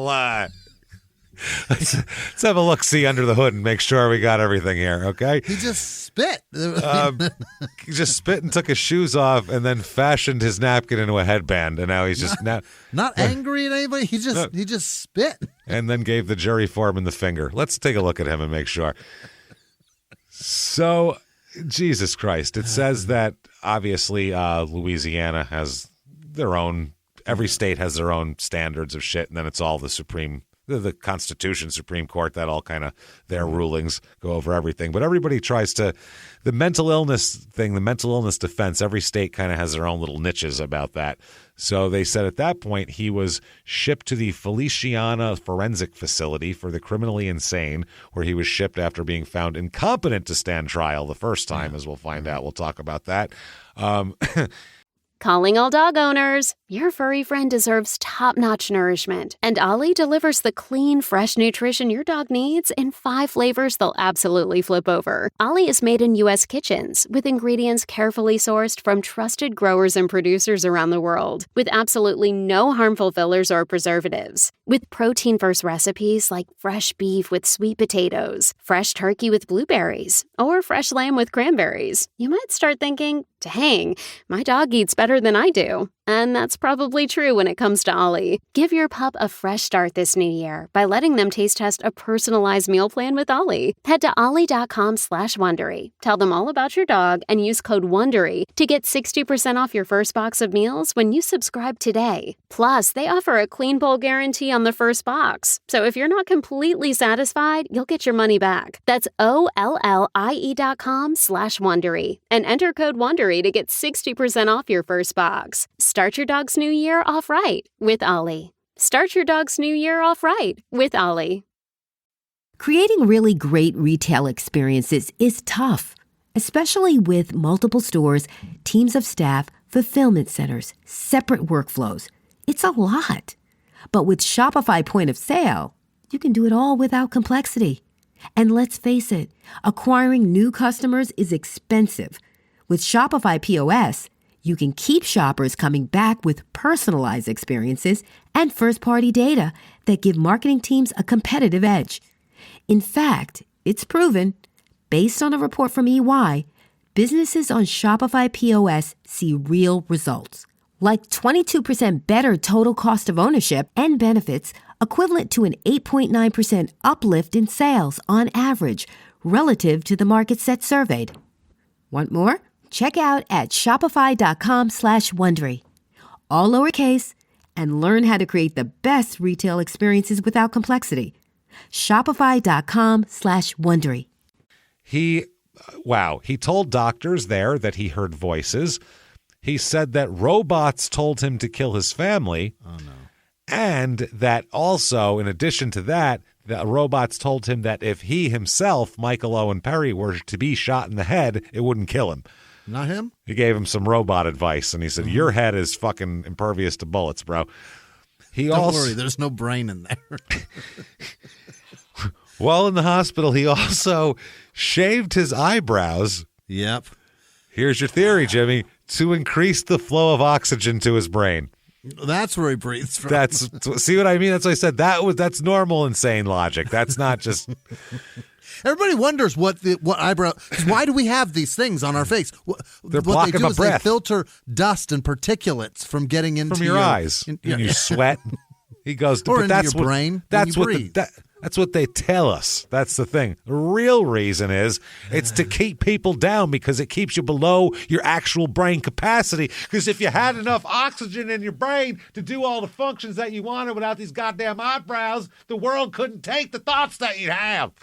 let's have a look-see under the hood and make sure we got everything here, okay? He just spit. He just spit and took his shoes off and then fashioned his napkin into a headband, and now he's just not angry at anybody. He just spit. And then gave the jury foreman the finger. Let's take a look at him and make sure. So, Jesus Christ. It says that, obviously, Louisiana has their own, every state has their own standards of shit, and then it's all the Constitution, Supreme Court, that all kind of, their rulings go over everything. But everybody tries to, the mental illness thing, the mental illness defense, every state kind of has their own little niches about that. So they said at that point he was shipped to the Feliciana Forensic Facility for the criminally insane, where he was shipped after being found incompetent to stand trial the first time, as we'll find out. We'll talk about that. Calling all dog owners. Your furry friend deserves top-notch nourishment, and Ollie delivers the clean, fresh nutrition your dog needs in 5 flavors they'll absolutely flip over. Ollie is made in U.S. kitchens with ingredients carefully sourced from trusted growers and producers around the world, with absolutely no harmful fillers or preservatives. With protein-first recipes like fresh beef with sweet potatoes, fresh turkey with blueberries, or fresh lamb with cranberries, you might start thinking, dang, my dog eats better than I do. And that's probably true when it comes to Ollie. Give your pup a fresh start this new year by letting them taste test a personalized meal plan with Ollie. Head to ollie.com/Wondery. Tell them all about your dog and use code WONDERY to get 60% off your first box of meals when you subscribe today. Plus, they offer a clean bowl guarantee on the first box. So if you're not completely satisfied, you'll get your money back. That's OLLIE.com/Wondery and enter code WONDERY to get 60% off your first box. Start your dog's new year off right with Ollie. Start your dog's new year off right with Ollie. Creating really great retail experiences is tough, especially with multiple stores, teams of staff, fulfillment centers, separate workflows. It's a lot. But with Shopify Point of Sale, you can do it all without complexity. And let's face it, acquiring new customers is expensive. With Shopify POS, you can keep shoppers coming back with personalized experiences and first-party data that give marketing teams a competitive edge. In fact, it's proven, based on a report from EY, businesses on Shopify POS see real results, like 22% better total cost of ownership and benefits, equivalent to an 8.9% uplift in sales on average relative to the market set surveyed. Want more? Check out at shopify.com/Wondery. All lowercase, and learn how to create the best retail experiences without complexity. Shopify.com/Wondery. He told doctors there that he heard voices. He said that robots told him to kill his family. Oh, no. And that also, in addition to that, The robots told him that if he himself, Michael Owen Perry, were to be shot in the head, it wouldn't kill him. Not him? He gave him some robot advice, and he said, your head is fucking impervious to bullets, bro. Don't worry, there's no brain in there. While in the hospital, he also shaved his eyebrows. Yep. Here's your theory, Jimmy, to increase the flow of oxygen to his brain. That's where he breathes from. See what I mean? That's what I said. That's normal, insane logic. That's not just... Everybody wonders what eyebrow. Why do we have these things on our face? They're blocking my breath. They filter dust and particulates from getting into your eyes. You sweat. He goes, or into your brain. That's what they tell us. That's the thing. The real reason is it's to keep people down because it keeps you below your actual brain capacity. Because if you had enough oxygen in your brain to do all the functions that you wanted without these goddamn eyebrows, the world couldn't take the thoughts that you'd have.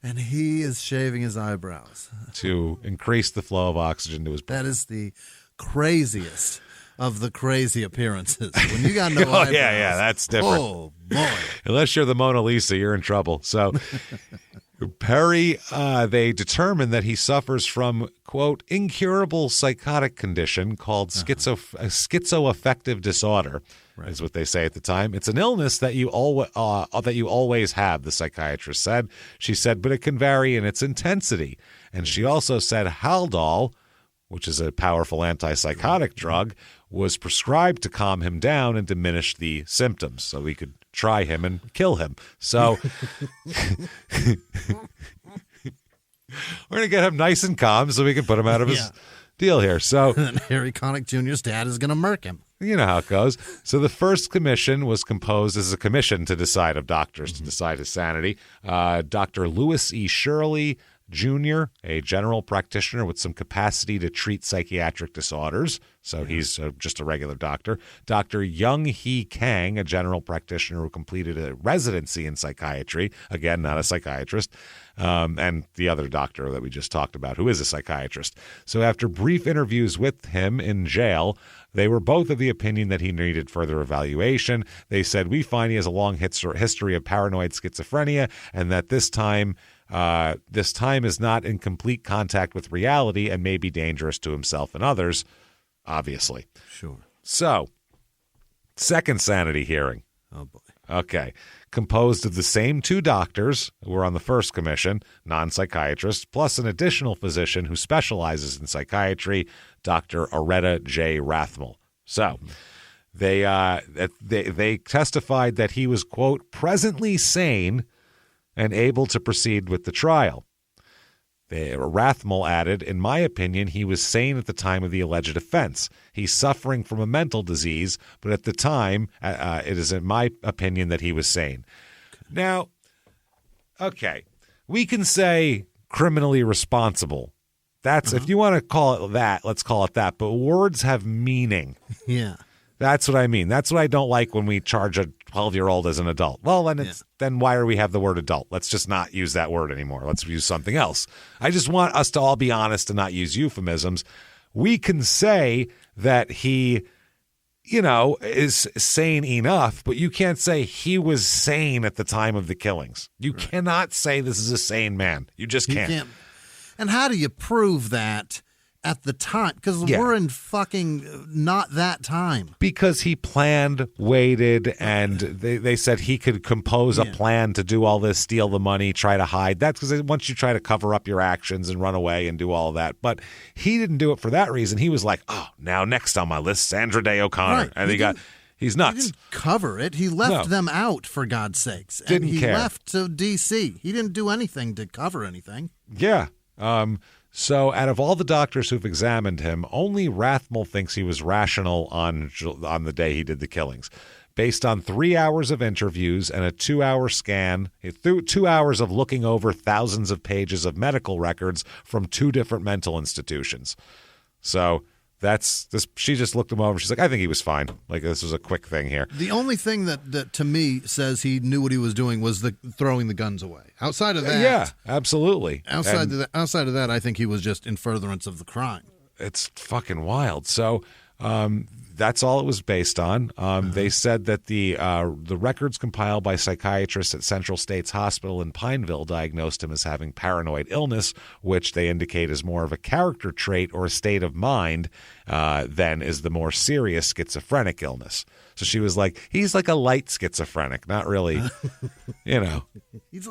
And he is shaving his eyebrows to increase the flow of oxygen to his brain. That is the craziest of the crazy appearances. When you got no eyebrows. Yeah, that's different. Oh, boy. Unless you're the Mona Lisa, you're in trouble. So Perry, they determined that he suffers from, quote, incurable psychotic condition called schizoaffective disorder. Right. Is what they say at the time. It's an illness that you always have, the psychiatrist said. She said, but it can vary in its intensity. And she also said Haldol, which is a powerful antipsychotic drug, was prescribed to calm him down and diminish the symptoms so we could try him and kill him. So we're going to get him nice and calm so we can put him out of his deal here. So and Harry Connick Jr.'s dad is going to murk him. You know how it goes. So the first commission was composed as a commission to decide of doctors, to decide his sanity. Dr. Lewis E. Shirley Jr., a general practitioner with some capacity to treat psychiatric disorders. So he's just a regular doctor. Dr. Young Hee Kang, a general practitioner who completed a residency in psychiatry. Again, not a psychiatrist. And the other doctor that we just talked about, who is a psychiatrist. So after brief interviews with him in jail, they were both of the opinion that he needed further evaluation. They said, we find he has a long history of paranoid schizophrenia and that this time is not in complete contact with reality and may be dangerous to himself and others, obviously. Sure. So, second sanity hearing. Oh, boy. Okay. Composed of the same two doctors who were on the first commission, non-psychiatrists, plus an additional physician who specializes in psychiatry, Dr. Aretta J. Rathmel. So they testified that he was, quote, presently sane and able to proceed with the trial. Rathmel added, in my opinion, he was sane at the time of the alleged offense. He's suffering from a mental disease, but at the time, it is in my opinion that he was sane. Now, okay, we can say criminally responsible. That's if you want to call it that, let's call it that. But words have meaning. Yeah. That's what I mean. That's what I don't like when we charge a 12-year-old as an adult. Well, then why do we have the word adult? Let's just not use that word anymore. Let's use something else. I just want us to all be honest and not use euphemisms. We can say that he, is sane enough, but you can't say he was sane at the time of the killings. You cannot say this is a sane man. You just can't. And how do you prove that at the time? Because we're in fucking not that time. Because he planned, waited, and they said he could compose a plan to do all this, steal the money, try to hide. That's because once you try to cover up your actions and run away and do all that. But he didn't do it for that reason. He was like, now next on my list, Sandra Day O'Connor. Right. And he's nuts. He didn't cover it. He left them out, for God's sakes. And he left to D.C. He didn't do anything to cover anything. Yeah. So out of all the doctors who've examined him, only Rathmel thinks he was rational on the day he did the killings. Based on 3 hours of interviews and a 2-hour scan, 2 hours of looking over thousands of pages of medical records from 2 different mental institutions. So that's this. She just looked him over. She's like, I think he was fine. Like, this was a quick thing here. The only thing that to me says he knew what he was doing was throwing the guns away. Outside of that, yeah, absolutely. Outside of that, I think he was just in furtherance of the crime. It's fucking wild. So That's all it was based on. They said that the records compiled by psychiatrists at Central States Hospital in Pineville diagnosed him as having paranoid illness, which they indicate is more of a character trait or a state of mind than is the more serious schizophrenic illness. So she was like, he's like a light schizophrenic, not really, He's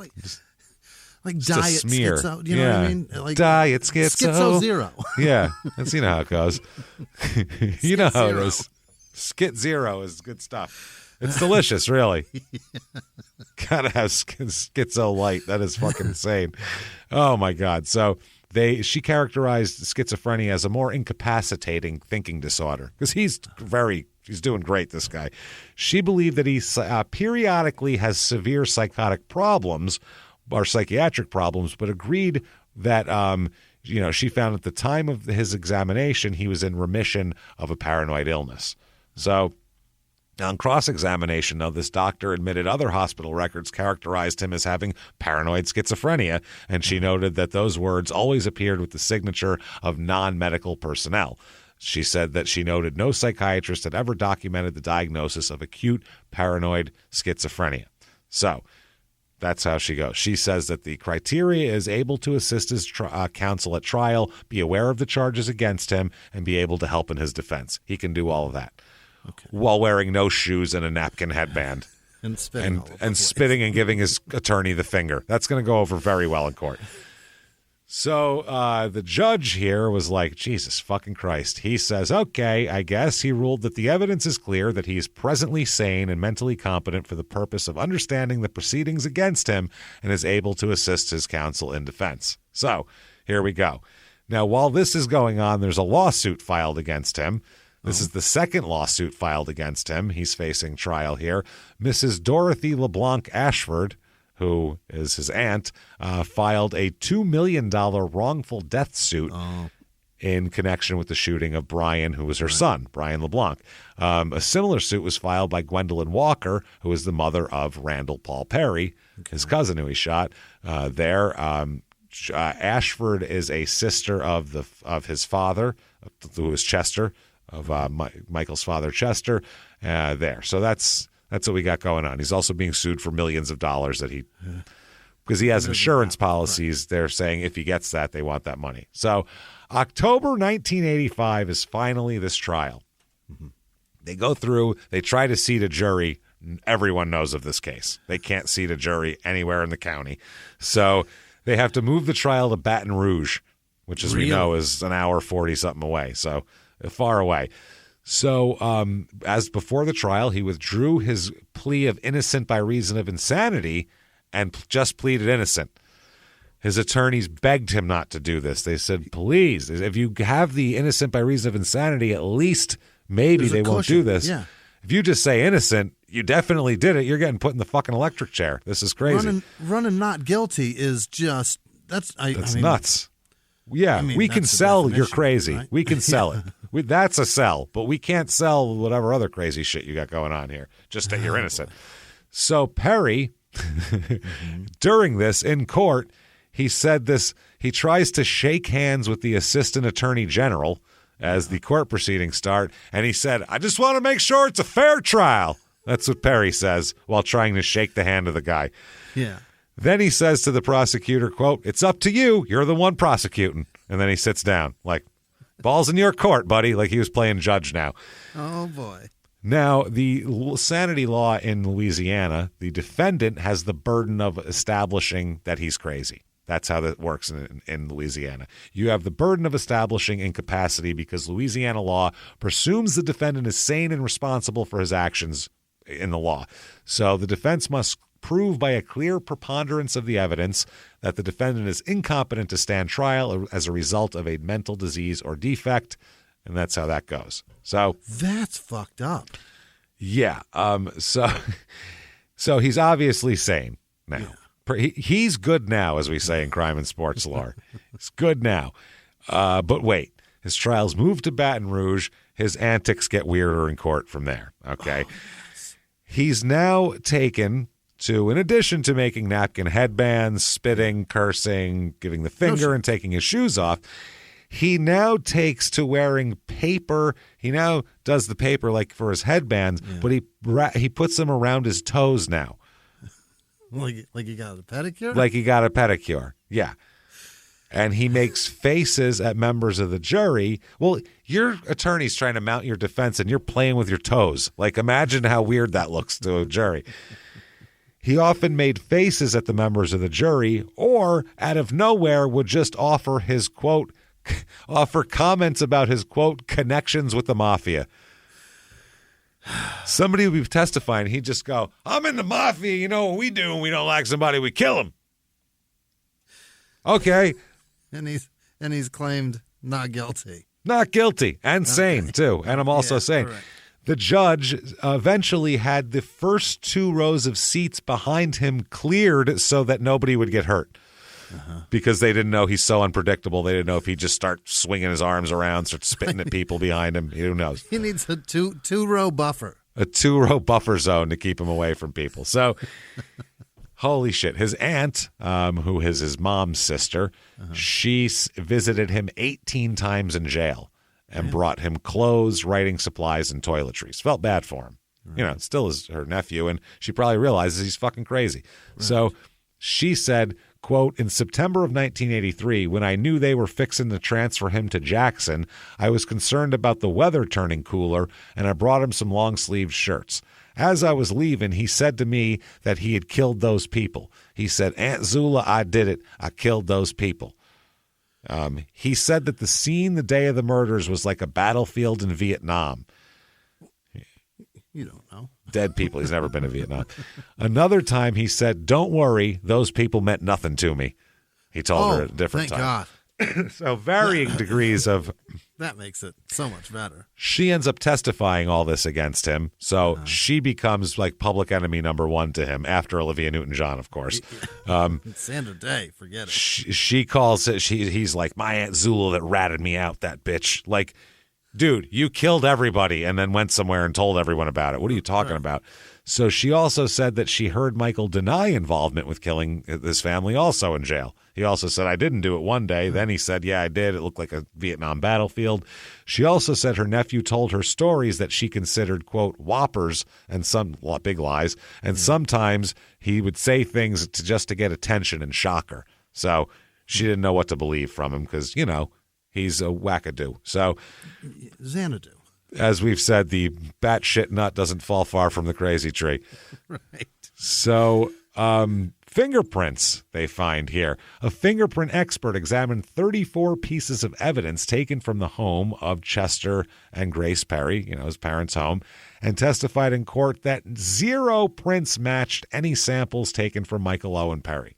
like diet smear. Schizo, you know what I mean? Like diet schizo. Schizo zero. Yeah, that's how it goes. You know how it is. Skit zero is good stuff. It's delicious, really. Gotta have schizo light. That is fucking insane. Oh my God. So she characterized schizophrenia as a more incapacitating thinking disorder because he's doing great, this guy. She believed that he periodically has severe psychotic problems or psychiatric problems, but agreed that, she found at the time of his examination, he was in remission of a paranoid illness. So on cross-examination, though, this doctor admitted other hospital records characterized him as having paranoid schizophrenia, and she noted that those words always appeared with the signature of non-medical personnel. She said that she noted no psychiatrist had ever documented the diagnosis of acute paranoid schizophrenia. So that's how she goes. She says that the criteria is able to assist his counsel at trial, be aware of the charges against him, and be able to help in his defense. He can do all of that while wearing no shoes and a napkin headband. And spitting. And spitting and giving his attorney the finger. That's going to go over very well in court. So the judge here was like, Jesus fucking Christ. He says, okay, I guess he ruled that the evidence is clear that he is presently sane and mentally competent for the purpose of understanding the proceedings against him and is able to assist his counsel in defense. So here we go. Now, while this is going on, there's a lawsuit filed against him. This is the second lawsuit filed against him. He's facing trial here. Mrs. Dorothy LeBlanc Ashford, who is his aunt, filed a $2 million wrongful death suit in connection with the shooting of Brian, who was her son, Brian LeBlanc. A similar suit was filed by Gwendolyn Walker, who is the mother of Randall Paul Perry, his cousin who he shot there. Ashford is a sister of his father, who is Chester, of Michael's father, Chester, there. So that's what we got going on. He's also being sued for millions of dollars because he has insurance policies. They're saying if he gets that, they want that money. So October 1985 is finally this trial. Mm-hmm. They go through, they try to seat a jury. Everyone knows of this case. They can't seat a jury anywhere in the county. So they have to move the trial to Baton Rouge, which, as we know, is an hour 40-something away. So far away. So as before the trial, he withdrew his plea of innocent by reason of insanity and just pleaded innocent. His attorneys begged him not to do this. They said, please, if you have the innocent by reason of insanity, at least maybe they won't do this. Yeah. If you just say innocent, you definitely did it. You're getting put in the fucking electric chair. This is crazy. Running not guilty is just, that's nuts. Yeah, we can sell you're crazy. Right? We can sell it. That's a sell, but we can't sell whatever other crazy shit you got going on here, just that you're innocent. So Perry, during this in court, he said this. He tries to shake hands with the assistant attorney general as the court proceedings start, and he said, I just want to make sure it's a fair trial. That's what Perry says while trying to shake the hand of the guy. Yeah. Then he says to the prosecutor, quote, it's up to you. You're the one prosecuting. And then he sits down like, ball's in your court, buddy, like he was playing judge now. Oh, boy. Now, the sanity law in Louisiana, the defendant has the burden of establishing that he's crazy. That's how that works in Louisiana. You have the burden of establishing incapacity because Louisiana law presumes the defendant is sane and responsible for his actions in the law. So the defense must prove by a clear preponderance of the evidence that the defendant is incompetent to stand trial as a result of a mental disease or defect, and that's how that goes. So that's fucked up. Yeah. So he's obviously sane now. Yeah. He's good now, as we say in crime and sports law. He's good now. But wait, his trial's moved to Baton Rouge. His antics get weirder in court from there. Okay. Oh, yes. He's now taken to, in addition to making napkin headbands, spitting, cursing, giving the finger, and taking his shoes off, He now takes to wearing paper. He now does the paper like for his headbands, but he puts them around his toes now. Like he got a pedicure? Like he got a pedicure, yeah. And he makes faces at members of the jury. Well, your attorney's trying to mount your defense, and you're playing with your toes. Like, imagine how weird that looks to a jury. He often made faces at the members of the jury, or out of nowhere would just offer his, quote, offer comments about his, quote, connections with the mafia. Somebody would be testifying. He'd just go, I'm in the mafia. You know what we do when we don't like somebody? We kill them. Okay. And he's claimed not guilty. Not guilty. And sane, too. And I'm also sane. Correct. The judge eventually had the first 2 rows of seats behind him cleared so that nobody would get hurt. Because they didn't know he's so unpredictable. They didn't know if he'd just start swinging his arms around, start spitting at people behind him. Who knows? He needs a two-row buffer. A 2-row buffer zone to keep him away from people. So, holy shit. His aunt, who is his mom's sister, she visited him 18 times in jail and brought him clothes, writing supplies, and toiletries. Felt bad for him. Right. You know, still is her nephew, and she probably realizes he's fucking crazy. Right. So she said, quote, in September of 1983, when I knew they were fixing to transfer him to Jackson, I was concerned about the weather turning cooler, and I brought him some long-sleeved shirts. As I was leaving, he said to me that he had killed those people. He said, Aunt Zula, I did it. I killed those people. He said that the scene the day of the murders was like a battlefield in Vietnam. You don't know. Dead people. He's never been to Vietnam. Another time he said, don't worry, those people meant nothing to me. He told her at a different time. Thank God. So varying degrees of... That makes it so much better. She ends up testifying all this against him. So she becomes like public enemy number 1 to him after Olivia Newton John, of course. Sandra Day, forget it. She calls it, he's like, my Aunt Zula that ratted me out, that bitch. Like, dude, you killed everybody and then went somewhere and told everyone about it. What are you talking about? So she also said that she heard Michael deny involvement with killing this family also in jail. He also said, I didn't do it one day. Then he said, yeah, I did. It looked like a Vietnam battlefield. She also said her nephew told her stories that she considered, quote, whoppers and some big lies. And sometimes he would say things just to get attention and shock her. So she didn't know what to believe from him because, you know, he's a wackadoo. So Xanadu. As we've said, the batshit nut doesn't fall far from the crazy tree. Right. So fingerprints they find here. A fingerprint expert examined 34 pieces of evidence taken from the home of Chester and Grace Perry, you know, his parents' home, and testified in court that 0 prints matched any samples taken from Michael Owen Perry.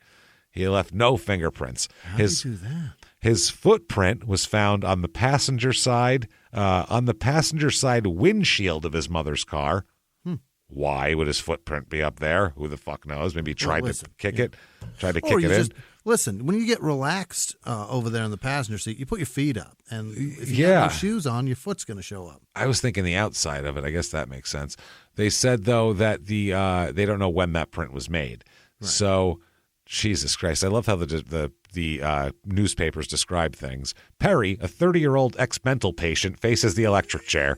He left no fingerprints. How did he do that? His footprint was found on the passenger side windshield of his mother's car. Why would his footprint be up there? Who the fuck knows? Maybe he tried to kick it in. Listen, when you get relaxed over there in the passenger seat, you put your feet up. And if you have your shoes on, your foot's going to show up. I was thinking the outside of it. I guess that makes sense. They said, though, that they don't know when that print was made. Right. So, Jesus Christ. I love how the newspapers describe things. Perry, a 30-year-old ex-mental patient, faces the electric chair.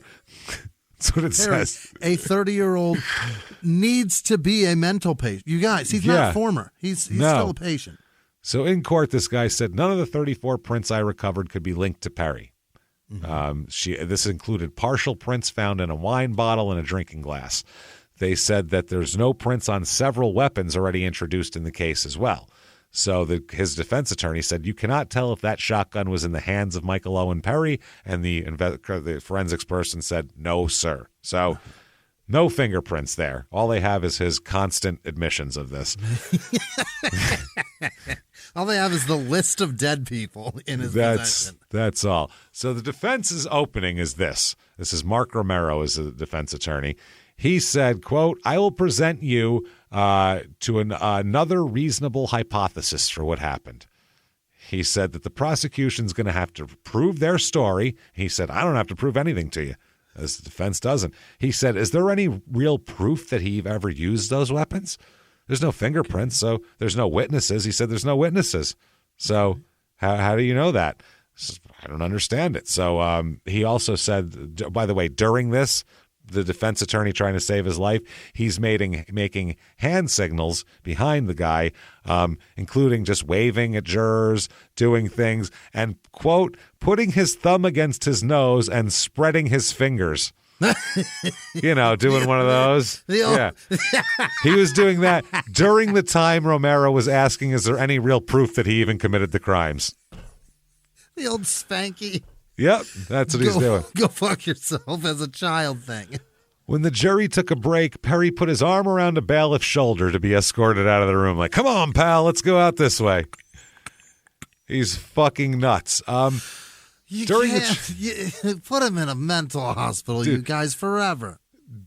That's what it says. A 30-year-old needs to be a mental patient. You guys, he's not a former. He's still a patient. So in court, this guy said, none of the 34 prints I recovered could be linked to Perry. Mm-hmm. This included partial prints found in a wine bottle and a drinking glass. They said that there's no prints on several weapons already introduced in the case as well. So his defense attorney said, you cannot tell if that shotgun was in the hands of Michael Owen Perry, and the forensics person said, no, sir. So no fingerprints there. All they have is his constant admissions of this. All they have is the list of dead people in his possession. That's all. So the defense's opening is this. This is Mark Romero as the defense attorney. He said, quote, I will present you to another reasonable hypothesis for what happened. He said that the prosecution's going to have to prove their story. He said, I don't have to prove anything to you, as the defense doesn't. He said, is there any real proof that he ever used those weapons? There's no fingerprints, so there's no witnesses. He said there's no witnesses. So how do you know that? I don't understand it. So he also said, by the way, during this, the defense attorney trying to save his life, he's making hand signals behind the guy, including just waving at jurors, doing things, and, quote, putting his thumb against his nose and spreading his fingers. Doing one of those. Yeah. He was doing that during the time Romero was asking, is there any real proof that he even committed the crimes? The old spanky. Yep, that's what he's doing. Go fuck yourself as a child thing. When the jury took a break, Perry put his arm around a bailiff's shoulder to be escorted out of the room. Like, come on, pal, let's go out this way. He's fucking nuts. Put him in a mental hospital, dude, you guys, forever.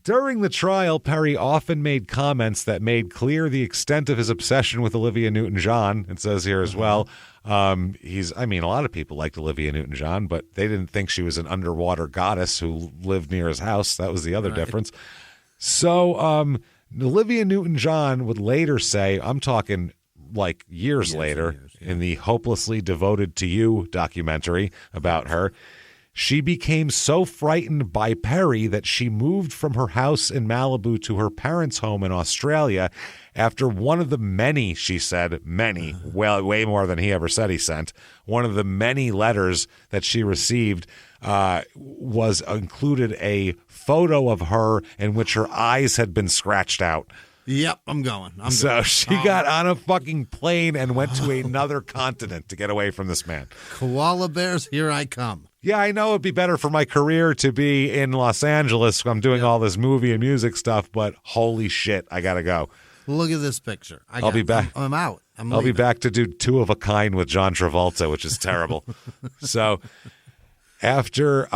During the trial, Perry often made comments that made clear the extent of his obsession with Olivia Newton John. It says here as well. A lot of people liked Olivia Newton John, but they didn't think she was an underwater goddess who lived near his house. That was the other difference. So Olivia Newton John would later say, I'm talking like years later, in the Hopelessly Devoted to You documentary about her, she became so frightened by Perry that she moved from her house in Malibu to her parents' home in Australia after one of the many, she said, way more than he ever said he sent, one of the many letters that she received was included a photo of her in which her eyes had been scratched out. Yep, I'm going. She got on a fucking plane and went to another continent to get away from this man. Koala bears, here I come. Yeah, I know it'd be better for my career to be in Los Angeles. I'm doing all this movie and music stuff, but holy shit, I got to go. Look at this picture. I'll be back. I'm out. I'll be back to do Two of a Kind with John Travolta, which is terrible. So after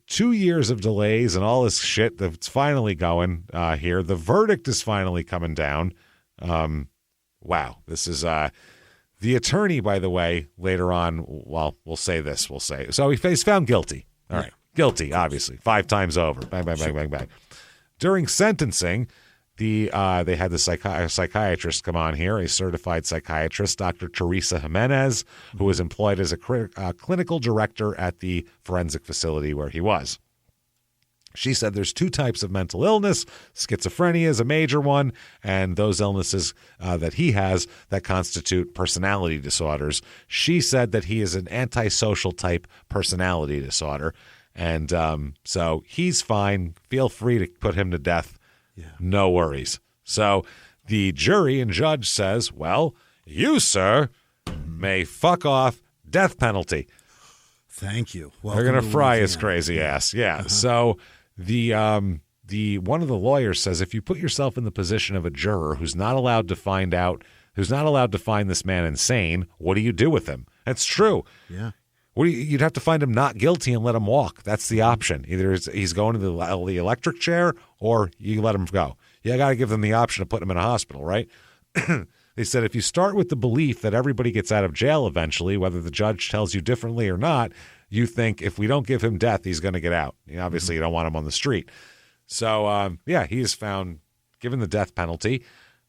2 years of delays and all this shit that's finally going here, the verdict is finally coming down. Wow. This is the attorney, by the way, later on, well, we'll say. So he's found guilty. All right. Guilty, obviously. 5 times over. Bang, bang, bang, bang, bang. During sentencing, they had the psychiatrist come on here, a certified psychiatrist, Dr. Teresa Jimenez, who was employed as a clinical director at the forensic facility where he was. She said there's 2 types of mental illness. Schizophrenia is a major one, and those illnesses that he has that constitute personality disorders. She said that he is an antisocial type personality disorder, and so he's fine. Feel free to put him to death. Yeah. No worries. So the jury and judge says, well, you, sir, may fuck off, death penalty. Thank you. They're going to fry his crazy ass. Yeah. Uh-huh. So the one of the lawyers says, if you put yourself in the position of a juror who's not allowed to find this man insane, what do you do with him? That's true. Yeah. You'd have to find him not guilty and let him walk. That's the option. Either he's going to the electric chair or you let him go. You got to give them the option of putting him in a hospital, right? They said if you start with the belief that everybody gets out of jail eventually, whether the judge tells you differently or not, you think if we don't give him death, he's going to get out. Obviously, you don't want him on the street. So, he is found given the death penalty,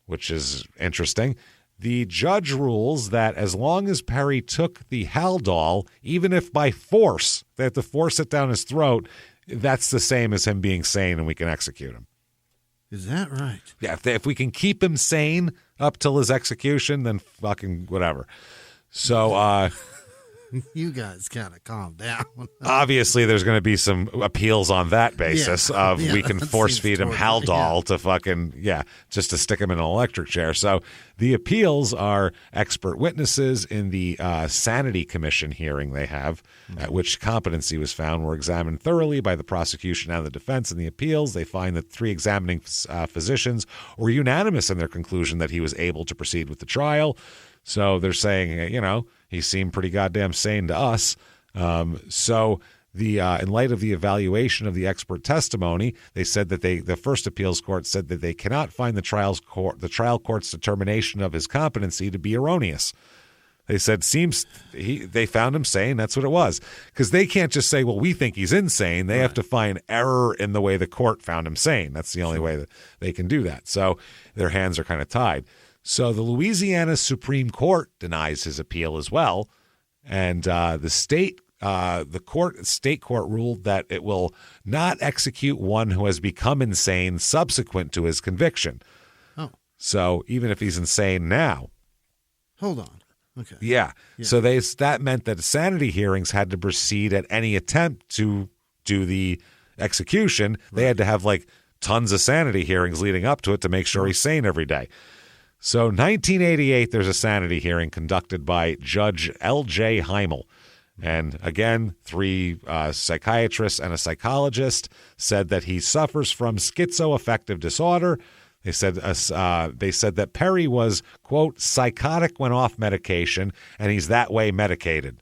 which is interesting. The judge rules that as long as Perry took the Haldol, even if by force, they have to force it down his throat, that's the same as him being sane and we can execute him. Is that right? Yeah, if we can keep him sane up till his execution, then fucking whatever. So, you guys gotta calm down. Obviously, there's going to be some appeals on that basis we can force feed him Haldol to fucking, just to stick him in an electric chair. So the appeals are expert witnesses in the Sanity Commission hearing they have, at which competency was found, were examined thoroughly by the prosecution and the defense. In the appeals, they find that 3 examining physicians were unanimous in their conclusion that he was able to proceed with the trial. So they're saying, he seemed pretty goddamn sane to us. So in light of the evaluation of the expert testimony, they said that the first appeals court said that they cannot find the trial court's determination of his competency to be erroneous. They said they found him sane. That's what it was. Because they can't just say, well, we think he's insane. They have to find error in the way the court found him sane. That's the only way that they can do that. So their hands are kind of tied. So the Louisiana Supreme Court denies his appeal as well. And the state court ruled that it will not execute one who has become insane subsequent to his conviction. Oh. So even if he's insane now. Hold on. Okay. Yeah. So that meant that sanity hearings had to proceed at any attempt to do the execution. They had to have like tons of sanity hearings leading up to it to make sure he's sane every day. So 1988, there's a sanity hearing conducted by Judge L.J. Heimel. And again, 3 psychiatrists and a psychologist said that he suffers from schizoaffective disorder. They said that Perry was, quote, psychotic when off medication, and he's that way medicated.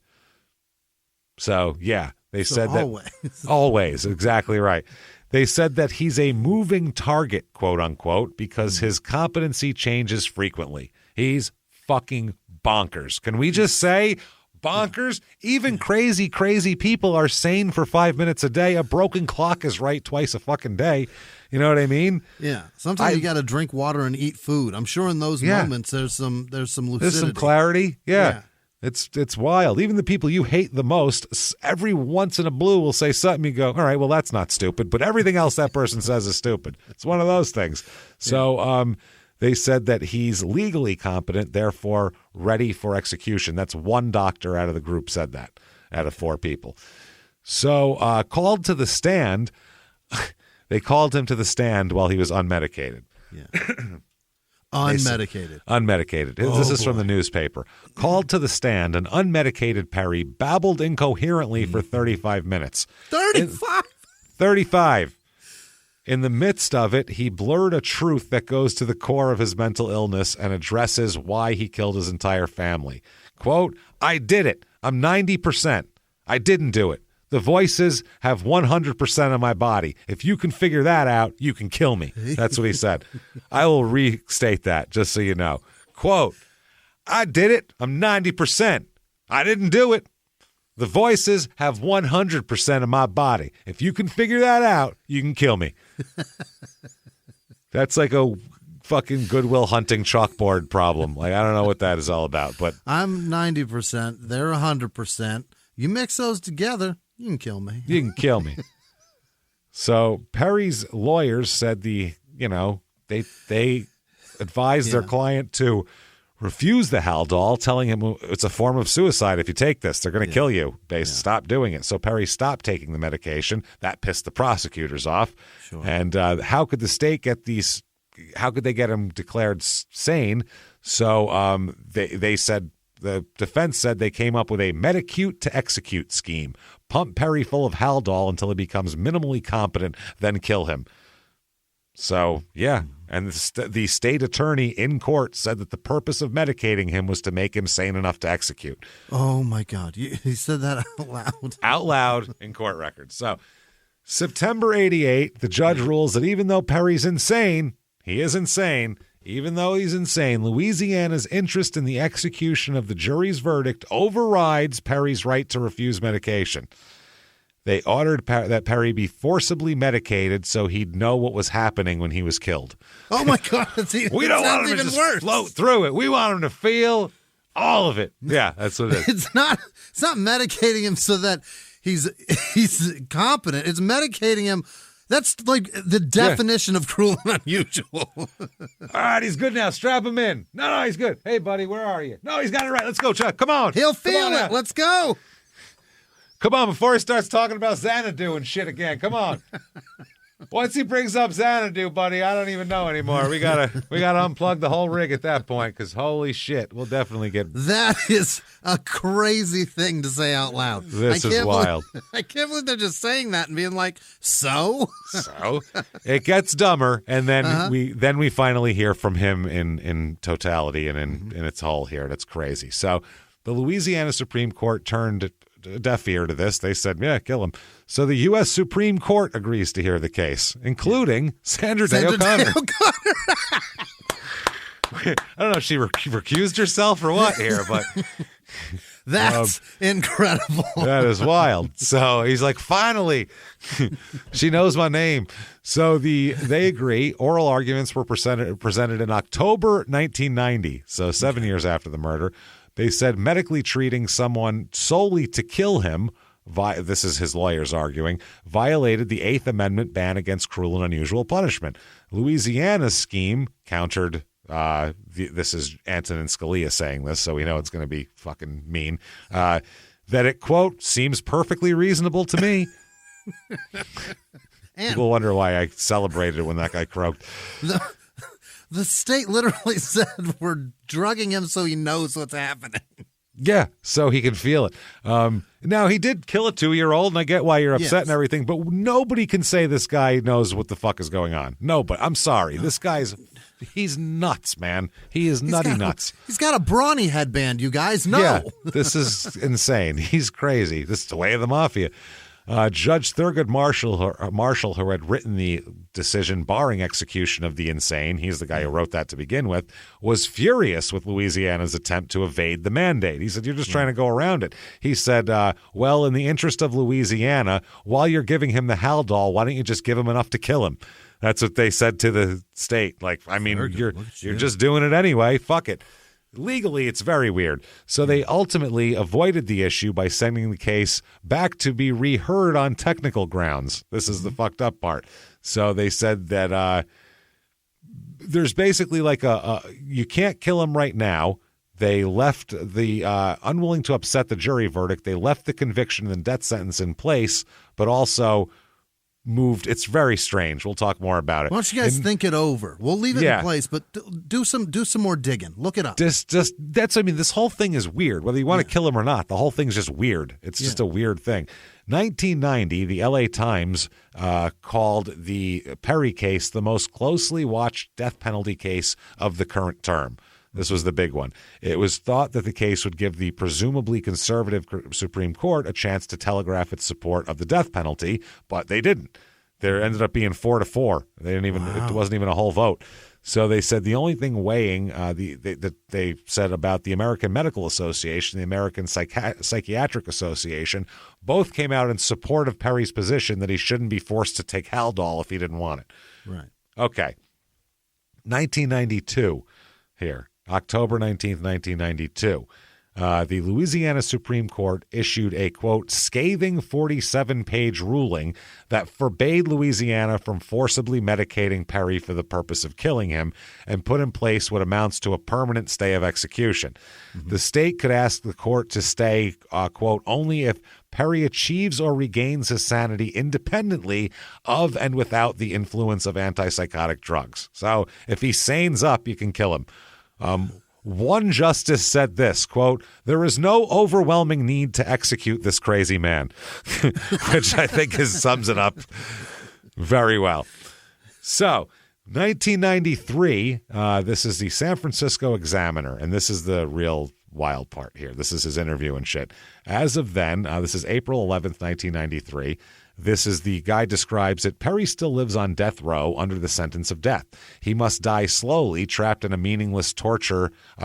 So, yeah, they said that. Always, exactly right. They said that he's a moving target, quote unquote, because his competency changes frequently. He's fucking bonkers. Can we just say bonkers? Even crazy people are sane for 5 minutes a day. A broken clock is right twice a fucking day. You know what I mean? Yeah. Sometimes you got to drink water and eat food. I'm sure in those moments there's some lucidity. There's some clarity. Yeah. It's wild. Even the people you hate the most, every once in a blue will say something. You go, all right, well, that's not stupid. But everything else that person says is stupid. It's one of those things. So they said that he's legally competent, therefore ready for execution. That's one doctor out of the group said that, out of 4 people. So called to the stand, they called him to the stand while he was unmedicated. Yeah. Unmedicated. Unmedicated. This is from the newspaper. Called to the stand, an unmedicated Perry babbled incoherently for 35 minutes. 35. In the midst of it, he blurred a truth that goes to the core of his mental illness and addresses why he killed his entire family. Quote, I did it. I'm 90%. I didn't do it. The voices have 100% of my body. If you can figure that out, you can kill me. That's what he said. I will restate that just so you know. Quote, I did it. I'm 90%. I didn't do it. The voices have 100% of my body. If you can figure that out, you can kill me. That's like a fucking Goodwill Hunting chalkboard problem. Like, I don't know what that is all about. But I'm 90%. They're 100%. You mix those together, you can kill me. You can kill me. So Perry's lawyers said they advised their client to refuse the Haldol, telling him it's a form of suicide. If you take this, they're going to kill you. They stop doing it. So Perry stopped taking the medication. That pissed the prosecutors off. Sure. And how could the state get these? How could they get him declared sane? So they said. The defense said they came up with a medicute to execute scheme. Pump Perry full of Haldol until he becomes minimally competent, then kill him. So, yeah. And the state attorney in court said that the purpose of medicating him was to make him sane enough to execute. Oh, my God. He said that out loud. Out loud in court records. So, September 88, the judge rules that even though Perry's insane, he is insane. Even though he's insane, Louisiana's interest in the execution of the jury's verdict overrides Perry's right to refuse medication. They ordered that Perry be forcibly medicated so he'd know what was happening when he was killed. Oh, my God. We don't want him to just float through it. We want him to feel all of it. Yeah, that's what it is. It's not medicating him so that he's competent. It's medicating him. That's like the definition of cruel and unusual. All right, he's good now. Strap him in. No, he's good. Hey, buddy, where are you? No, he's got it right. Let's go, Chuck. Come on. He'll feel it. Let's go. Come on, before he starts talking about Xanadu and shit again. Come on. Once he brings up Xanadu, buddy, I don't even know anymore. We gotta unplug the whole rig at that point, because holy shit, we'll definitely get. That is a crazy thing to say out loud. This is wild. I can't believe they're just saying that and being like, so it gets dumber, and then we finally hear from him in totality and in its whole here. That's crazy. So the Louisiana Supreme Court turned a deaf ear to this. They said, yeah, kill him. So the U.S. Supreme Court agrees to hear the case, including Sandra Day O'Connor. I don't know if she recused herself or what here, but that's incredible. That is wild. So he's like, finally, she knows my name. So they agree. Oral arguments were presented in October 1990, so 7 years after the murder. They said medically treating someone solely to kill him, this is his lawyers arguing, violated the Eighth Amendment ban against cruel and unusual punishment. Louisiana's scheme countered, this is Antonin Scalia saying this, so we know it's going to be fucking mean, that it, quote, seems perfectly reasonable to me. People wonder why I celebrated when that guy croaked. The state literally said we're drugging him so he knows what's happening. Yeah, so he can feel it. Now, he did kill a 2-year-old, and I get why you're upset and everything, but nobody can say this guy knows what the fuck is going on. No, but I'm sorry. This he's nuts, man. He is nuts. He's got a brawny headband, you guys. No. Yeah, this is insane. He's crazy. This is the way of the mafia. Judge Thurgood Marshall, who had written the decision barring execution of the insane, he's the guy who wrote that to begin with, was furious with Louisiana's attempt to evade the mandate. He said, you're just trying to go around it. He said, well, in the interest of Louisiana, while you're giving him the Haldol, why don't you just give him enough to kill him? That's what they said to the state. Like, I mean, you're just doing it anyway. Fuck it. Legally, it's very weird. So they ultimately avoided the issue by sending the case back to be reheard on technical grounds. This is the fucked up part. So they said that there's basically like you can't kill him right now. They left the unwilling to upset the jury verdict. They left the conviction and death sentence in place, but also moved. It's very strange. We'll talk more about it. Why don't you guys think it over? We'll leave it in place, but do some more digging. Look it up. This whole thing is weird. Whether you want to kill him or not, the whole thing's just weird. It's just a weird thing. 1990, the LA Times called the Perry case the most closely watched death penalty case of the current term. This was the big one. It was thought that the case would give the presumably conservative Supreme Court a chance to telegraph its support of the death penalty, but they didn't. There ended up being 4-4. They didn't even. It wasn't even a whole vote. So they said the only thing weighing that they said about the American Medical Association, the American Psychiatric Association, both came out in support of Perry's position that he shouldn't be forced to take Haldol if he didn't want it. Right. Okay. 1992 here. October 19th, 1992, the Louisiana Supreme Court issued a, quote, scathing 47-page ruling that forbade Louisiana from forcibly medicating Perry for the purpose of killing him and put in place what amounts to a permanent stay of execution. Mm-hmm. The state could ask the court to stay, quote, only if Perry achieves or regains his sanity independently of and without the influence of antipsychotic drugs. So if he sanes up, you can kill him. One justice said this, quote, there is no overwhelming need to execute this crazy man, which I think sums it up very well. So 1993, this is the San Francisco Examiner, and this is the real wild part here. This is his interview and shit. As of then, this is April 11th, 1993. This is the guy describes it. Perry still lives on death row under the sentence of death. He must die slowly, trapped in the meaningless tortures of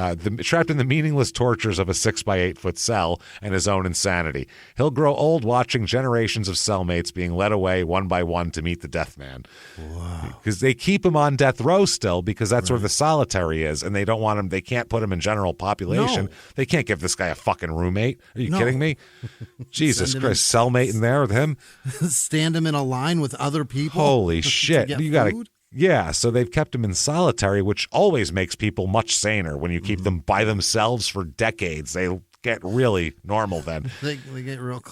a 6x8 foot cell and his own insanity. He'll grow old watching generations of cellmates being led away one by one to meet the death man. Wow. Because they keep him on death row still because that's where the solitary is, and they don't want him. They can't put him in general population. No. They can't give this guy a fucking roommate. Are you kidding me? Jesus Christ, cellmate in there with him. Stand him in a line with other people. Holy shit. You got to. Yeah, so they've kept him in solitary, which always makes people much saner when you keep them by themselves for decades. They get really normal then. They get real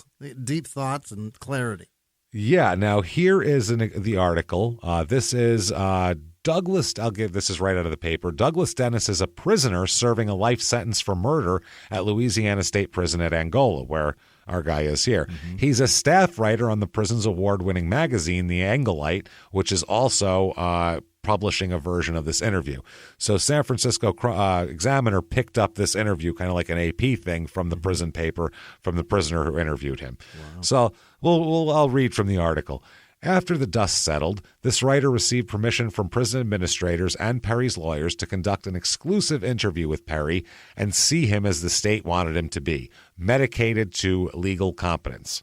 deep thoughts and clarity. Yeah, now here is the article. This is Douglas. This is right out of the paper. Douglas Dennis is a prisoner serving a life sentence for murder at Louisiana State Prison at Angola, where our guy is here. Mm-hmm. He's a staff writer on the prison's award-winning magazine, The Angolite, which is also publishing a version of this interview. So San Francisco Examiner picked up this interview, kind of like an AP thing, from the prison paper, from the prisoner who interviewed him. Wow. So I'll read from the article. After the dust settled, this writer received permission from prison administrators and Perry's lawyers to conduct an exclusive interview with Perry and see him as the state wanted him to be, medicated to legal competence.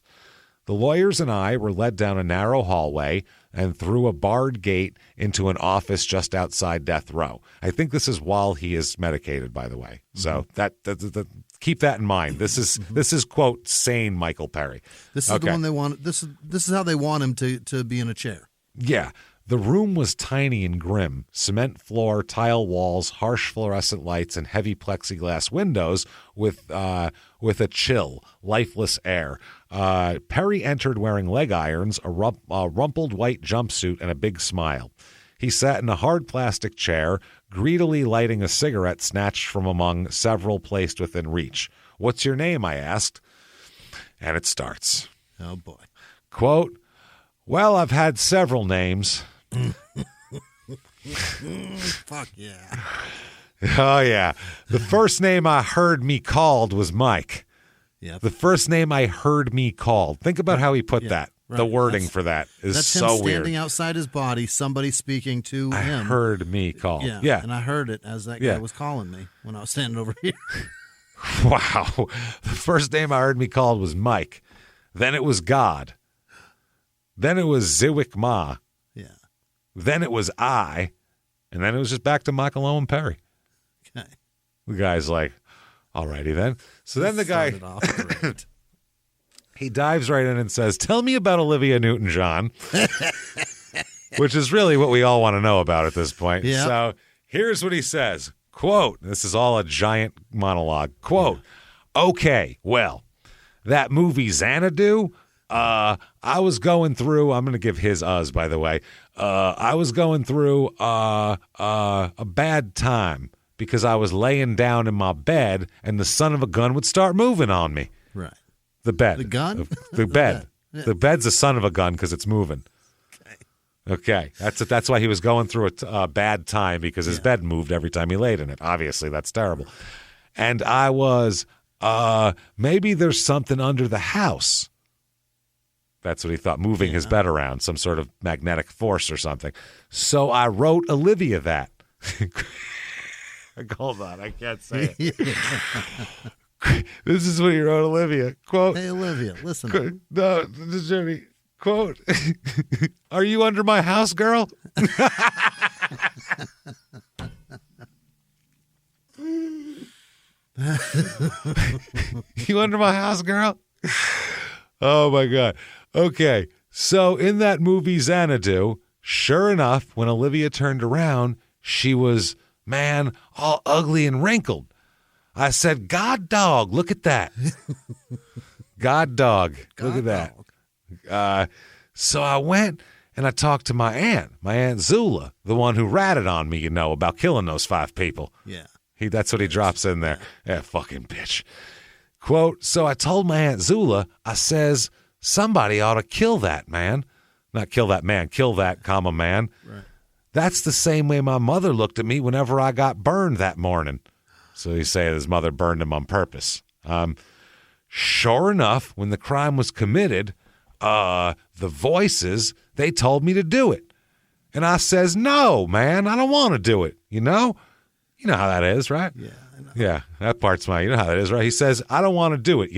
The lawyers and I were led down a narrow hallway and through a barred gate into an office just outside death row. I think this is while he is medicated, by the way. Mm-hmm. So that keep that in mind. This is quote sane Michael Perry. This is the one they want. This is how they want him to be in a chair. Yeah. The room was tiny and grim. Cement floor, tile walls, harsh fluorescent lights, and heavy plexiglass windows with a chill, lifeless air. Perry entered wearing leg irons, a rumpled white jumpsuit, and a big smile. He sat in a hard plastic chair, greedily lighting a cigarette snatched from among several placed within reach. "What's your name?" I asked. And it starts. Oh, boy. Quote, "Well, I've had several names." Fuck yeah. Oh, yeah. The first name I heard me called was Mike. Yep. The first name I heard me called. Think about how he put that. Right. The wording for that is that's so him weird. Standing outside his body, somebody speaking to him. I heard me called. Yeah. And I heard it as that guy was calling me when I was standing over here. Wow. The first name I heard me called was Mike. Then it was God. Then it was Ziwick Ma. Yeah. Then it was I. And then it was just back to Michael Owen Perry. Okay. The guy's like, all righty then. So then the guy, he dives right in and says, "Tell me about Olivia Newton John," which is really what we all want to know about at this point. Yep. So here's what he says. Quote, this is all a giant monologue. Quote, "Okay, well, that movie Xanadu, I was going through," I'm going to give his us, by the way. "I was going through a bad time because I was laying down in my bed and the son of a gun would start moving on me." Right. The bed. The gun? The bed. Yeah. The bed's a son of a gun because it's moving. Okay. That's why he was going through a bad time, because his bed moved every time he laid in it. Obviously, that's terrible. And I was, maybe there's something under the house. That's what he thought, moving his bed around, some sort of magnetic force or something. So I wrote Olivia that. Hold on, I can't say it. This is what he wrote Olivia. Quote, "Hey, Olivia, listen." No, this is Jimmie. Quote, "Are you under my house, girl?" "You under my house, girl?" Oh, my God. Okay, so in that movie Xanadu, sure enough, when Olivia turned around, she was, man, all ugly and wrinkled. I said, "God dog, look at that." God dog, look at that. So I went and I talked to my Aunt Zula, the one who ratted on me, about killing those 5 people. Yeah. That's what he drops in there. Yeah, fucking bitch. Quote, "So I told my Aunt Zula, I says, somebody ought to kill that man." Not kill that man, kill that, man. Right. "That's the same way my mother looked at me whenever I got burned that morning." So he's saying his mother burned him on purpose. Sure enough, when the crime was committed, the voices, they told me to do it. And I says, "No, man, I don't want to do it." You know how that is, right? Yeah, I know. Yeah, that part's you know how that is, right? He says, "I don't want to do it,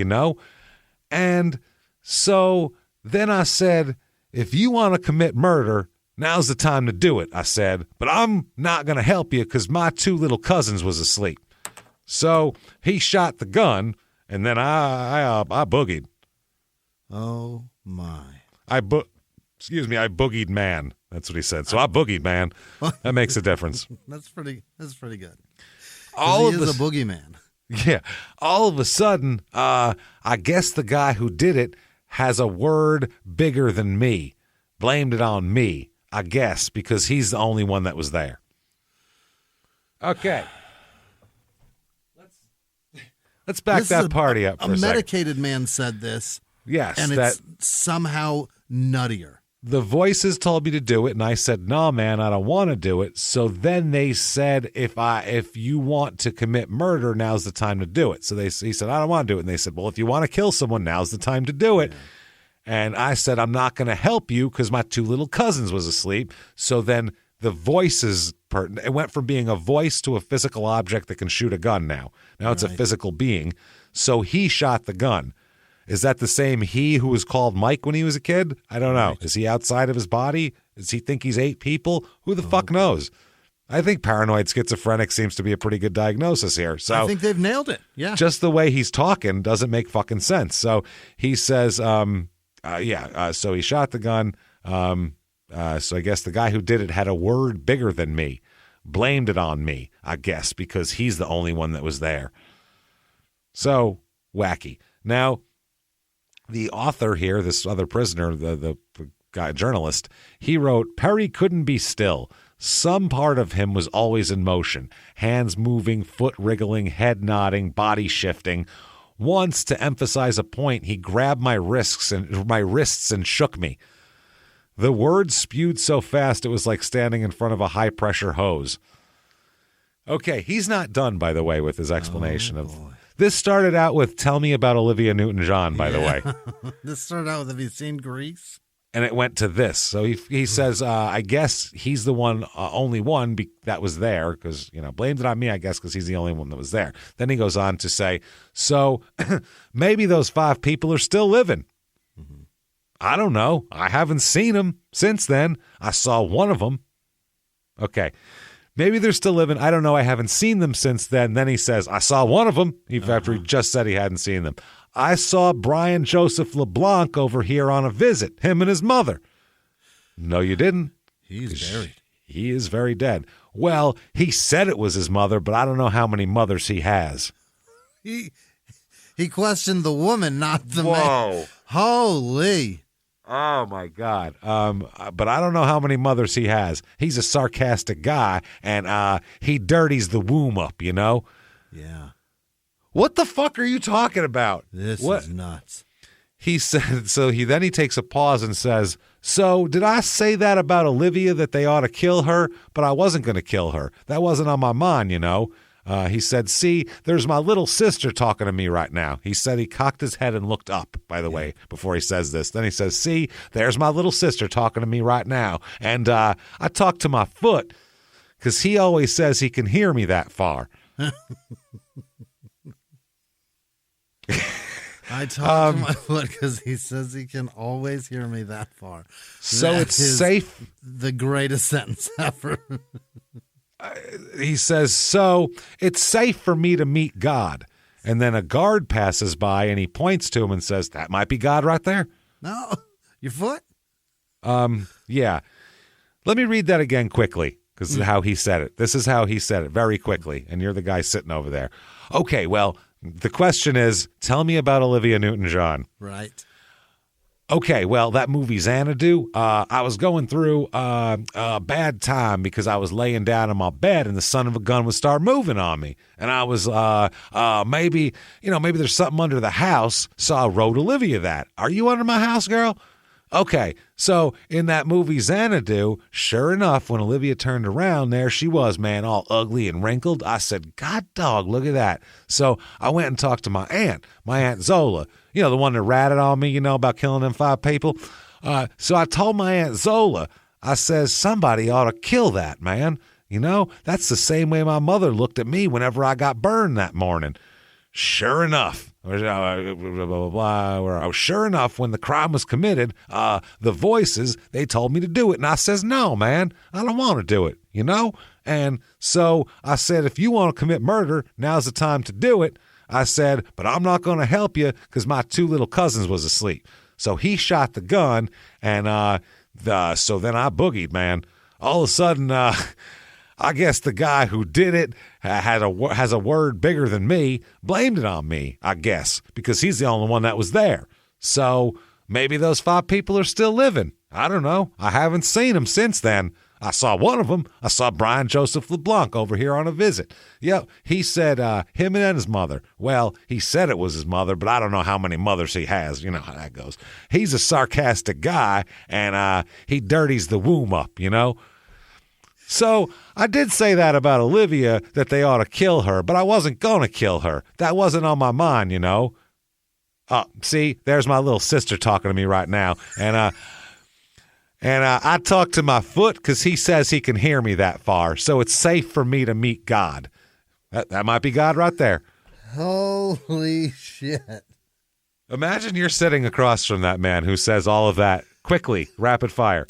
And so then I said, "If you want to commit murder, now's the time to do it," I said. "But I'm not going to help you because my 2 little cousins was asleep." So he shot the gun, and then I boogied. Oh, my. I boogied man. That's what he said. So I boogied man. That makes a difference. That's pretty good. He is a boogeyman. Yeah. All of a sudden, I guess the guy who did it has a word bigger than me. Blamed it on me, I guess, because he's the only one that was there. Okay. Let's back that party up for a second. A medicated man said this. Yes. And it's somehow nuttier. The voices told me to do it, and I said, "No, man, I don't want to do it." So then they said, if you want to commit murder, now's the time to do it. So he said, "I don't want to do it." And they said, "Well, if you want to kill someone, now's the time to do it." Yeah. And I said, "I'm not going to help you because my 2 little cousins was asleep." So then the voices, it went from being a voice to a physical object that can shoot a gun now. Now it's a physical being. So he shot the gun. Is that the same he who was called Mike when he was a kid? I don't know. Is he outside of his body? Does he think he's 8 people? Who the fuck knows? I think paranoid schizophrenic seems to be a pretty good diagnosis here. So I think they've nailed it. Yeah. Just the way he's talking doesn't make fucking sense. So he says, so he shot the gun. So I guess the guy who did it had a word bigger than me, blamed it on me, I guess, because he's the only one that was there. So wacky. Now, the author here, this other prisoner, the guy, journalist, he wrote, Perry couldn't be still. Some part of him was always in motion, hands moving, foot wriggling, head nodding, body shifting. Once, to emphasize a point, he grabbed my wrists and shook me. The words spewed so fast it was like standing in front of a high-pressure hose. Okay, he's not done, by the way, with his explanation of... This started out with, tell me about Olivia Newton John, by the way. This started out with, have you seen Grease? And it went to this. So he says, I guess he's the one, only one that was there, because, blamed it on me, I guess, because he's the only one that was there. Then he goes on to say, so maybe those 5 people are still living. Mm-hmm. I don't know. I haven't seen them since then. I saw one of them. Okay. Maybe they're still living. I don't know. I haven't seen them since then. Then he says, I saw one of them, after he just said he hadn't seen them. I saw Brian Joseph LeBlanc over here on a visit, him and his mother. No, you didn't. He's buried. He is very dead. Well, he said it was his mother, but I don't know how many mothers he has. He questioned the woman, not the man. Whoa. Holy. Oh, my God. But I don't know how many mothers he has. He's a sarcastic guy, and he dirties the womb up, Yeah. What the fuck are you talking about? This is nuts. He said, he takes a pause and says, so did I say that about Olivia, that they ought to kill her? But I wasn't going to kill her. That wasn't on my mind, He said, see, there's my little sister talking to me right now. He said he cocked his head and looked up, by the way, before he says this. Then he says, see, there's my little sister talking to me right now. And I talked to my foot because he always says he can hear me that far. I talked to my foot because he says he can always hear me that far. So it's safe. The greatest sentence ever. He says, so it's safe for me to meet God. And then a guard passes by and he points to him and says, that might be God right there. No, your foot? Yeah. Let me read that again quickly, because this is how he said it. This is how he said it very quickly. And you're the guy sitting over there. Okay, well, the question is, tell me about Olivia Newton John. Right. Okay, well, that movie Xanadu, I was going through a bad time because I was laying down in my bed and the son of a gun would start moving on me. And I was, maybe there's something under the house, so I wrote Olivia that. Are you under my house, girl? Okay, so in that movie Xanadu, sure enough, when Olivia turned around, there she was, man, all ugly and wrinkled. I said, God dog, look at that. So I went and talked to my Aunt Zola, the one that ratted on me, about killing them 5 people. So I told my Aunt Zola, I says, somebody ought to kill that, man. That's the same way my mother looked at me whenever I got burned that morning. Sure enough. Sure enough, when the crime was committed, the voices, they told me to do it. And I says, no, man, I don't want to do it, And so I said, if you want to commit murder, now's the time to do it. I said, but I'm not going to help you because my 2 little cousins was asleep. So he shot the gun, and so then I boogied, man. All of a sudden, I guess the guy who did it has a word bigger than me, blamed it on me, I guess, because he's the only one that was there. So maybe those 5 people are still living. I don't know. I haven't seen them since then. I saw one of them. I saw Brian Joseph LeBlanc over here on a visit. Yep, he said him and his mother. Well, he said it was his mother, but I don't know how many mothers he has. You know how that goes. He's a sarcastic guy, and he dirties the womb up, So I did say that about Olivia, that they ought to kill her, but I wasn't going to kill her. That wasn't on my mind, See, there's my little sister talking to me right now. And I talked to my foot because he says he can hear me that far. So it's safe for me to meet God. That might be God right there. Holy shit. Imagine you're sitting across from that man who says all of that quickly, rapid fire.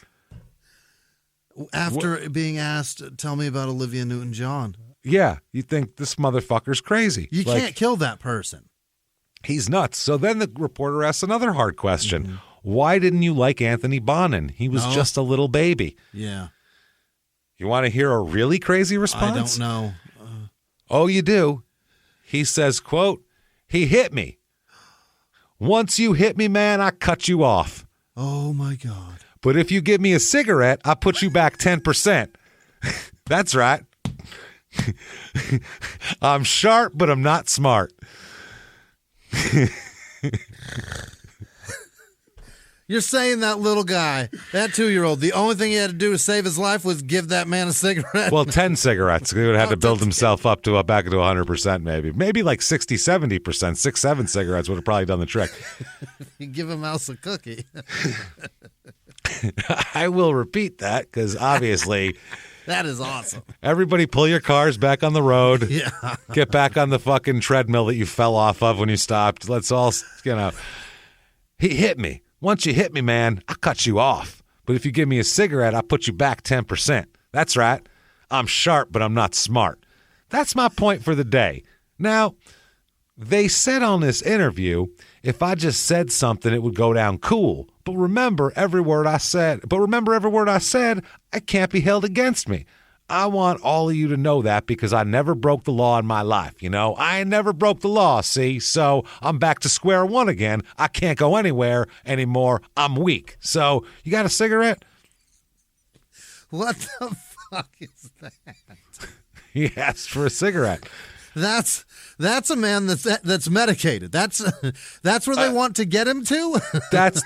After being asked, tell me about Olivia Newton John. Yeah, you think this motherfucker's crazy. You can't kill that person. He's nuts. So then the reporter asks another hard question. Mm-hmm. Why didn't you like Anthony Bonin? He was just a little baby. Yeah. You want to hear a really crazy response? I don't know. Oh, you do. He says, quote, he hit me. Once you hit me, man, I cut you off. Oh, my God. But if you give me a cigarette, I put you back 10%. That's right. I'm sharp, but I'm not smart. You're saying that little guy, that 2-year-old, the only thing he had to do to save his life was give that man a cigarette? Well, 10 cigarettes. He would have had to build himself up to back to 100% maybe. Maybe like 60, 70%. 6, 7 cigarettes would have probably done the trick. You give a mouse a cookie. I will repeat that because obviously... That is awesome. Everybody pull your cars back on the road. Yeah. Get back on the fucking treadmill that you fell off of when you stopped. Let's all, He hit me. Once you hit me, man, I cut you off. But if you give me a cigarette, I put you back 10%. That's right. I'm sharp, but I'm not smart. That's my point for the day. Now, they said on this interview, if I just said something, it would go down cool. But remember every word I said. It can't be held against me. I want all of you to know that because I never broke the law in my life, I never broke the law, see? So I'm back to square one again. I can't go anywhere anymore. I'm weak. So you got a cigarette? What the fuck is that? He asked for a cigarette. That's a man that's medicated. That's where they want to get him to.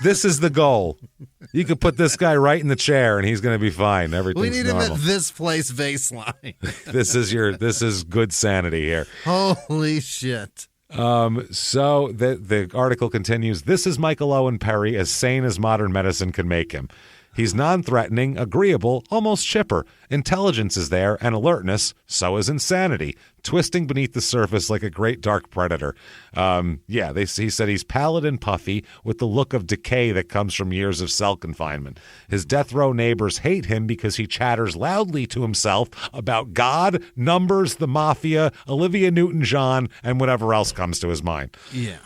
This is the goal. You could put this guy right in the chair and he's going to be fine. Everything's we need normal. him at this place baseline. This is good sanity here. Holy shit. So the article continues. This is Michael Owen Perry, as sane as modern medicine can make him. He's non-threatening, agreeable, almost chipper. Intelligence is there and alertness, so is insanity, twisting beneath the surface like a great dark predator. He said he's pallid and puffy with the look of decay that comes from years of cell confinement. His death row neighbors hate him because he chatters loudly to himself about God, numbers, the mafia, Olivia Newton John, and whatever else comes to his mind. Yeah.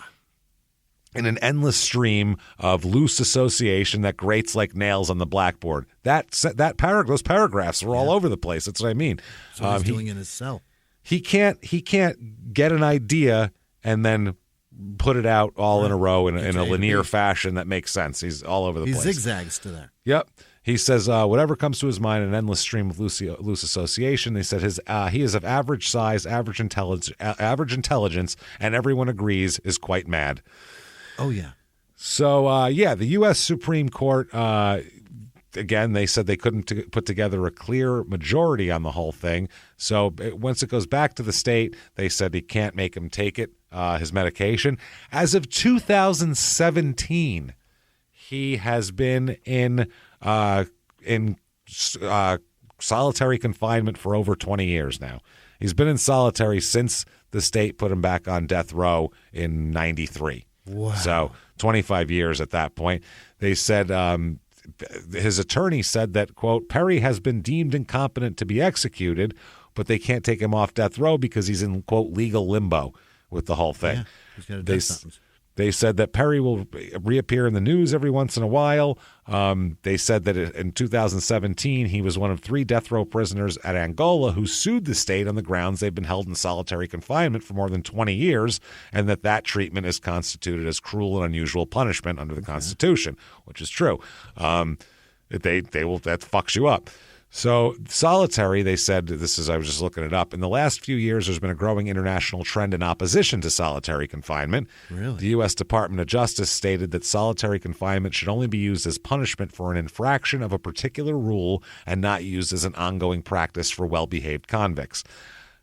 In an endless stream of loose association that grates like nails on the blackboard. Those paragraphs are all over the place. That's what I mean. So he's doing in his cell. He can't get an idea and then put it out all in a row in a linear fashion that makes sense. He's all over the place. He zigzags to there. Yep. He says whatever comes to his mind, an endless stream of loose association. They said he is of average size, average intelligence, and everyone agrees is quite mad. Oh, yeah. So, the U.S. Supreme Court, again, they said they couldn't put together a clear majority on the whole thing. So once it goes back to the state, they said they can't make him take it, his medication. As of 2017, he has been in solitary confinement for over 20 years now. He's been in solitary since the state put him back on death row in 93. Wow. So 25 years at that point. They said his attorney said that, quote, Perry has been deemed incompetent to be executed, but they can't take him off death row because he's in, quote, legal limbo with the whole thing. Yeah, he's got a death sentence. They said that Perry will reappear in the news every once in a while. They said that in 2017, he was one of 3 death row prisoners at Angola who sued the state on the grounds they've been held in solitary confinement for more than 20 years, and that treatment is constituted as cruel and unusual punishment under the Constitution, which is true. That fucks you up. So solitary, they said, I was just looking it up. In the last few years, there's been a growing international trend in opposition to solitary confinement. Really? The U.S. Department of Justice stated that solitary confinement should only be used as punishment for an infraction of a particular rule and not used as an ongoing practice for well-behaved convicts.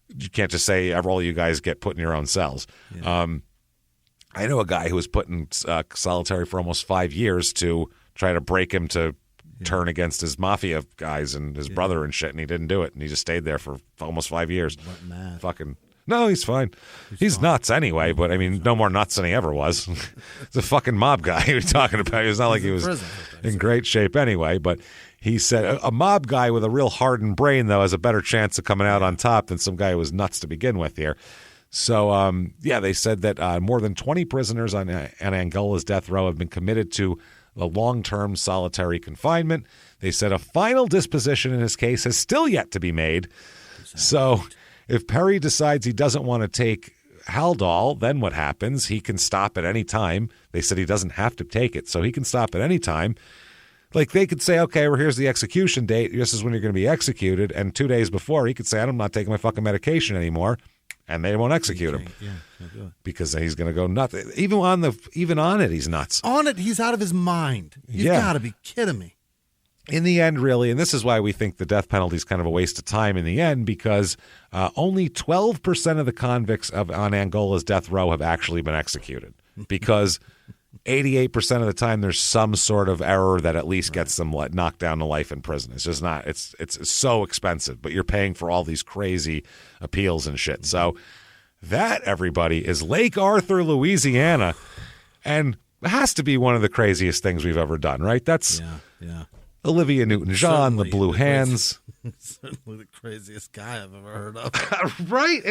You can't just say, all you guys get put in your own cells. Yeah. I know a guy who was put in solitary for almost 5 years to try to break him to turn against his mafia guys and his brother and shit, and he didn't do it, and he just stayed there for almost 5 years. No, he's fine. He's nuts anyway, but I mean, no more nuts than he ever was. He's a fucking mob guy you're talking about. It's not like he was in great shape anyway, but He said a mob guy with a real hardened brain, though, has a better chance of coming out on top than some guy who was nuts to begin with here. So, they said that more than 20 prisoners on Angola's death row have been committed to a long-term solitary confinement. They said a final disposition in his case has still yet to be made. So if Perry decides he doesn't want to take Haldol, then what happens? He can stop at any time. They said he doesn't have to take it, so he can stop at any time. Like, they could say, okay, well, here's the execution date. This is when you're going to be executed. And 2 days before, he could say, I'm not taking my fucking medication anymore. And they won't execute him. Yeah, because he's going to go nuts. Even on it, he's nuts. On it, he's out of his mind. You've got to be kidding me. In the end, really, and this is why we think the death penalty is kind of a waste of time in the end, because only 12% of the convicts on Angola's death row have actually been executed. Because 88% of the time there's some sort of error that at least gets them knocked down to life in prison. It's just not. It's so expensive, but you're paying for all these crazy appeals and shit. So that, everybody, is Lake Arthur, Louisiana, and it has to be one of the craziest things we've ever done, right? That's Olivia Newton John, the Blue Hands. Certainly the craziest guy I've ever heard of. Right?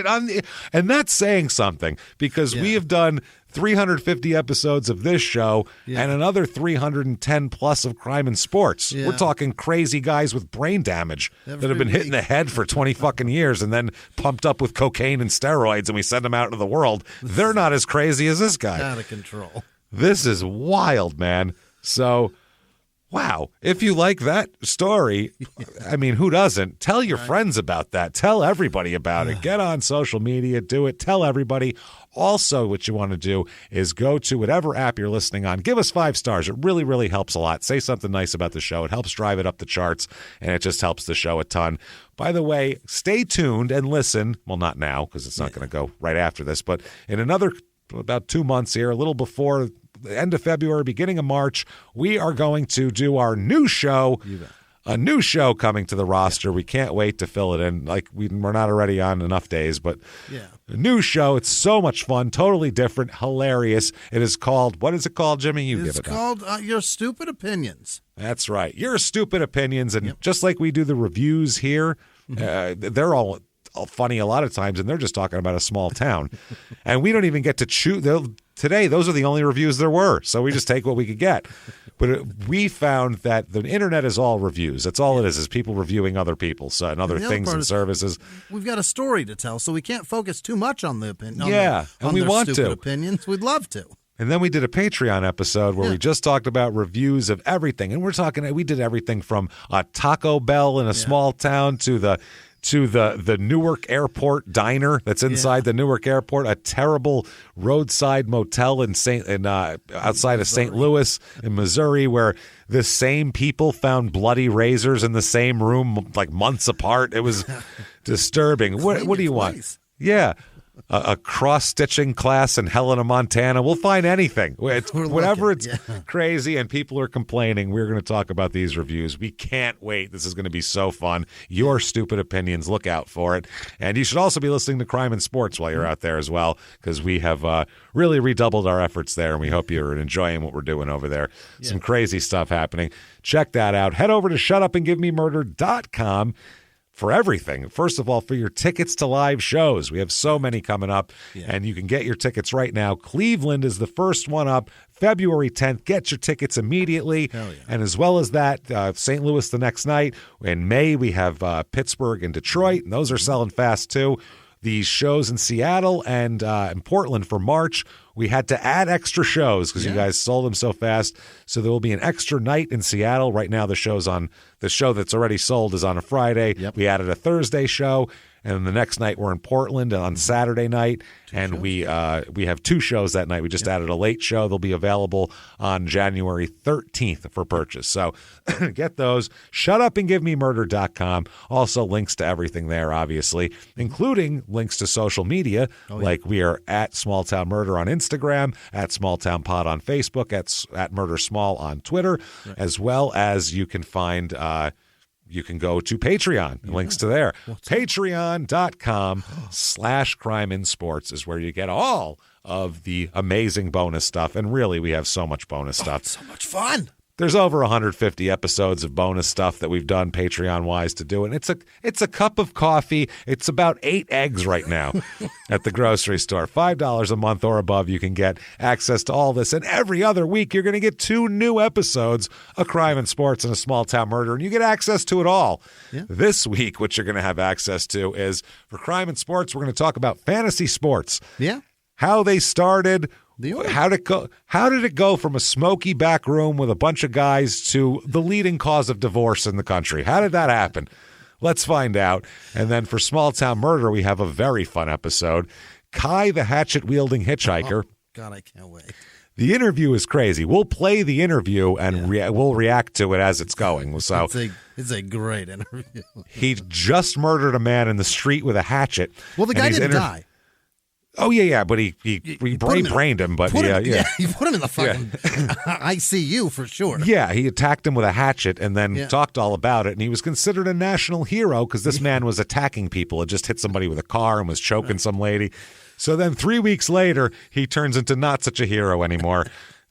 And that's saying something, because we have done 350 episodes of this show and another 310 plus of Crime and Sports. Yeah. We're talking crazy guys with brain damage that have been hit in the head for 20 fucking years and then pumped up with cocaine and steroids, and we send them out into the world. They're not as crazy as this guy. Out of control. This is wild, man. So, wow. If you like that story, I mean, who doesn't? Tell your friends about that. Tell everybody about it. Get on social media. Do it. Tell everybody. Also, what you want to do is go to whatever app you're listening on. Give us 5 stars. It really, really helps a lot. Say something nice about the show. It helps drive it up the charts, and it just helps the show a ton. By the way, stay tuned and listen. Well, not now, because it's not going to go right after this, but in another about 2 months here, a little before the end of February, beginning of March, we are going to do our new show. A new show coming to the roster. We can't wait to fill it in. Like, we're not already on enough days, but a new show. It's so much fun, totally different, hilarious. It is called, what is it called, Jimmy? You give it. It's called Your Stupid Opinions. That's right. Your Stupid Opinions. And just like we do the reviews here, they're all funny a lot of times, and they're just talking about a small town. And we don't even get to choose. Today, those are the only reviews there were, so we just take what we could get. But we found that the internet is all reviews. That's all it is people reviewing other people and other things and services. We've got a story to tell, so we can't focus too much on the opinion. And we want to. Opinions. We'd love to. And then we did a Patreon episode where we just talked about reviews of everything. And we did everything from a Taco Bell in a small town to the Newark Airport diner that's inside the Newark Airport, a terrible roadside motel outside of St. Louis in Missouri, where the same people found bloody razors in the same room like months apart. It was disturbing. What do you want? Yeah. A cross-stitching class in Helena, Montana. We'll find anything. Whatever it's crazy and people are complaining, we're going to talk about these reviews. We can't wait. This is going to be so fun. Your Stupid Opinions. Look out for it. And you should also be listening to Crime and Sports while you're out there as well, because we have really redoubled our efforts there, and we hope you're enjoying what we're doing over there. Some crazy stuff happening. Check that out. Head over to shutupandgivememurder.com. for everything. First of all, for your tickets to live shows. We have so many coming up, and you can get your tickets right now. Cleveland is the first one up, February 10th. Get your tickets immediately. And as well as that, St. Louis the next night. In May, we have Pittsburgh and Detroit, and those are selling fast too. These shows in Seattle and in Portland for March, we had to add extra shows because you guys sold them so fast. So there will be an extra night in Seattle. Right now, the show that's already sold is on a Friday. We added a Thursday show. And then the next night we're in Portland on Saturday night, we have 2 shows that night. We just added a late show. They'll be available on January 13th for purchase. So get those. Shutupandgivememurder.com. Also links to everything there, obviously, including links to social media. Like we are at Small Town Murder on Instagram, at Small Town Pod on Facebook, at Murder Small on Twitter, as well as you can find you can go to Patreon. Links to there. Patreon.com/crime in sports is where you get all of the amazing bonus stuff. And really, we have so much bonus stuff. It's so much fun. There's over 150 episodes of bonus stuff that we've done Patreon-wise to do it. It's a cup of coffee. It's about 8 eggs right now at the grocery store. $5 a month or above, you can get access to all this. And every other week, you're going to get 2 new episodes of Crime and Sports and a Small Town Murder, and you get access to it all. Yeah. This week, what you're going to have access to is, for Crime and Sports, we're going to talk about fantasy sports. Yeah. How they started. How did it go from a smoky back room with a bunch of guys to the leading cause of divorce in the country? How did that happen? Let's find out. And then for Small Town Murder, we have a very fun episode. Kai the hatchet-wielding hitchhiker. Oh, God, I can't wait. The interview is crazy. We'll play the interview and we'll react to it as it's going. So it's a great interview. He just murdered a man in the street with a hatchet. Well, the guy didn't die. Oh, yeah, but he brained him. But he put him in the fucking ICU for sure. Yeah, he attacked him with a hatchet and then talked all about it. And he was considered a national hero because this man was attacking people. It just hit somebody with a car and was choking some lady. So then 3 weeks later, he turns into not such a hero anymore.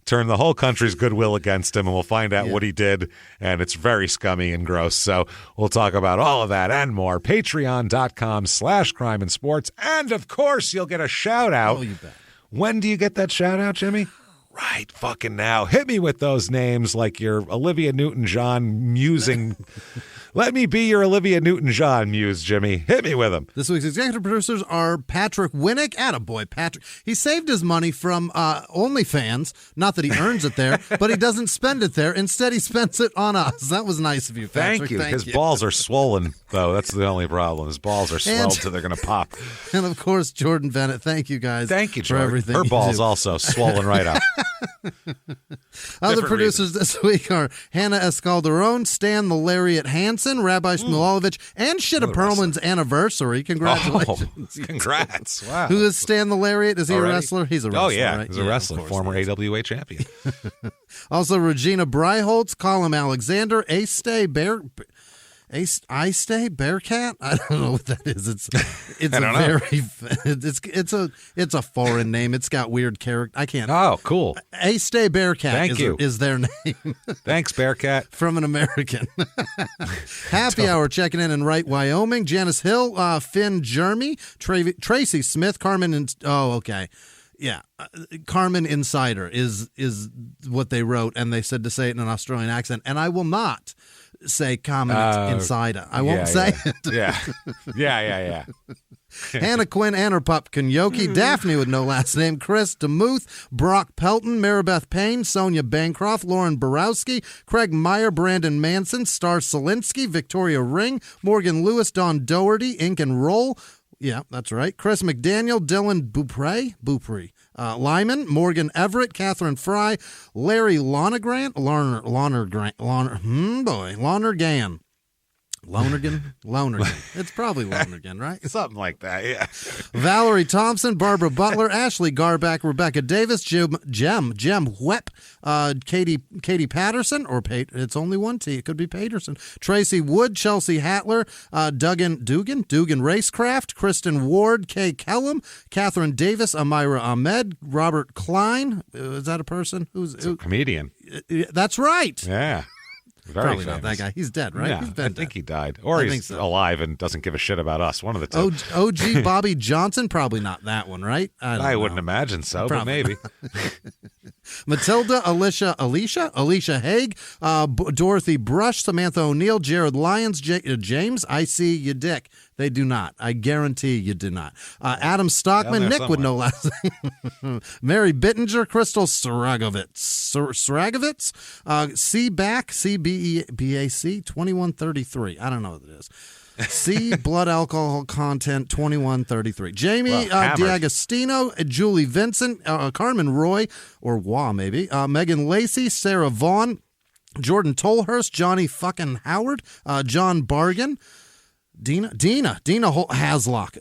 Turn the whole country's goodwill against him, and we'll find out what he did, and it's very scummy and gross. So we'll talk about all of that and more. Patreon.com/crime and sports. And, of course, you'll get a shout-out. Oh, you bet. When do you get that shout-out, Jimmy? Right fucking now. Hit me with those names like your Olivia Newton John musing. Let me be your Olivia Newton John muse, Jimmy. Hit me with them. This week's executive producers are Patrick Winnick. Attaboy, Patrick. He saved his money from OnlyFans. Not that he earns it there, but he doesn't spend it there. Instead, he spends it on us. That was nice of you, Patrick. Thank you. His balls are swollen, though. That's the only problem. His balls are swelled so they're going to pop. And, of course, Jordan Bennett. Thank you, guys. Thank you, for Jordan. everything. Her balls also swollen right up. Other producers this week are Hannah Escalderon, Stan the Lariat Hansen, Rabbi Shmulovich, and Shitta Perlman's anniversary. Congratulations. Congrats. Wow. Who is Stan the Lariat? Is he Already? a wrestler? He's a wrestler, Oh, yeah. right? He's a wrestler, former AWA champion. Also, Regina Bryholtz, Colin Alexander, Aistay Bearcat. I don't know what that is. It's a foreign name. It's got weird character. I can't. Oh, cool. Aistay Bearcat. Thank you. Is their name. Thanks, Bearcat. From an American. Happy Hour checking in Wright, Wyoming. Janice Hill, Finn Jeremy, Tracy Smith, Carmen. Okay. Yeah, Carmen Insider is what they wrote, and they said to say it in an Australian accent, and I will not say Carmen Insider. I won't say it. Yeah. Hannah Quinn, Anna Pup Kanyoki, Daphne with no last name, Chris DeMuth, Brock Pelton, Maribeth Payne, Sonia Bancroft, Lauren Borowski, Craig Meyer, Brandon Manson, Star Solinsky, Victoria Ring, Morgan Lewis, Don Doherty, Ink and Roll. Yeah, that's right. Chris McDaniel, Dylan Beaupre, Lyman, Morgan Everett, Catherine Fry, Larry Lonergan. It's probably Lonergan, right? Something like that, yeah. Valerie Thompson, Barbara Butler, Ashley Garback, Rebecca Davis, Jem Whepp, Katie Patterson, or it's only one T, it could be Paterson, Tracy Wood, Chelsea Hatler, Dugan Racecraft, Kristen Ward, Kay Kellum, Catherine Davis, Amira Ahmed, Robert Klein. Is that a person? Who's a comedian? That's right. Yeah. Very Probably famous. Not that guy. He's dead, right? Yeah, I think he died. Or he's alive and doesn't give a shit about us. One of the two. OG Bobby Johnson? Probably not that one, right? I wouldn't imagine so, probably but maybe. Matilda, Alicia Haig, Dorothy Brush, Samantha O'Neill, Jared Lyons, James, I see you, Dick. They do not. I guarantee you do not. Adam Stockman, Nick with no last name. Mary Bittinger, Crystal Saragovitz, C-Back, C-B-E-B-A-C, 2133. I don't know what it is. C, blood alcohol content, 2133. Jamie D'Agostino, Julie Vincent, Carmen Roy, or Wah maybe, Megan Lacey, Sarah Vaughn, Jordan Tolhurst, Johnny fucking Howard, John Bargan, Dina Haslock,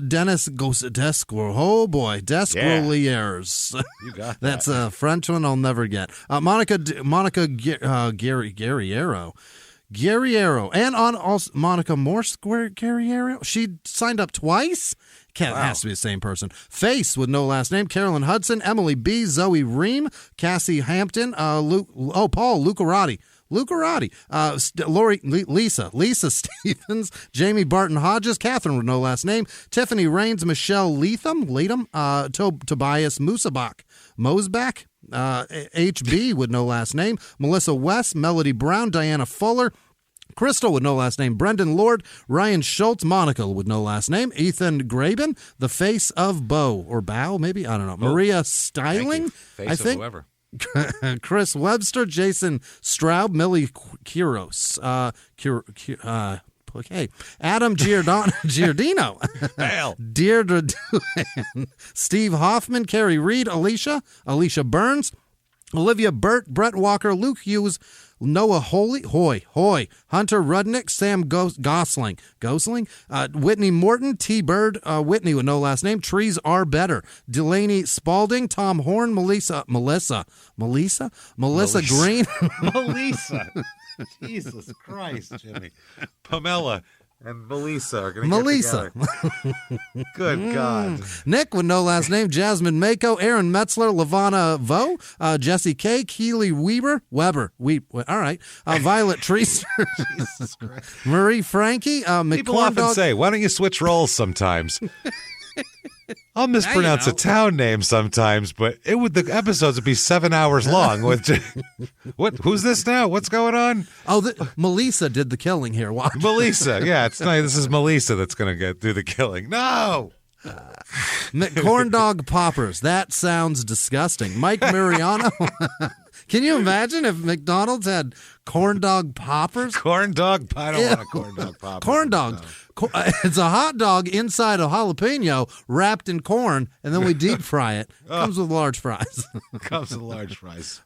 Dennis Desquer, oh boy, Desquerliers. You got that. That's a French one I'll never get. Monica Guerriero, and on also Monica Morse Guerriero. She signed up twice. Has to be the same person. Face with no last name. Carolyn Hudson, Emily B, Zoe Ream, Cassie Hampton, Paul Lucarati. Lori, Lisa Stevens, Jamie Barton Hodges, Catherine with no last name, Tiffany Rains, Michelle Latham, Tobias Musabach, Mosbach, HB with no last name, Melissa West, Melody Brown, Diana Fuller, Crystal with no last name, Brendan Lord, Ryan Schultz, Monica with no last name, Ethan Graben, the face of Bow, or Bow, maybe? I don't know. Maria Styling, I think. Whoever. Chris Webster, Jason Straub, Millie Quiros, Adam Giordino, Deirdre Duhan, Steve Hoffman, Carrie Reed, Alicia Burns, Olivia Burt, Brett Walker, Luke Hughes, Noah Hoy, Hunter Rudnick, Sam Gosling, Whitney Morton, T. Bird, Whitney with no last name, Trees Are Better, Delaney Spalding, Tom Horn, Melissa Green. Melissa. Jesus Christ, Jimmy. Pamela and Melissa are going to get together. Good God. Nick with no last name, Jasmine Mako, Aaron Metzler, Lavana Vo, Jesse K, Keely Weber. All right. Violet Treaster. Jesus Christ. Marie Frankie. People often say, why don't you switch roles sometimes? I'll mispronounce a town name sometimes, but the episodes would be 7 hours long. What? Who's this now? What's going on? Oh, Melissa did the killing here. Watch. Melissa, yeah, it's nice. This is Melissa that's going to do the killing. No. Corn dog poppers. That sounds disgusting. Mike Mariano. Can you imagine if McDonald's had corn dog poppers? Corn dog? I don't want a corn dog popper. Corn dog. No. It's a hot dog inside a jalapeno wrapped in corn, and then we deep fry it. Comes with large fries.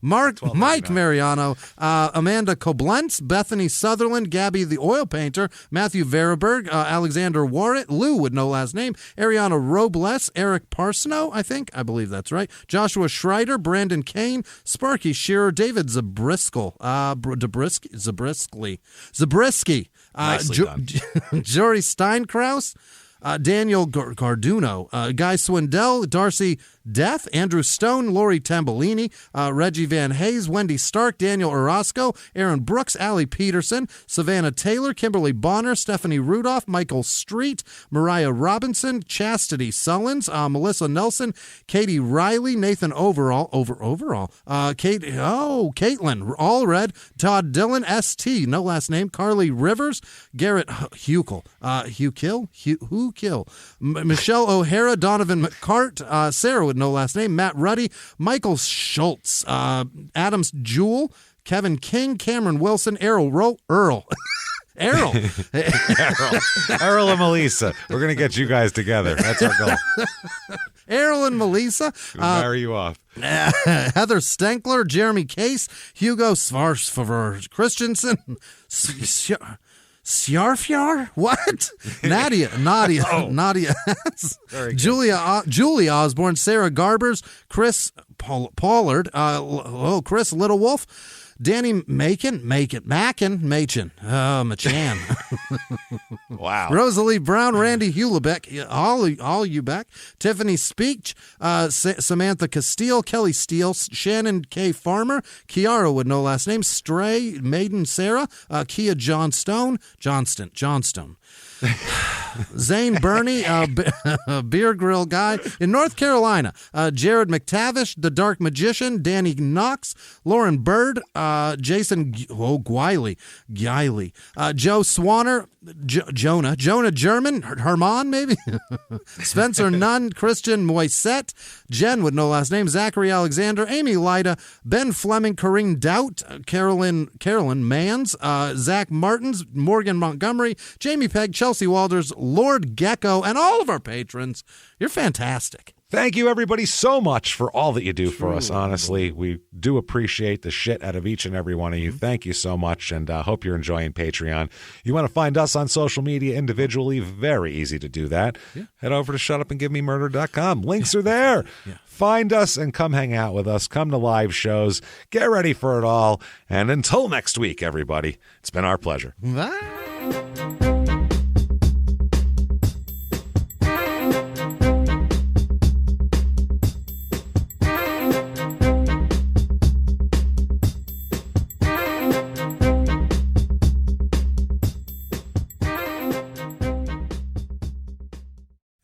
Mike Mariano, Amanda Koblenz, Bethany Sutherland, Gabby the Oil Painter, Matthew Veriberg, Alexander Warrett, Lou with no last name, Ariana Robles, Eric Parsino, I believe that's right, Joshua Schreider, Brandon Kane, Sparky Shearer, David Zabriskie, Jory Steinkraus, Daniel Garduno, Guy Swindell, Darcy Death, Andrew Stone, Lori Tambellini, Reggie Van Hayes, Wendy Stark, Daniel Orozco, Aaron Brooks, Allie Peterson, Savannah Taylor, Kimberly Bonner, Stephanie Rudolph, Michael Street, Mariah Robinson, Chastity Sullins, Melissa Nelson, Katie Riley, Nathan Caitlin, Allred, Todd Dillon, ST, no last name, Carly Rivers, Garrett Hukill, Michelle O'Hara, Donovan McCart, Sarah with no last name, Matt Ruddy, Michael Schultz, Adams Jewell, Kevin King, Cameron Wilson, Errol. Errol and Melissa. We're going to get you guys together. That's our goal. Errol and Melissa. Marry you off. Heather Stenkler, Jeremy Case, Hugo Svarsfaver, Christensen, Sjarfjar? What? Nadia. Julia Osborne, Sarah Garbers, Chris Pollard, Chris Little Wolf, Danny Machin. Wow. Rosalie Brown, Randy Hewlebeck, all you back. Tiffany Speech, Samantha Castile, Kelly Steele, Shannon K. Farmer, Kiara with no last name, Stray, Maiden Sarah, Kia Johnston. Zane Burney, Beer Grill Guy. In North Carolina, Jared McTavish, The Dark Magician, Danny Knox, Lauren Bird, Jason Guiley, Joe Swanner, Jonah German, Herman maybe, Spencer Nunn, Christian Moisette, Jen with no last name, Zachary Alexander, Amy Lida, Ben Fleming, Corrine Doubt, Carolyn Mans, Zach Martins, Morgan Montgomery, Jamie Pegg, Chelsea Walders, Lord Gecko, and all of our patrons. You're fantastic. Thank you, everybody, so much for all that you do for us. Honestly, we do appreciate the shit out of each and every one of you. Thank you so much, and I hope you're enjoying Patreon. You want to find us on social media individually? Very easy to do that. Yeah. Head over to shutupandgivememurder.com. Links are there. Yeah. Find us and come hang out with us. Come to live shows. Get ready for it all. And until next week, everybody, it's been our pleasure. Bye.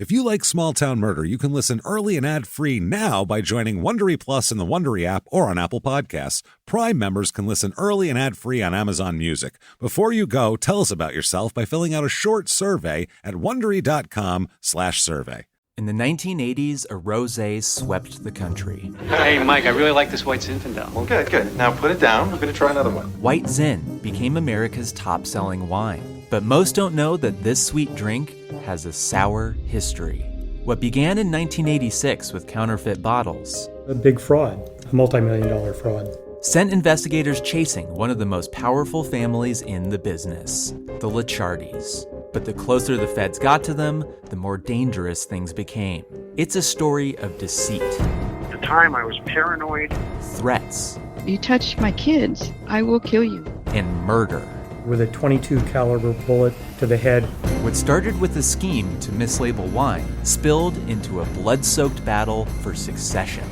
If you like Small Town Murder, you can listen early and ad-free now by joining Wondery Plus in the Wondery app or on Apple Podcasts. Prime members can listen early and ad-free on Amazon Music. Before you go, tell us about yourself by filling out a short survey at Wondery.com/survey. In the 1980s, a rosé swept the country. Hey, Mike, I really like this White Zinfandel. Well, good. Now put it down. We're going to try another one. White Zin became America's top-selling wine. But most don't know that this sweet drink has a sour history. What began in 1986 with counterfeit bottles. A big fraud, a multi-million-dollar fraud. Sent investigators chasing one of the most powerful families in the business, the Licciardis. But the closer the feds got to them, the more dangerous things became. It's a story of deceit. At the time, I was paranoid. Threats. You touch my kids, I will kill you. And murder. With a .22 caliber bullet to the head. What started with a scheme to mislabel wine spilled into a blood-soaked battle for succession.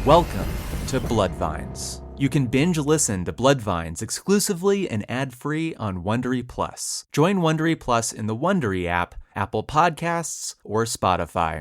Welcome to Bloodvines. You can binge listen to Bloodvines exclusively and ad-free on Wondery Plus. Join Wondery Plus in the Wondery app, Apple Podcasts, or Spotify.